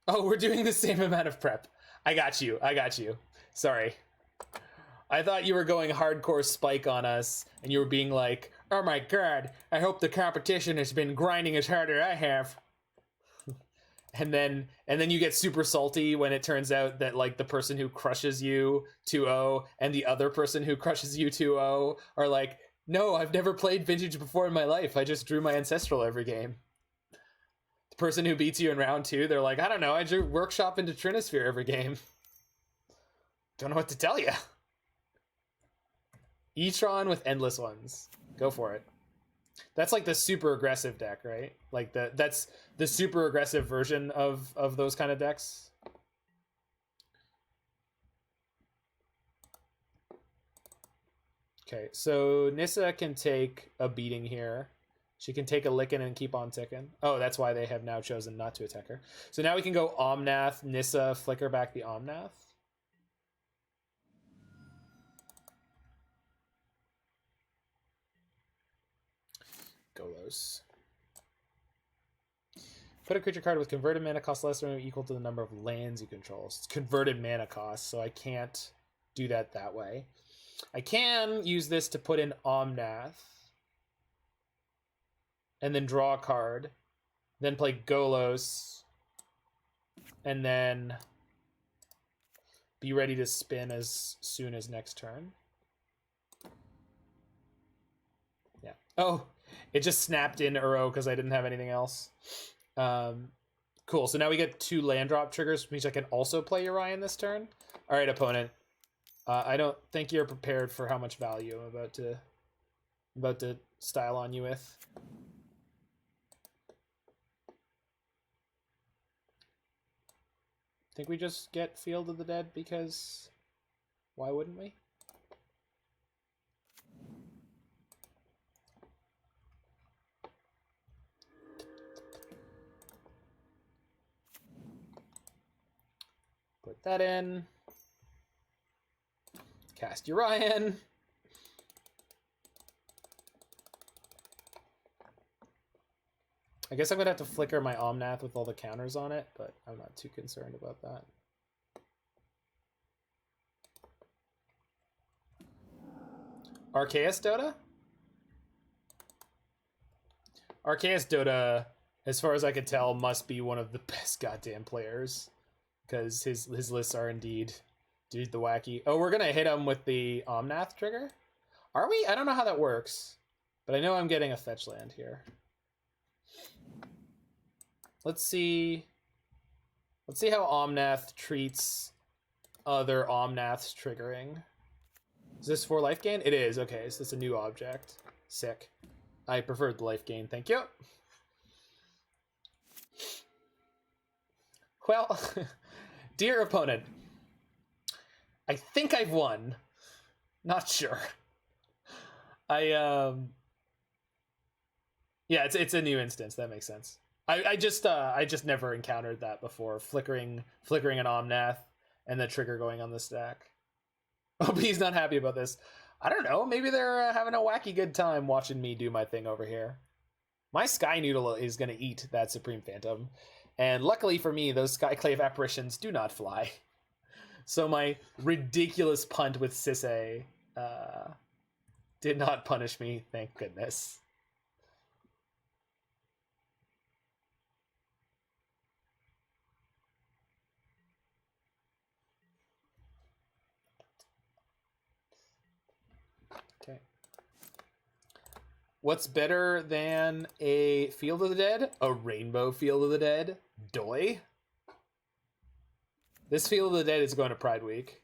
Oh, we're doing the same amount of prep. I got you. Sorry. I thought you were going hardcore spike on us, and you were being like, oh my god, I hope the competition has been grinding as hard as I have. And then you get super salty when it turns out that like the person who crushes you 2-0 and the other person who crushes you 2-0 are like, no, I've never played Vintage before in my life. I just drew my Ancestral every game. The person who beats you in round 2, they're like, I don't know, I drew Workshop into Trinisphere every game. Don't know what to tell you. E-Tron with Endless Ones. Go for it. That's like the super aggressive deck, right? Like that's the super aggressive version of those kind of decks. Okay, so Nissa can take a beating here. She can take a licking and keep on ticking. Oh, that's why they have now chosen not to attack her. So now we can go Omnath, Nissa, flicker back the Omnath. Golos. Put a creature card with converted mana cost less than or equal to the number of lands you control. It's converted mana cost, so I can't do that way. I can use this to put in Omnath and then draw a card, then play Golos, and then be ready to spin as soon as next turn. Yeah. Oh, it just snapped in Uro because I didn't have anything else. Cool. So now we get 2 land drop triggers, which means I can also play Urian this turn. All right, opponent. I don't think you're prepared for how much value I'm about to style on you with. Think we just get Field of the Dead because why wouldn't we? Put that in. Cast Urian. I guess I'm going to have to flicker my Omnath with all the counters on it, but I'm not too concerned about that. Arceus Dota? Arceus Dota, as far as I can tell, must be one of the best goddamn players, because his lists are indeed the wacky. Oh, we're going to hit him with the Omnath trigger? Are we? I don't know how that works, but I know I'm getting a fetch land here. Let's see how Omnath treats other Omnaths triggering. Is this for life gain? It is. Okay, so it's a new object. Sick. I preferred the life gain. Thank you. Well, dear opponent, I think I've won. Not sure. Yeah, it's a new instance. That makes sense. I just never encountered that before. Flickering an Omnath and the trigger going on the stack. Hope he's not happy about this. I don't know. Maybe they're having a wacky good time watching me do my thing over here. My Sky Noodle is going to eat that Supreme Phantom. And luckily for me, those Skyclave apparitions do not fly. So my ridiculous punt with Sisse did not punish me, thank goodness. Okay. What's better than a Field of the Dead? A Rainbow Field of the Dead? Doi? This Field of the Dead is going to Pride Week.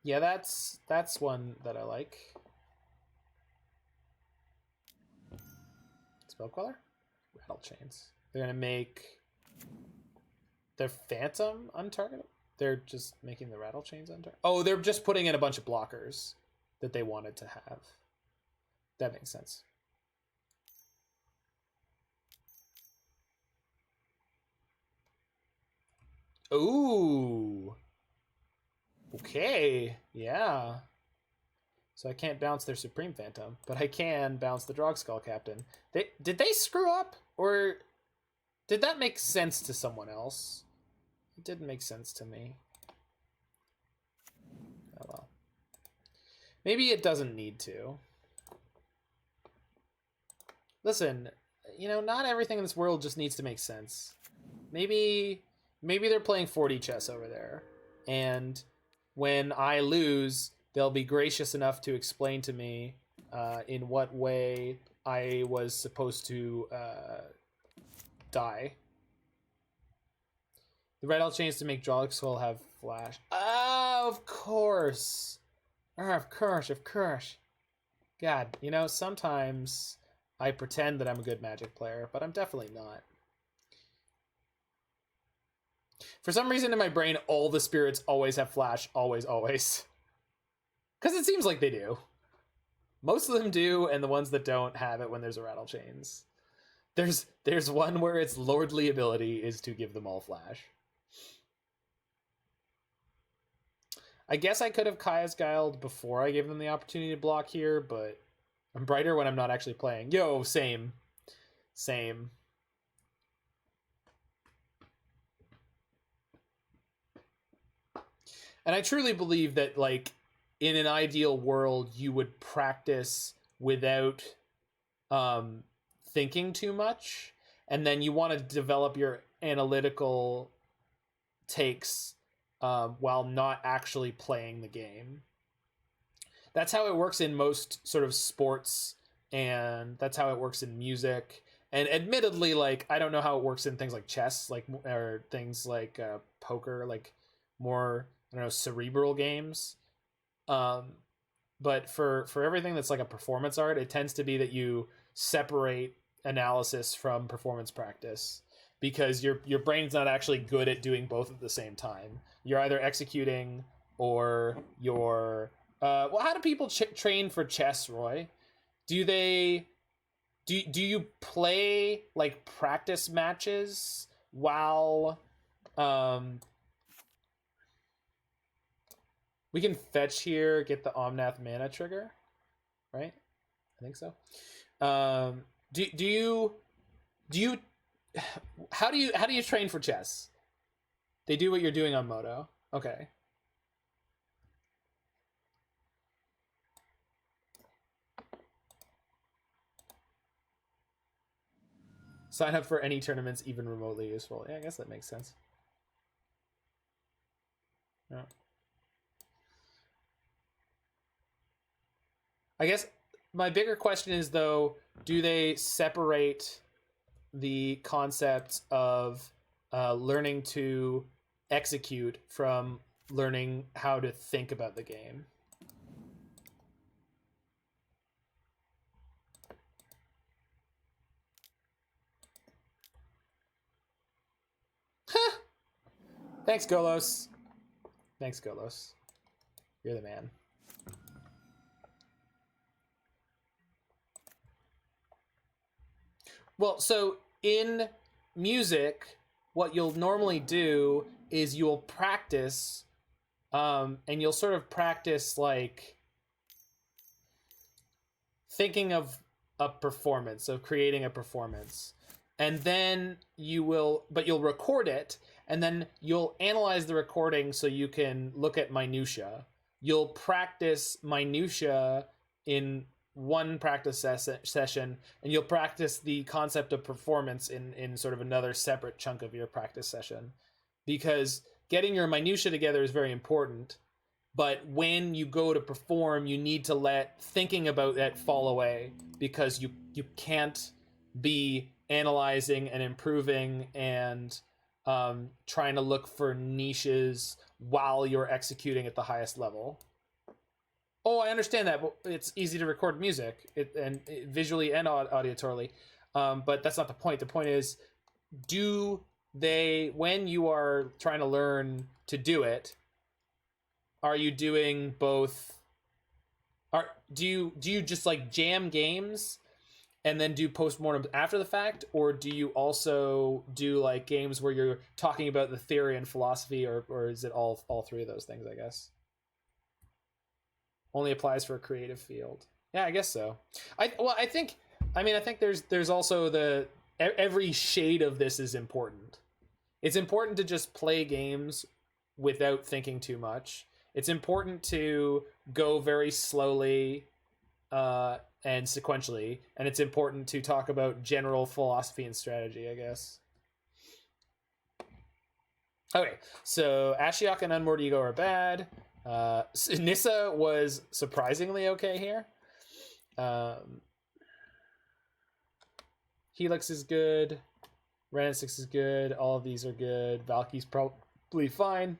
Yeah, that's one that I like. Spell Queller? Rattle Chains. They're gonna make their Phantom untargetable? They're just making the Rattle Chains untargetable? Oh, they're just putting in a bunch of blockers that they wanted to have. That makes sense. Ooh. Okay. Yeah. So I can't bounce their Supreme Phantom, but I can bounce the Drogskull Captain. Did they screw up? Or did that make sense to someone else? It didn't make sense to me. Oh well. Maybe it doesn't need to. Listen, you know, not everything in this world just needs to make sense. Maybe they're playing 40 chess over there, and when I lose, they'll be gracious enough to explain to me in what way I was supposed to die. The Rattle Chains to make Drogskull have flash. Oh, of course. Oh, of course. God, you know, sometimes I pretend that I'm a good Magic player, but I'm definitely not. For some reason in my brain, all the spirits always have flash, always. Because it seems like they do. Most of them do, and the ones that don't have it when there's a Rattle Chains. There's one where its lordly ability is to give them all flash. I guess I could have Kaya's Guiled before I gave them the opportunity to block here, but I'm brighter when I'm not actually playing. Yo, same. And I truly believe that, like, in an ideal world, you would practice without thinking too much, and then you want to develop your analytical takes while not actually playing the game. That's how it works in most sort of sports, and that's how it works in music. And admittedly, like, I don't know how it works in things like chess, like, or things like poker, like more, I don't know, cerebral games. But for everything that's like a performance art, it tends to be that you separate analysis from performance practice, because your brain's not actually good at doing both at the same time. You're either executing or you're well, how do people train for chess, Roy? Do you play like practice matches while we can fetch here, get the Omnath mana trigger, right? I think so. Do you how do you train for chess? They do what you're doing on Moto. Okay. Sign up for any tournaments even remotely useful. Yeah, I guess that makes sense. Yeah. I guess my bigger question is, though, do they separate the concept of learning to execute from learning how to think about the game? Huh. Thanks, Golos. You're the man. Well, so in music, what you'll normally do is you'll practice, and you'll sort of practice like thinking of a performance, of creating a performance. And then you'll record it, and then you'll analyze the recording so you can look at minutia. You'll practice minutia in one practice session, and you'll practice the concept of performance in sort of another separate chunk of your practice session, because getting your minutia together is very important, But when you go to perform, you need to let thinking about that fall away, because you can't be analyzing and improving and trying to look for niches while you're executing at the highest level. Oh, I understand that, but it's easy to record music visually and auditorily. But that's not the point. The point is, when you are trying to learn to do it, are you doing both? Do you just like jam games and then do postmortems after the fact, or do you also do like games where you're talking about the theory and philosophy, or is it all three of those things? I guess only applies for a creative field. Yeah, I guess so. I think there's also every shade of this is important. It's important to just play games without thinking too much. It's important to go very slowly and sequentially, and it's important to talk about general philosophy and strategy, I guess. Okay, so Ashiok and Unmoored Ego are bad. Nissa was surprisingly okay here. Helix is good. Wrenn and Six is good. All of these are good. Valki's probably fine.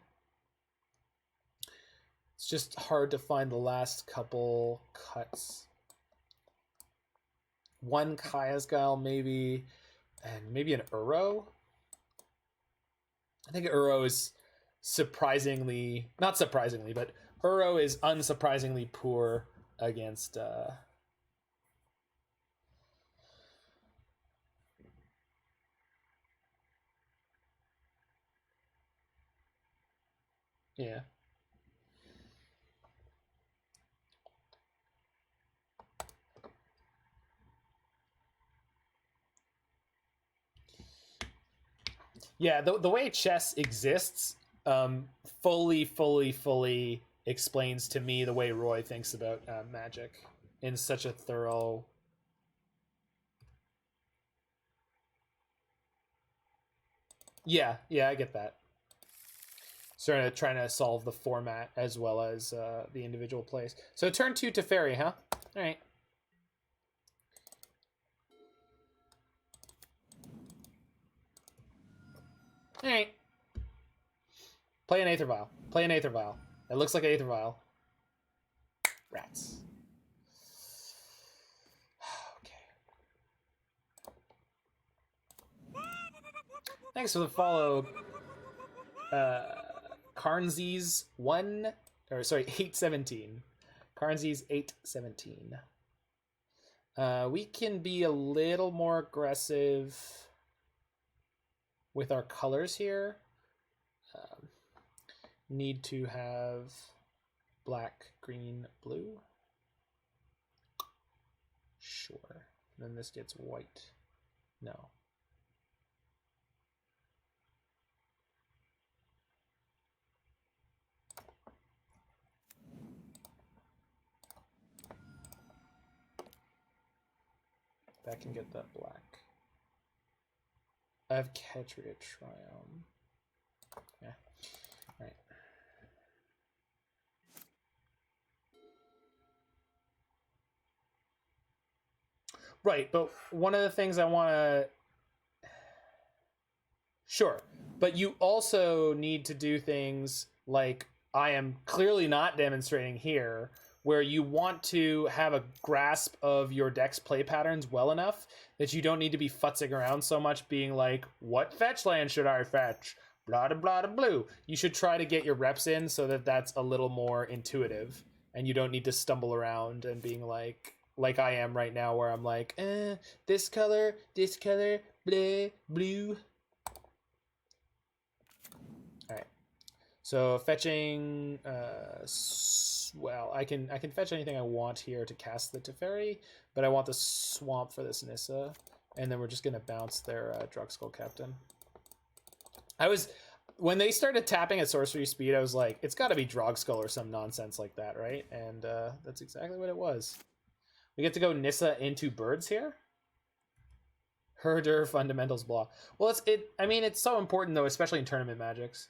It's just hard to find the last couple cuts. One Kaya's Guile, maybe, and maybe an Uro. I think Uro is not surprisingly, but Uro is unsurprisingly poor against yeah. Yeah, the way chess exists fully explains to me the way Roy thinks about Magic in such a thorough... Yeah, I get that. Sort of trying to solve the format as well as the individual plays. So turn 2 Teferi, huh? All right. All right. Play an Aether Vial. Play an Aether Vial. It looks like an Aether Vial. Rats. Okay. Thanks for the follow. Carnsies 817. Carnsies 817. We can be a little more aggressive with our colors here. Need to have black, green, blue. Sure. Then this gets white. No. That can get that black. I have Ketria Triome. Yeah. All right. Right, but one of the things I want to... Sure, but you also need to do things like I am clearly not demonstrating here, where you want to have a grasp of your deck's play patterns well enough that you don't need to be futzing around so much being like, what fetch land should I fetch? Blah, blah, blah, blah. You should try to get your reps in so that that's a little more intuitive and you don't need to stumble around and being like I am right now where I'm like, this color, bleh, blue. All right. So fetching, well, I can fetch anything I want here to cast the Teferi, but I want the swamp for this Nissa, and then we're just gonna bounce their Drugskull Captain. When they started tapping at sorcery speed, I was like, it's got to be Drugskull or some nonsense like that, right? And that's exactly what it was. We get to go Nissa into birds here. Herder fundamentals blah. Well, it's so important though, especially in tournament magics.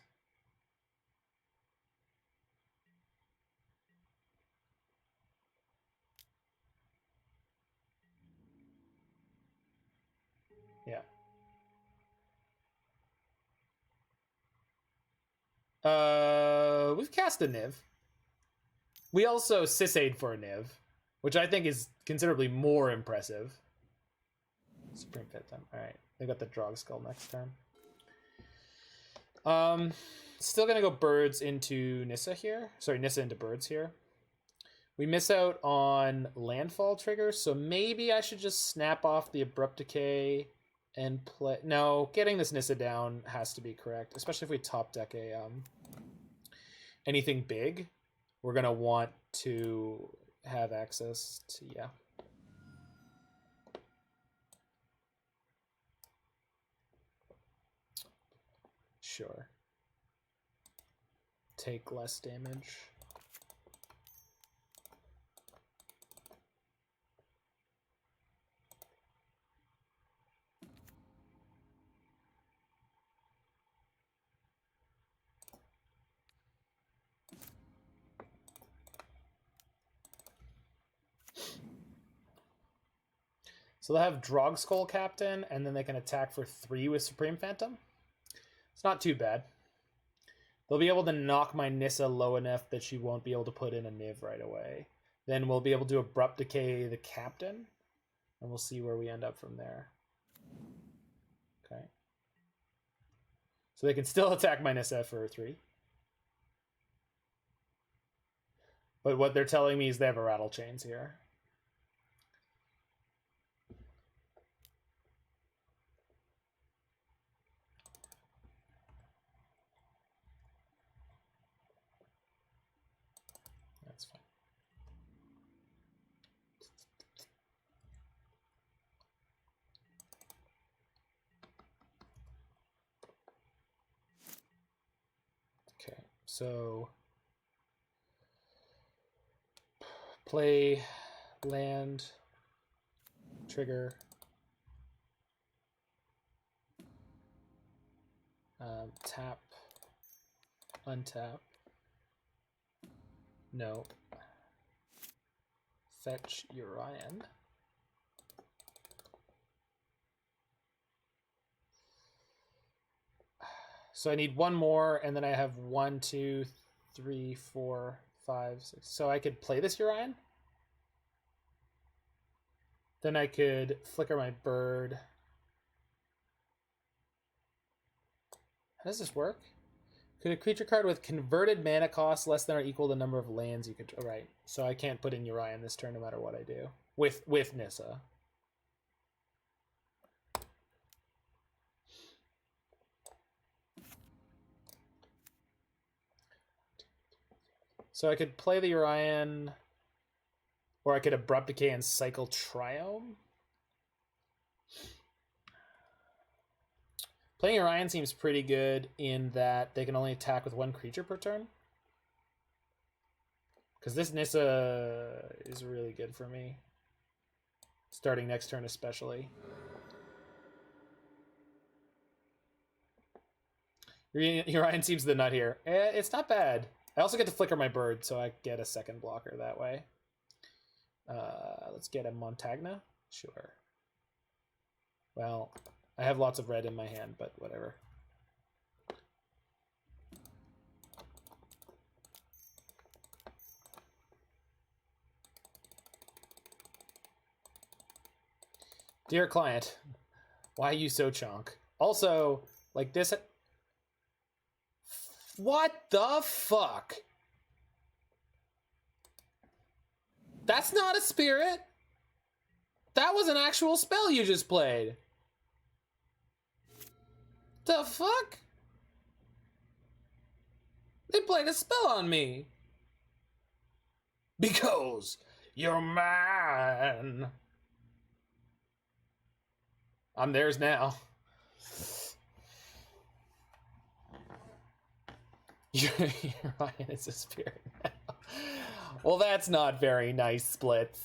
We've cast a Niv. We also Sisade for a Niv, which I think is considerably more impressive. Supreme Phantom. Alright. They got the Drog Skull next turn. Still gonna go birds into Nissa here. Sorry, Nissa into birds here. We miss out on landfall triggers, so maybe I should just snap off the Abrupt Decay and play... No, getting this Nissa down has to be correct, especially if we top deck a anything big. We're gonna want to have access to... Yeah. Sure. Take less damage. So they'll have Drog Skull Captain, and then they can attack for 3 with Supreme Phantom. It's not too bad. They'll be able to knock my Nissa low enough that she won't be able to put in a Niv right away. Then we'll be able to Abrupt Decay the Captain, and we'll see where we end up from there. Okay. So they can still attack my Nissa for 3. But what they're telling me is they have a Rattle Chains here. That's fine. Okay, so play land, trigger, tap, untap. No. Fetch Urian. So I need one more, and then I have 1, 2, 3, 4, 5, 6. So I could play this Urian. Then I could flicker my bird. How does this work? Could a creature card with converted mana cost less than or equal the number of lands you could... Oh, right. So I can't put in Urian this turn no matter what I do. With Nissa. So I could play the Urian, or I could Abrupt Decay and cycle Triome. Playing Urian seems pretty good in that they can only attack with 1 creature per turn. Because this Nissa is really good for me. Starting next turn especially. Urian seems the nut here. It's not bad. I also get to flicker my bird, so I get a second blocker that way. Let's get a Montagna. Sure. Well, I have lots of red in my hand, but whatever. Dear client, why are you so chonk? Also, like this... What the fuck? That's not a spirit. That was an actual spell you just played. The fuck? They played a spell on me. Because you're mine. I'm theirs now. Urian is a spirit now. Well, that's not very nice, Splits.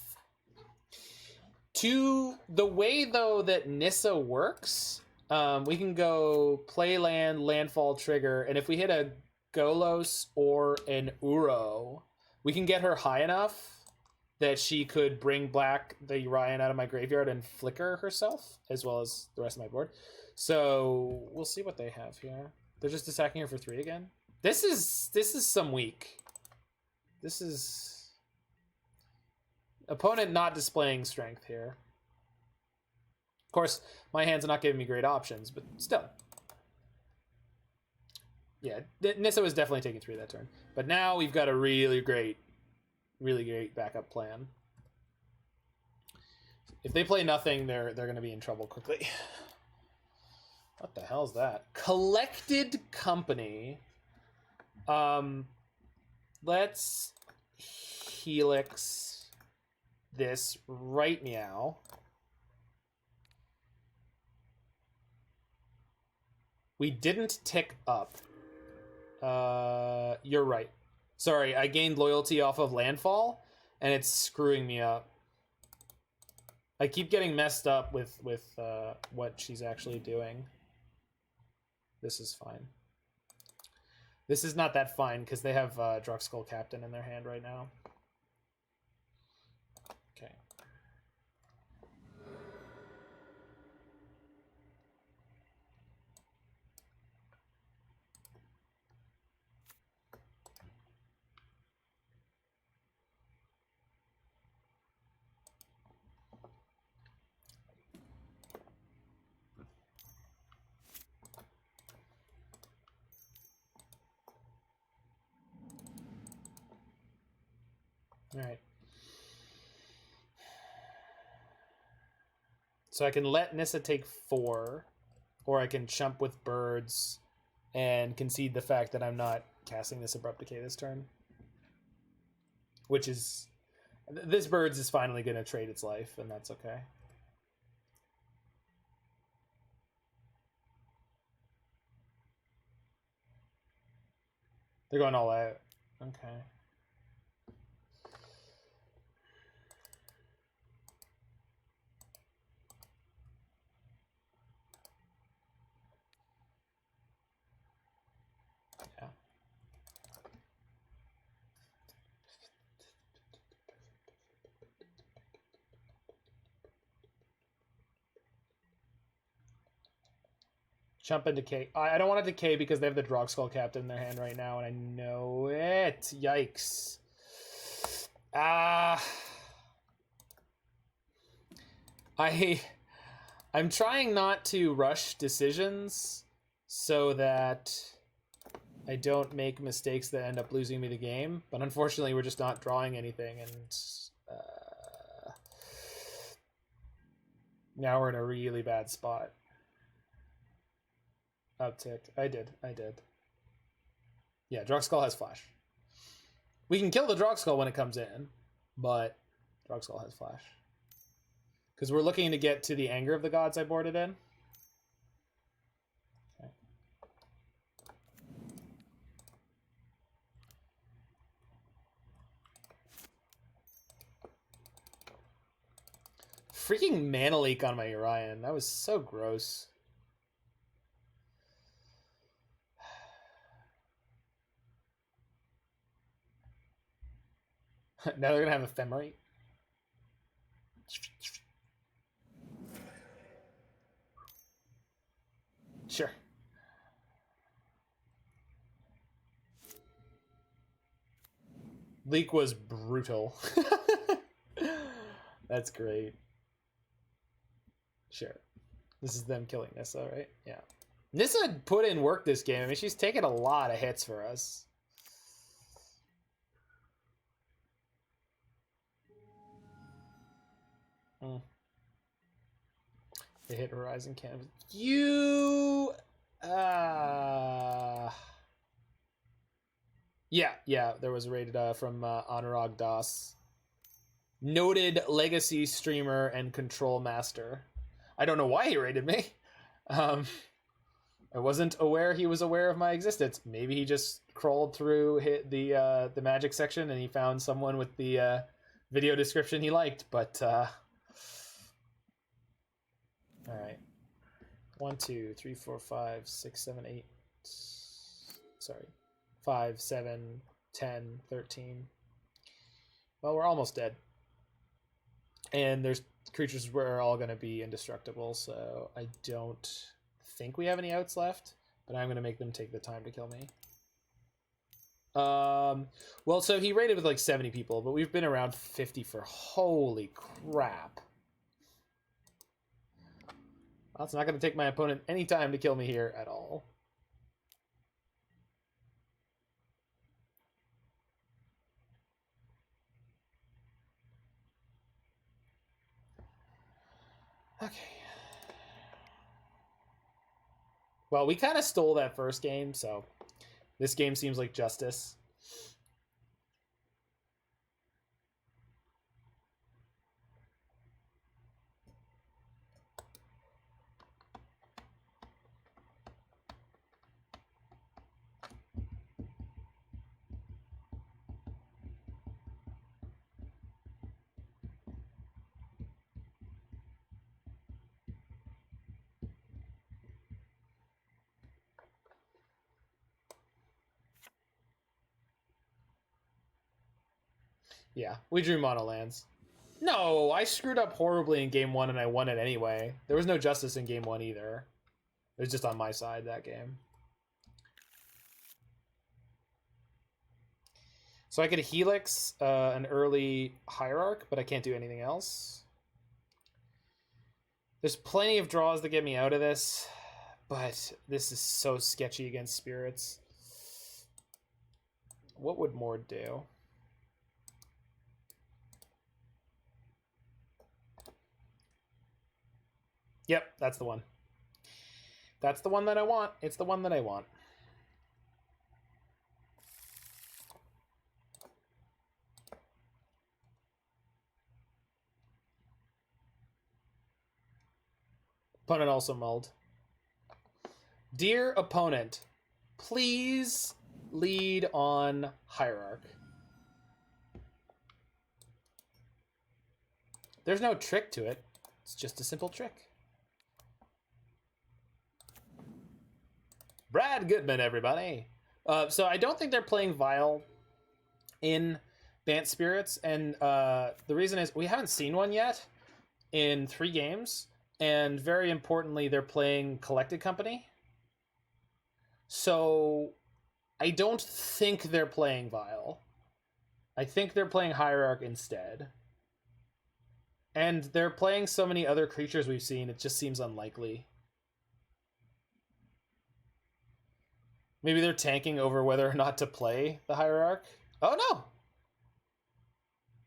To the way, though, that Nissa works, we can go play land, landfall trigger, and if we hit a Golos or an Uro, we can get her high enough that she could bring back the Urian out of my graveyard and flicker herself, as well as the rest of my board. So we'll see what they have here. They're just attacking her for 3 again. This is some weak. This is opponent not displaying strength here. Of course, my hand's not giving me great options, but still. Yeah, Nissa was definitely taking 3 that turn. But now we've got a really great backup plan. If they play nothing, they're going to be in trouble quickly. What the hell is that? Collected Company. Let's Helix this right meow. We didn't tick up. You're right. Sorry, I gained loyalty off of landfall, and it's screwing me up. I keep getting messed up with what she's actually doing. This is fine. This is not that fine, because they have Druxkull Captain in their hand right now. Okay. All right. So I can let Nissa take 4, or I can chump with birds and concede the fact that I'm not casting this Abrupt Decay this turn. Which is... This birds is finally going to trade its life, and that's okay. They're going all out. Okay. Chump and Decay. I don't want to Decay because they have the Druxkull Captain in their hand right now, and I know it. Yikes. I'm trying not to rush decisions so that I don't make mistakes that end up losing me the game, but unfortunately we're just not drawing anything, and now we're in a really bad spot. Uptick. I did. Yeah, Druxkull has flash. We can kill the Druxkull when it comes in, but Druxkull has flash. Because we're looking to get to the Anger of the Gods I boarded in. Okay. Freaking mana leak on my Orion. That was so gross. Now they're gonna have Ephemerate. Sure. Leak was brutal. That's great. Sure. This is them killing Nissa, right? Yeah. Nissa put in work this game. I mean, she's taken a lot of hits for us. They hit Horizon Canvas. You... Yeah, there was a raid from Anurag Das. Noted legacy streamer and control master. I don't know why he raided me. I wasn't aware he was aware of my existence. Maybe he just crawled through hit the magic section and he found someone with the video description he liked, but all right. 1, 2, 3, 4, 5, 6, 7, 8. Sorry. 5, 7, 10, 13. Well, we're almost dead. And there's creatures who are all going to be indestructible, so I don't think we have any outs left, but I'm going to make them take the time to kill me. Well, so he raided with like 70 people, but we've been around 50 for holy crap. Well, it's not going to take my opponent any time to kill me here at all. Okay. Well, we kind of stole that first game, so this game seems like justice. Yeah, we drew mono lands. No, I screwed up horribly in game one and I won it anyway. There was no justice in game one either. It was just on my side that game. So I could Helix an early Hierarch, but I can't do anything else. There's plenty of draws that get me out of this, but this is so sketchy against spirits. What would Mord do? Yep, that's the one. That's the one that I want. It's the one that I want. Opponent also mulled. Dear opponent, please lead on Hierarch. There's no trick to it. It's just a simple trick. Brad Goodman, everybody. So I don't think they're playing Vile in Bant Spirits, and the reason is we haven't seen one yet in 3 games, and very importantly, they're playing Collected Company. So I don't think they're playing Vile. I think they're playing Hierarch instead. And they're playing so many other creatures we've seen, it just seems unlikely. Maybe they're tanking over whether or not to play the Hierarch. Oh, no.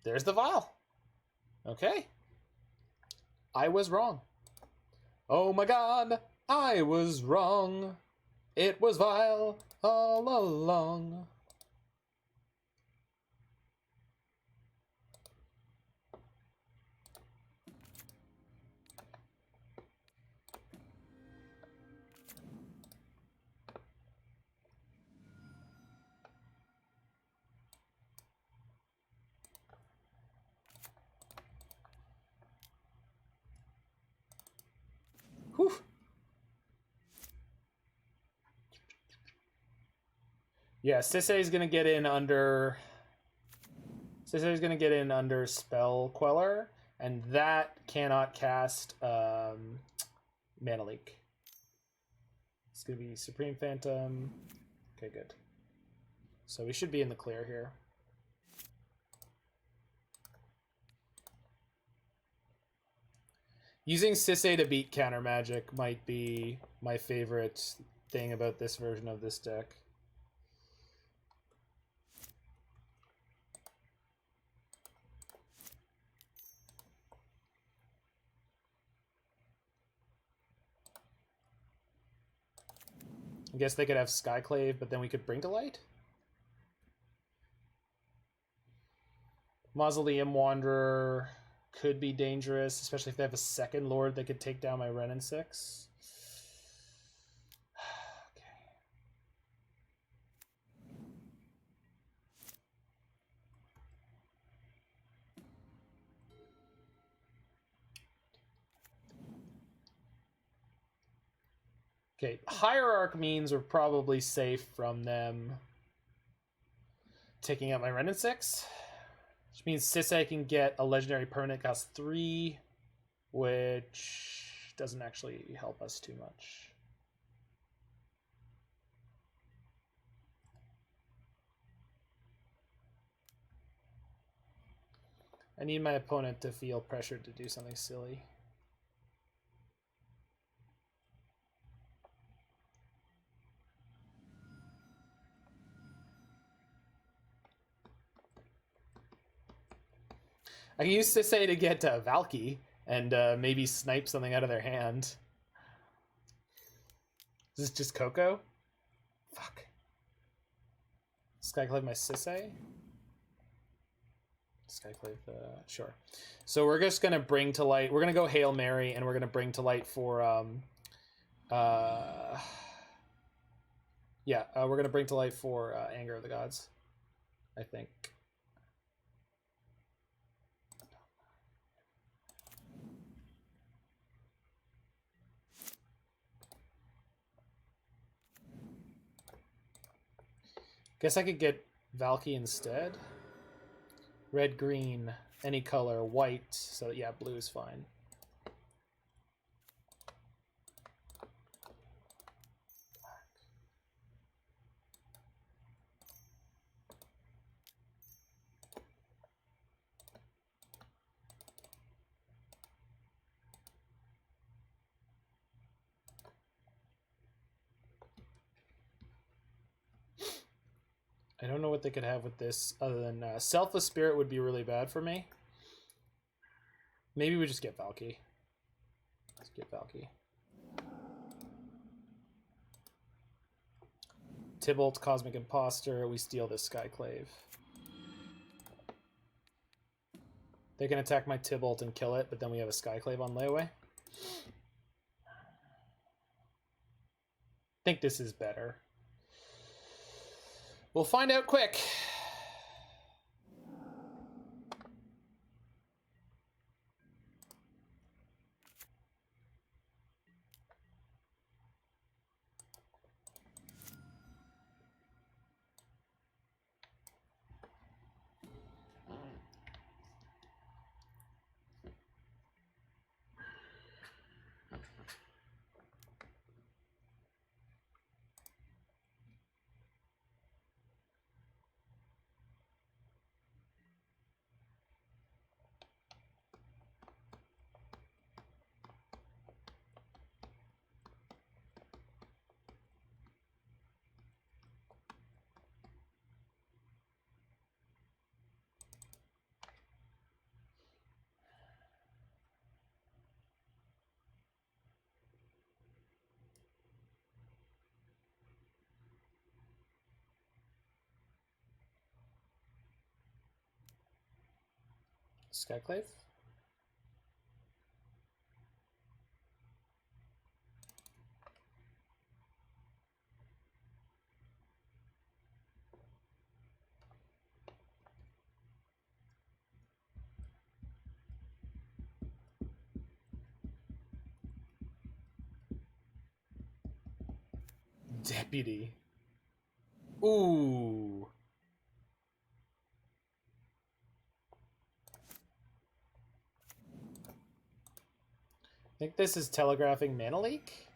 There's the Vile. Okay. I was wrong. Oh my god, I was wrong. It was Vile all along. Whew. Yeah, Sisei's gonna get in under. Sisei's gonna get in under Spell Queller, and that cannot cast Mana Leak. It's gonna be Supreme Phantom. Okay, good. So we should be in the clear here. Using Sisei to beat counter magic might be my favorite thing about this version of this deck. I guess they could have Skyclave, but then we could bring to light? Mausoleum Wanderer could be dangerous, especially if they have a second Lord that could take down my Wrenn and Six. Okay, Hierarch means we're probably safe from them taking out my Wrenn and Six, which means Sisei can get a legendary permanent cost 3, which doesn't actually help us too much. I need my opponent to feel pressured to do something silly. I used to say to get Valki and maybe snipe something out of their hand. Is this just Coco? Fuck. Skyclave my Sisse? Skyclave, sure. So we're just gonna bring to light. We're gonna go Hail Mary, and we're gonna bring to light for we're gonna bring to light for Anger of the Gods, I think. Guess I could get Valki instead. Red, green, any color, white. So yeah, blue is fine. I don't know what they could have with this other than Selfless Spirit would be really bad for me. Maybe we just get Valki. Let's get Valki. Tybalt, Cosmic Imposter. We steal this Skyclave. They can attack my Tybalt and kill it, but then we have a Skyclave on layaway. I think this is better. We'll find out quick. Skyclave? Deputy. Ooh. I think this is telegraphing Mana Leak.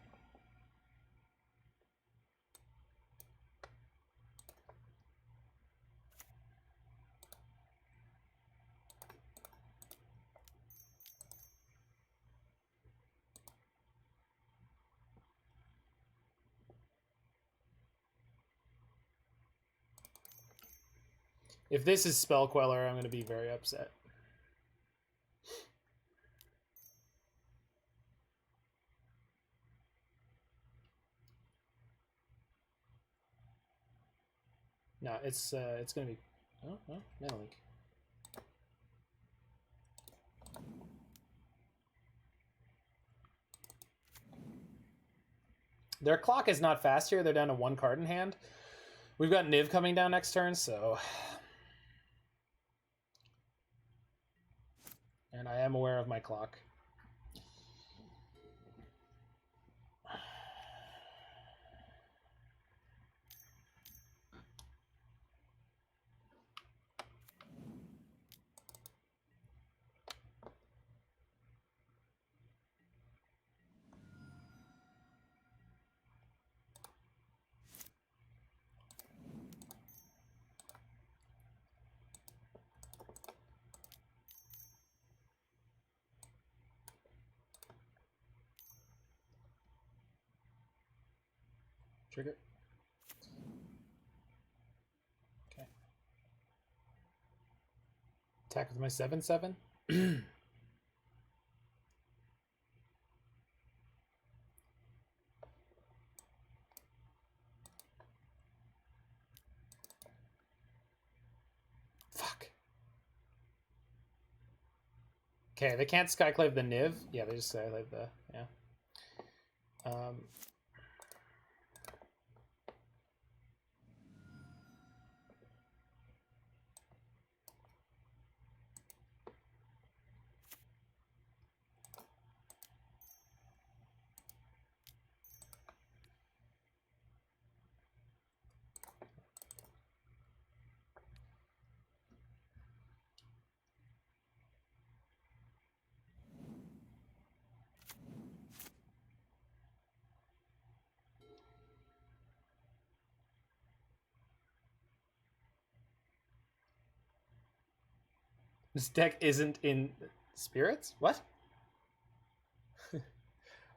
If this is Spell Queller, I'm going to be very upset. No, it's going to be... Oh, Mana Leak. Their clock is not fast here. They're down to 1 card in hand. We've got Niv coming down next turn, so... And I am aware of my clock. Trigger. Okay. Attack with my 7/7. Fuck. Okay, they can't Skyclave the Niv. Yeah, they just Skyclave the, yeah. This deck isn't in spirits? What?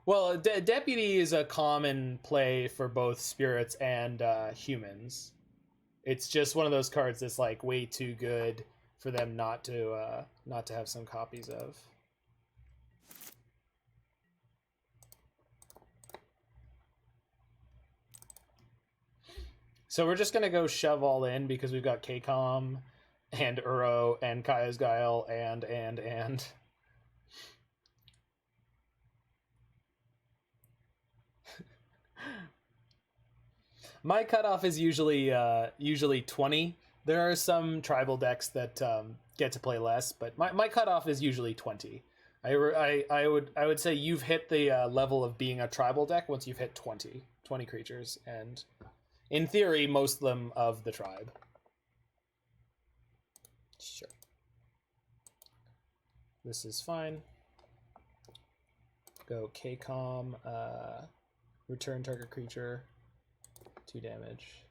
Well, Deputy is a common play for both spirits and humans. It's just one of those cards that's like way too good for them not to have some copies of. So we're just gonna go shove all in because we've got KCOM and Uro and Kaya's Guile and my cutoff is usually 20. There are some tribal decks that get to play less, but my cutoff is usually 20. I would say you've hit the level of being a tribal deck once you've hit 20 creatures, and in theory most of them of the tribe. Sure. This is fine. Go KCOM, return target creature, 2 damage.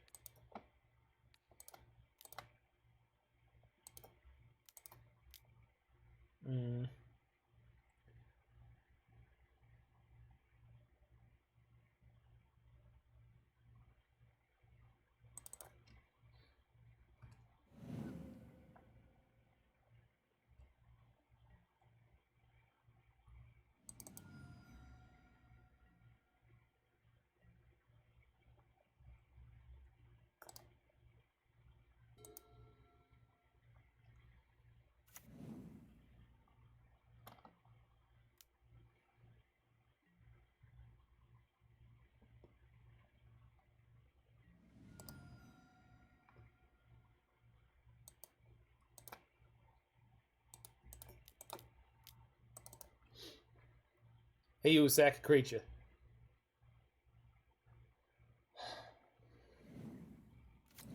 Hey, you sack a creature.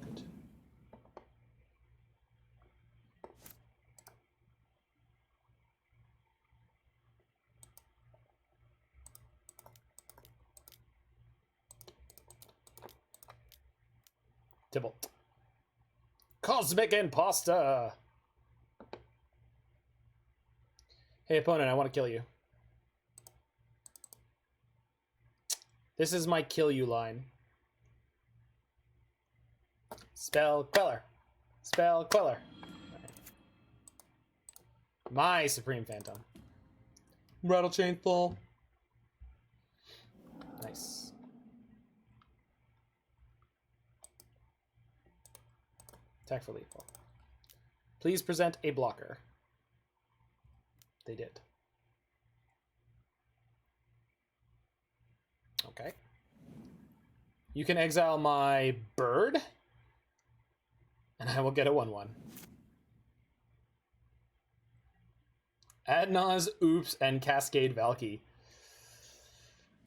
Good. Tibble. Cosmic Imposter! Hey, opponent, I want to kill you. This is my kill you line. Spell Queller. Spell Queller. My Supreme Phantom. Rattle Chain Fall. Nice. Attack for lethal. Please present a blocker. They did. Okay. You can exile my bird, and I will get a 1/1. Adnaz, Oops, and Cascade Valki.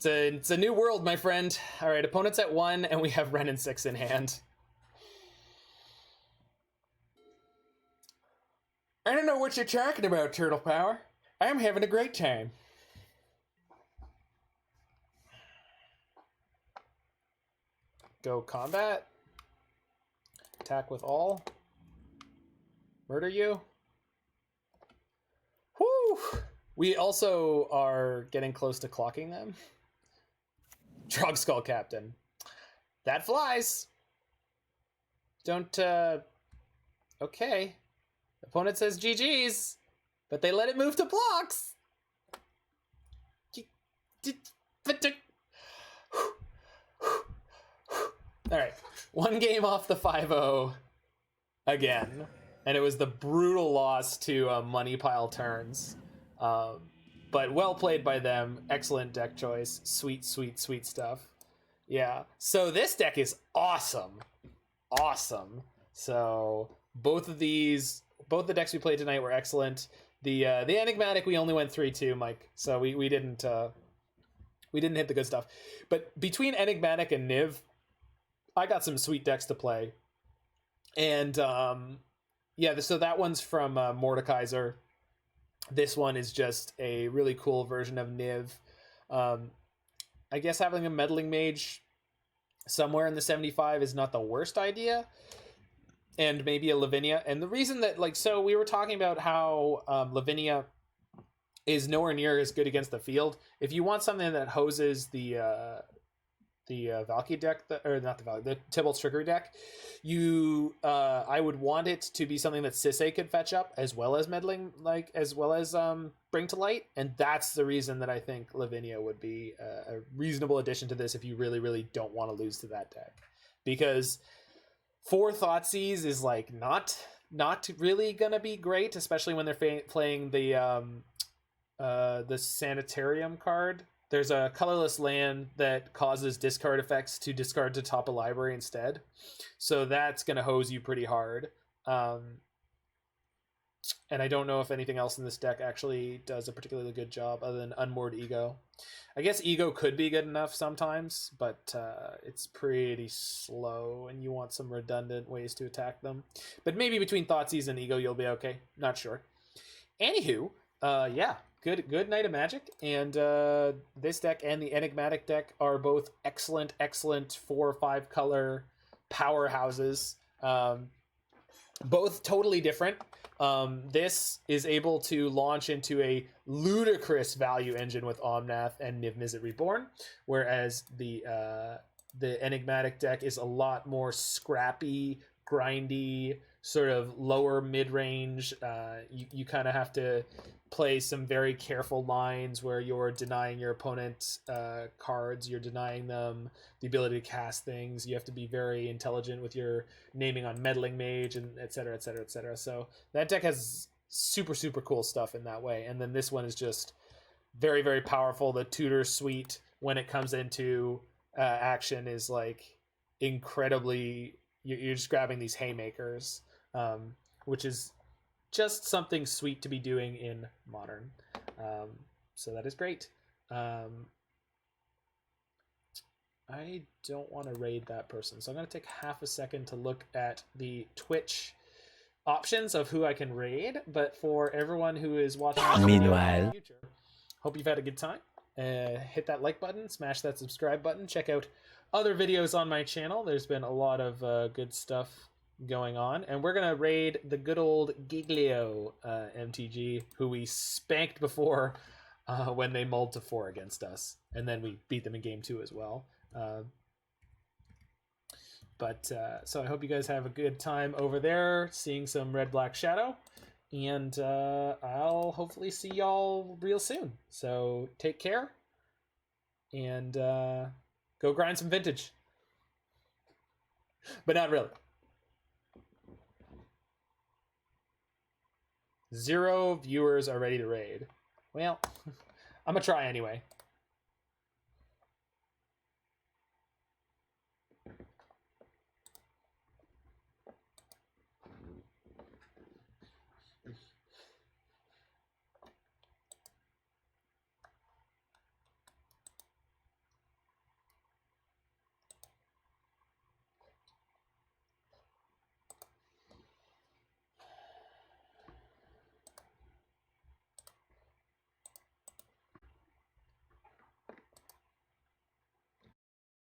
It's a new world, my friend. All right, opponent's at 1, and we have Wrenn and Six in hand. I don't know what you're talking about, Turtle Power. I'm having a great time. Go combat. Attack with all. Murder you. Whew! We also are getting close to clocking them. Drug Skull Captain. That flies. Don't, okay. Opponent says GG's, but they let it move to blocks. All right, one game off the 5-0 again, and it was the brutal loss to Money Pile Turns. But well played by them. Excellent deck choice. Sweet, sweet, sweet stuff. Yeah. So this deck is awesome. Awesome. So both the decks we played tonight were excellent. The Enigmatic, we only went 3-2, Mike. So we didn't hit the good stuff. But between Enigmatic and Niv, I got some sweet decks to play. And yeah, so that one's from Mordekaiser. This one is just a really cool version of Niv. I guess having a Meddling Mage somewhere in the 75 is not the worst idea. And maybe a Lavinia. And the reason that, like, so we were talking about how Lavinia is nowhere near as good against the field. If you want something that hoses the Valki deck, or not the Valki, the Tybalt's Trickery deck, I would want it to be something that Sisay could fetch up, as well as Meddling, as well as Bring to Light, and that's the reason that I think Lavinia would be a reasonable addition to this if you really, really don't want to lose to that deck, because 4 Thoughtseize is like not really gonna be great, especially when they're playing the Sanitarium card. There's a colorless land that causes discard effects to discard to top a library instead. So that's going to hose you pretty hard. And I don't know if anything else in this deck actually does a particularly good job other than Unmoored Ego. I guess Ego could be good enough sometimes, but it's pretty slow and you want some redundant ways to attack them. But maybe between Thoughtseize and Ego, you'll be okay. Not sure. Anywho, yeah. Good night of Magic, and this deck and the Enigmatic deck are both excellent 4 or 5 color powerhouses. Both totally different. This is able to launch into a ludicrous value engine with Omnath and Niv-Mizzet Reborn, whereas the Enigmatic deck is a lot more scrappy, grindy, sort of lower mid-range. You kind of have to play some very careful lines where you're denying your opponent's cards, you're denying them the ability to cast things. You have to be very intelligent with your naming on Meddling Mage, and et cetera, et cetera, et cetera. So that deck has super, super cool stuff in that way. And then this one is just very, very powerful. The Tutor Suite, when it comes into action, is like incredibly... You're just grabbing these haymakers, which is just something sweet to be doing in Modern. So that is great. I don't want to raid that person, so I'm going to take half a second to look at the Twitch options of who I can raid. But for everyone who is watching this Meanwhile, in the future, hope you've had a good time. Hit that like button, smash that subscribe button, check out other videos on my channel. There's been a lot of good stuff going on, and we're gonna raid the good old Giglio MTG, who we spanked before when they mulled to 4 against us, and then we beat them in game 2 as well. So I hope you guys have a good time over there seeing some Red Black Shadow, and I'll hopefully see y'all real soon. So take care, and go grind some Vintage, but not really. 0 viewers are ready to raid. Well, I'm gonna try anyway.